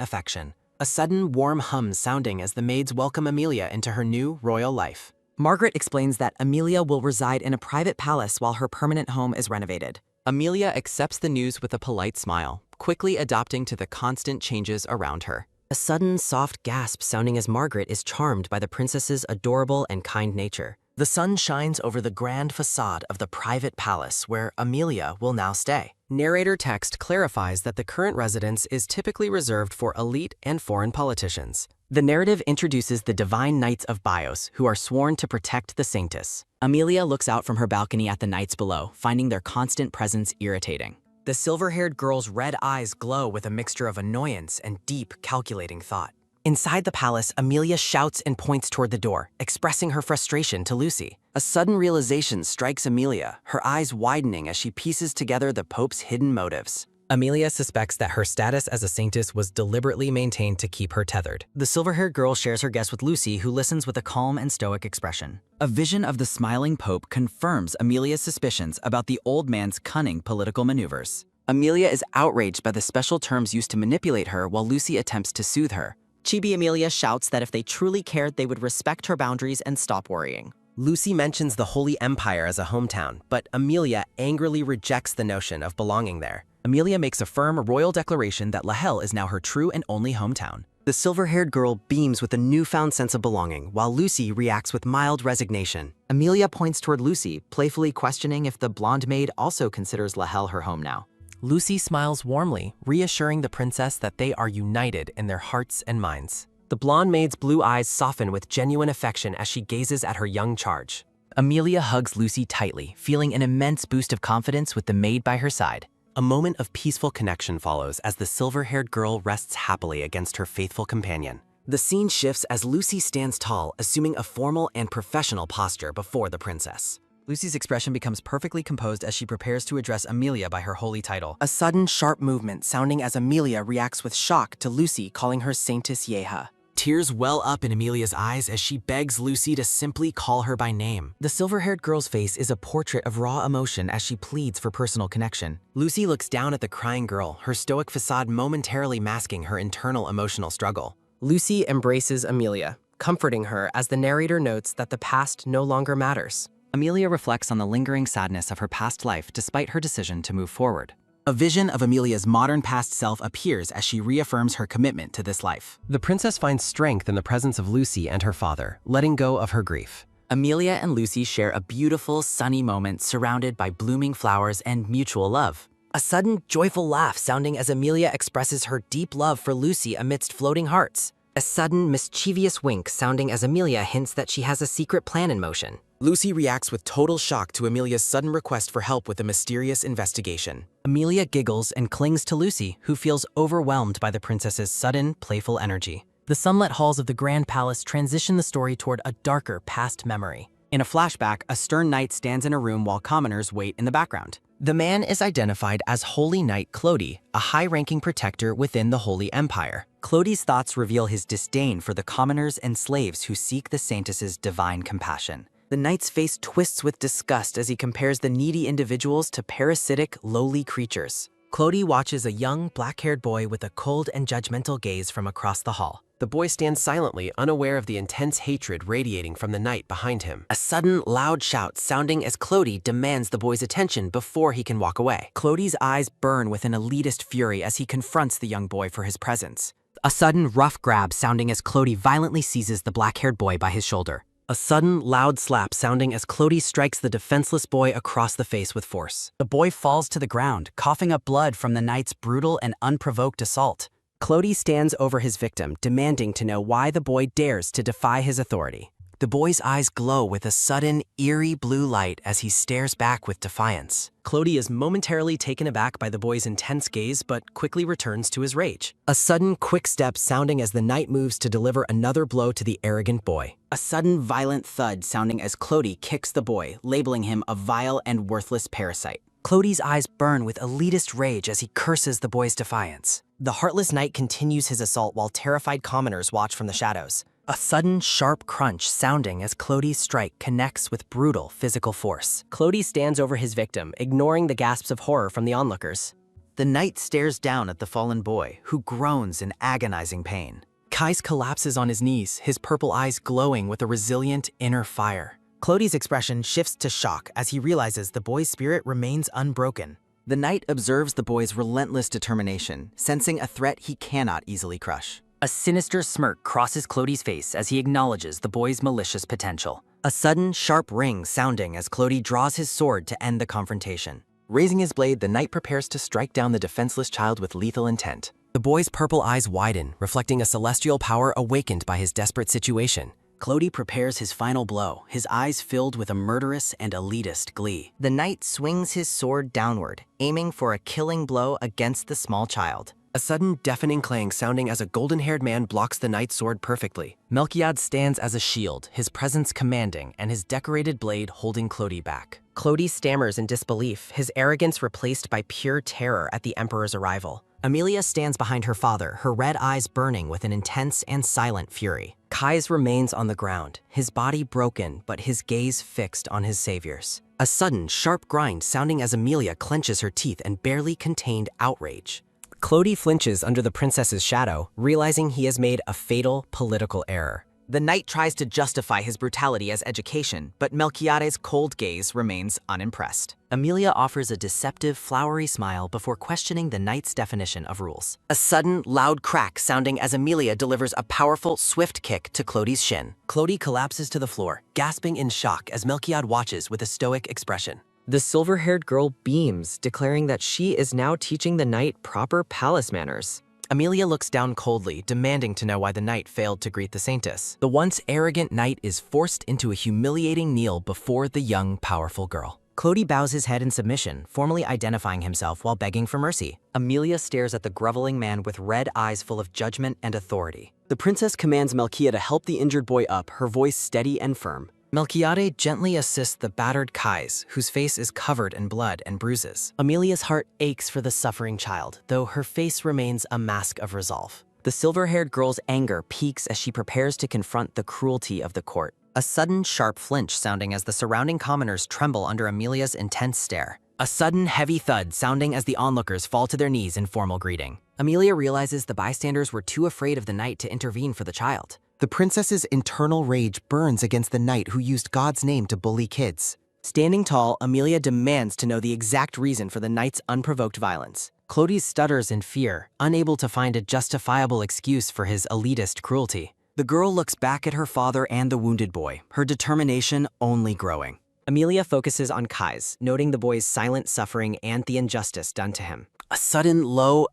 affection. A sudden, warm hum sounding as the maids welcome Amelia into her new royal life. Margaret explains that Amelia will reside in a private palace while her permanent home is renovated. Amelia accepts the news with a polite smile, quickly adapting to the constant changes around her. A sudden, soft gasp sounding as Margaret is charmed by the princess's adorable and kind nature. The sun shines over the grand facade of the private palace where Amelia will now stay. Narrator text clarifies that the current residence is typically reserved for elite and foreign politicians. The narrative introduces the divine knights of Bios, who are sworn to protect the saintess. Amelia looks out from her balcony at the knights below, finding their constant presence irritating. The silver-haired girl's red eyes glow with a mixture of annoyance and deep, calculating thought. Inside the palace, Amelia shouts and points toward the door, expressing her frustration to Lucy. A sudden realization strikes Amelia, her eyes widening as she pieces together the Pope's hidden motives.
Amelia suspects that her status as a saintess was deliberately maintained to keep her tethered.
The silver-haired girl shares her guess with Lucy, who listens with a calm and stoic expression.
A vision of the smiling Pope confirms Amelia's suspicions about the old man's cunning political maneuvers.
Amelia is outraged by the special terms used to manipulate her while Lucy attempts to soothe her. Chibi Amelia shouts that if they truly cared, they would respect her boundaries and stop worrying.
Lucy mentions the Holy Empire as a hometown, but Amelia angrily rejects the notion of belonging there.
Amelia makes a firm royal declaration that Lahel is now her true and only hometown. The silver-haired girl beams with a newfound sense of belonging, while Lucy reacts with mild resignation. Amelia points toward Lucy, playfully questioning if the blonde maid also considers Lahel her home now.
Lucy smiles warmly, reassuring the princess that they are united in their hearts and minds. The blonde maid's blue eyes soften with genuine affection as she gazes at her young charge.
Amelia hugs Lucy tightly, feeling an immense boost of confidence with the maid by her side.
A moment of peaceful connection follows as the silver-haired girl rests happily against her faithful companion.
The scene shifts as Lucy stands tall, assuming a formal and professional posture before the princess.
Lucy's expression becomes perfectly composed as she prepares to address Amelia by her holy title.
A sudden, sharp movement sounding as Amelia reacts with shock to Lucy calling her Saintess Yeha.
Tears well up in Amelia's eyes as she begs Lucy to simply call her by name. The silver-haired girl's face is a portrait of raw emotion as she pleads for personal connection. Lucy looks down at the crying girl, her stoic facade momentarily masking her internal emotional struggle.
Lucy embraces Amelia, comforting her as the narrator notes that the past no longer matters.
Amelia reflects on the lingering sadness of her past life despite her decision to move forward.
A vision of Amelia's modern past self appears as she reaffirms her commitment to this life.
The princess finds strength in the presence of Lucy and her father, letting go of her grief.
Amelia and Lucy share a beautiful, sunny moment surrounded by blooming flowers and mutual love. A sudden, joyful laugh sounding as Amelia expresses her deep love for Lucy amidst floating hearts. A sudden, mischievous wink sounding as Amelia hints that she has a secret plan in motion. Lucy reacts with total shock to Amelia's sudden request for help with a mysterious investigation. Amelia giggles and clings to Lucy, who feels overwhelmed by the princess's sudden, playful energy.
The sunlit halls of the Grand Palace transition the story toward a darker past memory.
In a flashback, a stern knight stands in a room while commoners wait in the background.
The man is identified as Holy Knight Clody, a high-ranking protector within the Holy Empire.
Clody's thoughts reveal his disdain for the commoners and slaves who seek the Saintess's divine compassion. The knight's face twists with disgust as he compares the needy individuals to parasitic, lowly creatures. Clody watches a young, black-haired boy with a cold and judgmental gaze from across the hall.
The boy stands silently, unaware of the intense hatred radiating from the knight behind him.
A sudden, loud shout sounding as Clody demands the boy's attention before he can walk away.
Clody's eyes burn with an elitist fury as he confronts the young boy for his presence. A sudden, rough grab sounding as Clody violently seizes the black-haired boy by his shoulder.
A sudden, loud slap sounding as Clody strikes the defenseless boy across the face with force.
The boy falls to the ground, coughing up blood from the knight's brutal and unprovoked assault. Clody stands over his victim, demanding to know why the boy dares to defy his authority.
The boy's eyes glow with a sudden, eerie blue light as he stares back with defiance.
Clody is momentarily taken aback by the boy's intense gaze, but quickly returns to his rage. A sudden, quick step sounding as the knight moves to deliver another blow to the arrogant boy. A sudden, violent thud sounding as Clody kicks the boy, labeling him a vile and worthless parasite. Clody's eyes burn with elitist rage as he curses the boy's defiance. The heartless knight continues his assault while terrified commoners watch from the shadows. A sudden, sharp crunch sounding as Clody's strike connects with brutal physical force. Clody stands over his victim, ignoring the gasps of horror from the onlookers.
The knight stares down at the fallen boy, who groans in agonizing pain.
Kais collapses on his knees, his purple eyes glowing with a resilient inner fire. Clody's expression shifts to shock as he realizes the boy's spirit remains unbroken.
The knight observes the boy's relentless determination, sensing a threat he cannot easily crush.
A sinister smirk crosses Clody's face as he acknowledges the boy's malicious potential. A sudden, sharp ring sounding as Clody draws his sword to end the confrontation.
Raising his blade, the knight prepares to strike down the defenseless child with lethal intent.
The boy's purple eyes widen, reflecting a celestial power awakened by his desperate situation.
Clody prepares his final blow, his eyes filled with a murderous and elitist glee. The knight swings his sword downward, aiming for a killing blow against the small child.
A sudden, deafening clang sounding as a golden-haired man blocks the knight's sword perfectly. Melchiad stands as a shield, his presence commanding, and his decorated blade holding Clody back.
Clody stammers in disbelief, his arrogance replaced by pure terror at the Emperor's arrival.
Amelia stands behind her father, her red eyes burning with an intense and silent fury.
Kais remains on the ground, his body broken, but his gaze fixed on his saviors.
A sudden, sharp grind sounding as Amelia clenches her teeth and barely contained outrage.
Clody flinches under the princess's shadow, realizing he has made a fatal political error.
The knight tries to justify his brutality as education, but Melchiade's cold gaze remains unimpressed.
Amelia offers a deceptive, flowery smile before questioning the knight's definition of rules.
A sudden, loud crack sounding as Amelia delivers a powerful, swift kick to Clody's shin. Clody collapses to the floor, gasping in shock as Melchiad watches with a stoic expression.
The silver-haired girl beams, declaring that she is now teaching the knight proper palace manners.
Amelia looks down coldly, demanding to know why the knight failed to greet the Saintess. The once arrogant knight is forced into a humiliating kneel before the young, powerful girl.
Clody bows his head in submission, formally identifying himself while begging for mercy.
Amelia stares at the groveling man with red eyes full of judgment and authority. The princess commands Melchiad to help the injured boy up, her voice steady and firm.
Melchiade gently assists the battered Kais, whose face is covered in blood and bruises.
Amelia's heart aches for the suffering child, though her face remains a mask of resolve. The silver-haired girl's anger peaks as she prepares to confront the cruelty of the court.
A sudden, sharp flinch sounding as the surrounding commoners tremble under Amelia's intense stare.
A sudden, heavy thud sounding as the onlookers fall to their knees in formal greeting.
Amelia realizes the bystanders were too afraid of the knight to intervene for the child.
The princess's internal rage burns against the knight who used God's name to bully kids.
Standing tall, Amelia demands to know the exact reason for the knight's unprovoked violence. Clody stutters in fear, unable to find a justifiable excuse for his elitist cruelty.
The girl looks back at her father and the wounded boy, her determination only growing.
Amelia focuses on Kais, noting the boy's silent suffering and the injustice done to him.
A sudden, low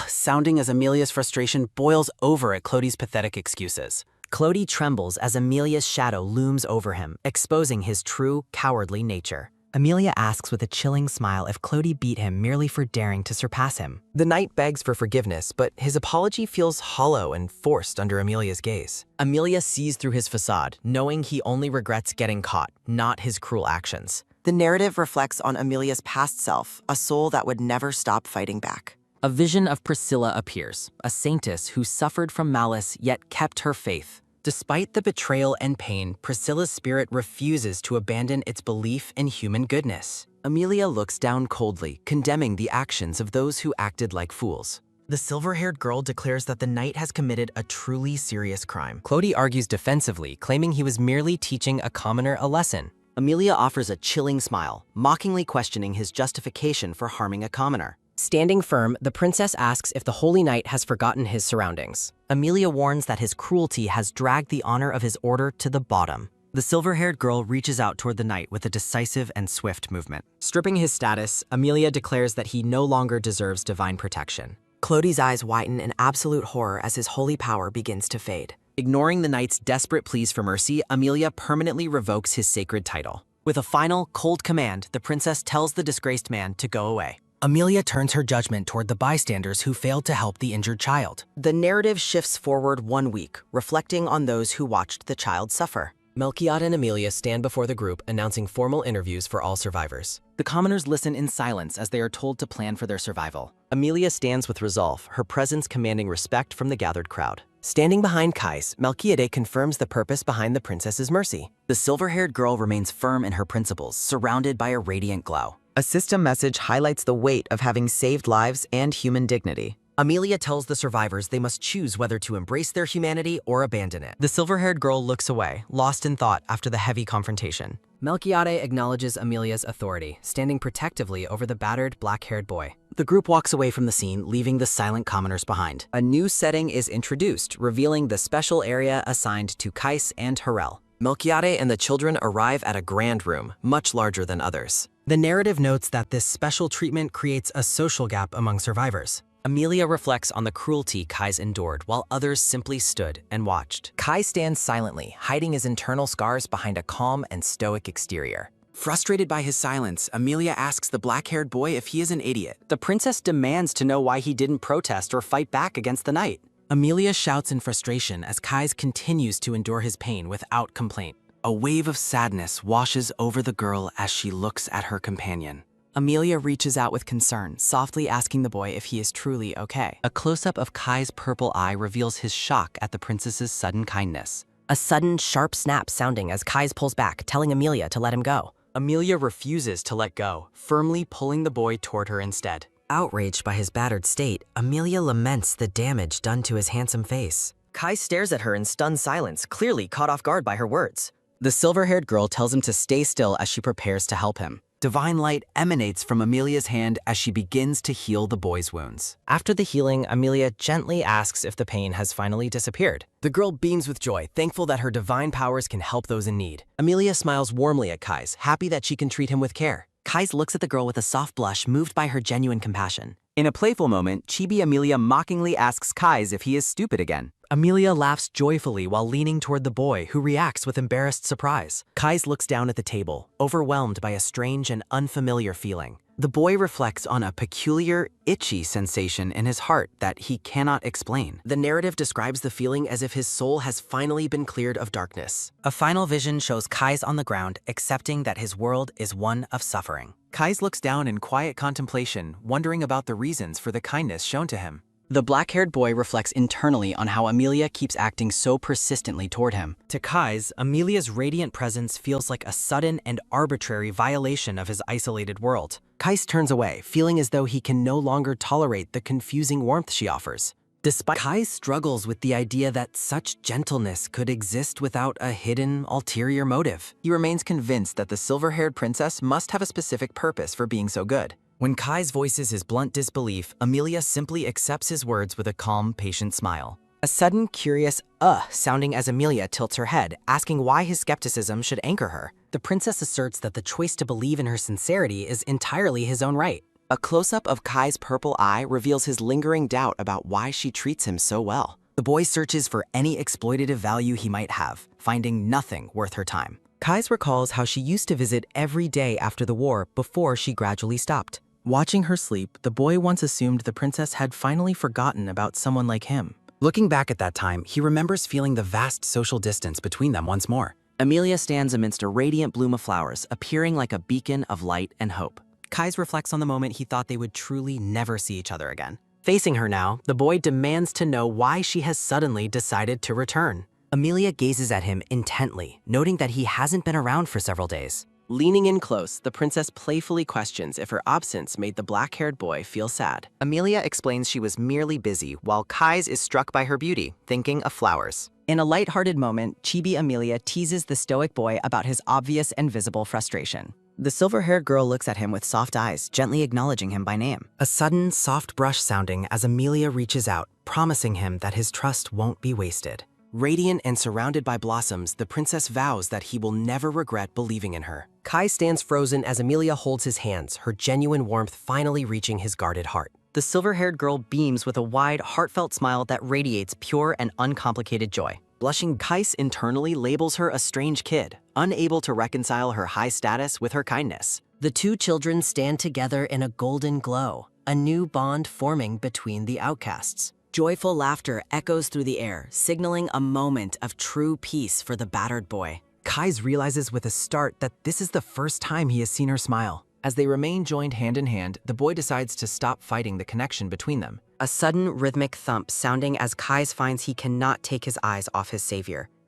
sounding as Amelia's frustration boils over at Clody's pathetic excuses.
Clody trembles as Amelia's shadow looms over him, exposing his true, cowardly nature. Amelia asks with a chilling smile if Clody beat him merely for daring to surpass him.
The knight begs for forgiveness, but his apology feels hollow and forced under Amelia's gaze. Amelia sees through his facade, knowing he only regrets getting caught, not his cruel actions.
The narrative reflects on Amelia's past self, a soul that would never stop fighting back.
A vision of Priscilla appears, a saintess who suffered from malice yet kept her faith. Despite the betrayal and pain, Priscilla's spirit refuses to abandon its belief in human goodness.
Amelia looks down coldly, condemning the actions of those who acted like fools.
The silver-haired girl declares that the knight has committed a truly serious crime.
Clody argues defensively, claiming he was merely teaching a commoner a lesson.
Amelia offers a chilling smile, mockingly questioning his justification for harming a commoner.
Standing firm, the princess asks if the Holy Knight has forgotten his surroundings.
Amelia warns that his cruelty has dragged the honor of his order to the bottom.
The silver-haired girl reaches out toward the knight with a decisive and swift movement.
Stripping his status, Amelia declares that he no longer deserves divine protection.
Clody's eyes widen in absolute horror as his holy power begins to fade.
Ignoring the knight's desperate pleas for mercy, Amelia permanently revokes his sacred title. With a final, cold command, the princess tells the disgraced man to go away.
Amelia turns her judgment toward the bystanders who failed to help the injured child.
The narrative shifts forward 1 week, reflecting on those who watched the child suffer.
Melchiad and Amelia stand before the group, announcing formal interviews for all survivors. The commoners listen in silence as they are told to plan for their survival. Amelia stands with resolve, her presence commanding respect from the gathered crowd.
Standing behind Kais, Melchiade confirms the purpose behind the princess's mercy.
The silver-haired girl remains firm in her principles, surrounded by a radiant glow.
A system message highlights the weight of having saved lives and human dignity.
Amelia tells the survivors they must choose whether to embrace their humanity or abandon it.
The silver-haired girl looks away, lost in thought after the heavy confrontation. Melchiade acknowledges Amelia's authority, standing protectively over the battered, black-haired boy.
The group walks away from the scene, leaving the silent commoners behind. A new setting is introduced, revealing the special area assigned to Kais and Harel. Melchiade and the children arrive at a grand room, much larger than others.
The narrative notes that this special treatment creates a social gap among survivors.
Amelia reflects on the cruelty Kais endured while others simply stood and watched. Kai stands silently, hiding his internal scars behind a calm and stoic exterior.
Frustrated by his silence, Amelia asks the black-haired boy if he is an idiot.
The princess demands to know why he didn't protest or fight back against the knight. Amelia shouts in frustration as Kais continues to endure his pain without complaint.
A wave of sadness washes over the girl as she looks at her companion.
Amelia reaches out with concern, softly asking the boy if he is truly okay.
A close-up of Kai's purple eye reveals his shock at the princess's sudden kindness.
A sudden, sharp snap sounding as Kais pulls back, telling Amelia to let him go.
Amelia refuses to let go, firmly pulling the boy toward her instead.
Outraged by his battered state, Amelia laments the damage done to his handsome face. Kai stares at her in stunned silence, clearly caught off guard by her words.
The silver-haired girl tells him to stay still as she prepares to help him. Divine light emanates from Amelia's hand as she begins to heal the boy's wounds.
After the healing, Amelia gently asks if the pain has finally disappeared.
The girl beams with joy, thankful that her divine powers can help those in need. Amelia smiles warmly at Kais, happy that she can treat him with care.
Kais looks at the girl with a soft blush, moved by her genuine compassion.
In a playful moment, Chibi Amelia mockingly asks Kais if he is stupid again.
Amelia laughs joyfully while leaning toward the boy, who reacts with embarrassed surprise. Kais looks down at the table, overwhelmed by a strange and unfamiliar feeling. The boy reflects on a peculiar, itchy sensation in his heart that he cannot explain. The narrative describes the feeling as if his soul has finally been cleared of darkness.
A final vision shows Kais on the ground, accepting that his world is one of suffering.
Kais looks down in quiet contemplation, wondering about the reasons for the kindness shown to him.
The black-haired boy reflects internally on how Amelia keeps acting so persistently toward him.
To Kais, Amelia's radiant presence feels like a sudden and arbitrary violation of his isolated world.
Kais turns away, feeling as though he can no longer tolerate the confusing warmth she offers. Despite Kais struggles with the idea that such gentleness could exist without a hidden, ulterior motive.
He remains convinced that the silver-haired princess must have a specific purpose for being so good.
When Kais voices his blunt disbelief, Amelia simply accepts his words with a calm, patient smile.
A sudden, curious sounding as Amelia tilts her head, asking why his skepticism should anchor her. The princess asserts that the choice to believe in her sincerity is entirely his own right.
A close-up of Kai's purple eye reveals his lingering doubt about why she treats him so well.
The boy searches for any exploitative value he might have, finding nothing worth her time.
Kais recalls how she used to visit every day after the war before she gradually stopped.
Watching her sleep, the boy once assumed the princess had finally forgotten about someone like him.
Looking back at that time, he remembers feeling the vast social distance between them once more.
Amelia stands amidst a radiant bloom of flowers, appearing like a beacon of light and hope.
Kais reflects on the moment he thought they would truly never see each other again. Facing her now, the boy demands to know why she has suddenly decided to return.
Amelia gazes at him intently, noting that he hasn't been around for several days.
Leaning in close, the princess playfully questions if her absence made the black-haired boy feel sad.
Amelia explains she was merely busy, while Kais is struck by her beauty, thinking of flowers.
In a lighthearted moment, Chibi Amelia teases the stoic boy about his obvious and visible frustration.
The silver-haired girl looks at him with soft eyes, gently acknowledging him by name.
A sudden, soft brush sounding as Amelia reaches out, promising him that his trust won't be wasted. Radiant and surrounded by blossoms, the princess vows that he will never regret believing in her. Kai stands frozen as Amelia holds his hands, her genuine warmth finally reaching his guarded heart.
The silver-haired girl beams with a wide, heartfelt smile that radiates pure and uncomplicated joy.
Blushing, Kais internally labels her a strange kid, unable to reconcile her high status with her kindness. The two children stand together in a golden glow, a new bond forming between the outcasts.
Joyful laughter echoes through the air, signaling a moment of true peace for the battered boy.
Kais realizes with a start that this is the first time he has seen her smile. As they remain joined hand in hand, the boy decides to stop fighting the connection between them.
A sudden rhythmic thump sounding as Kais finds he cannot take his eyes off his savior.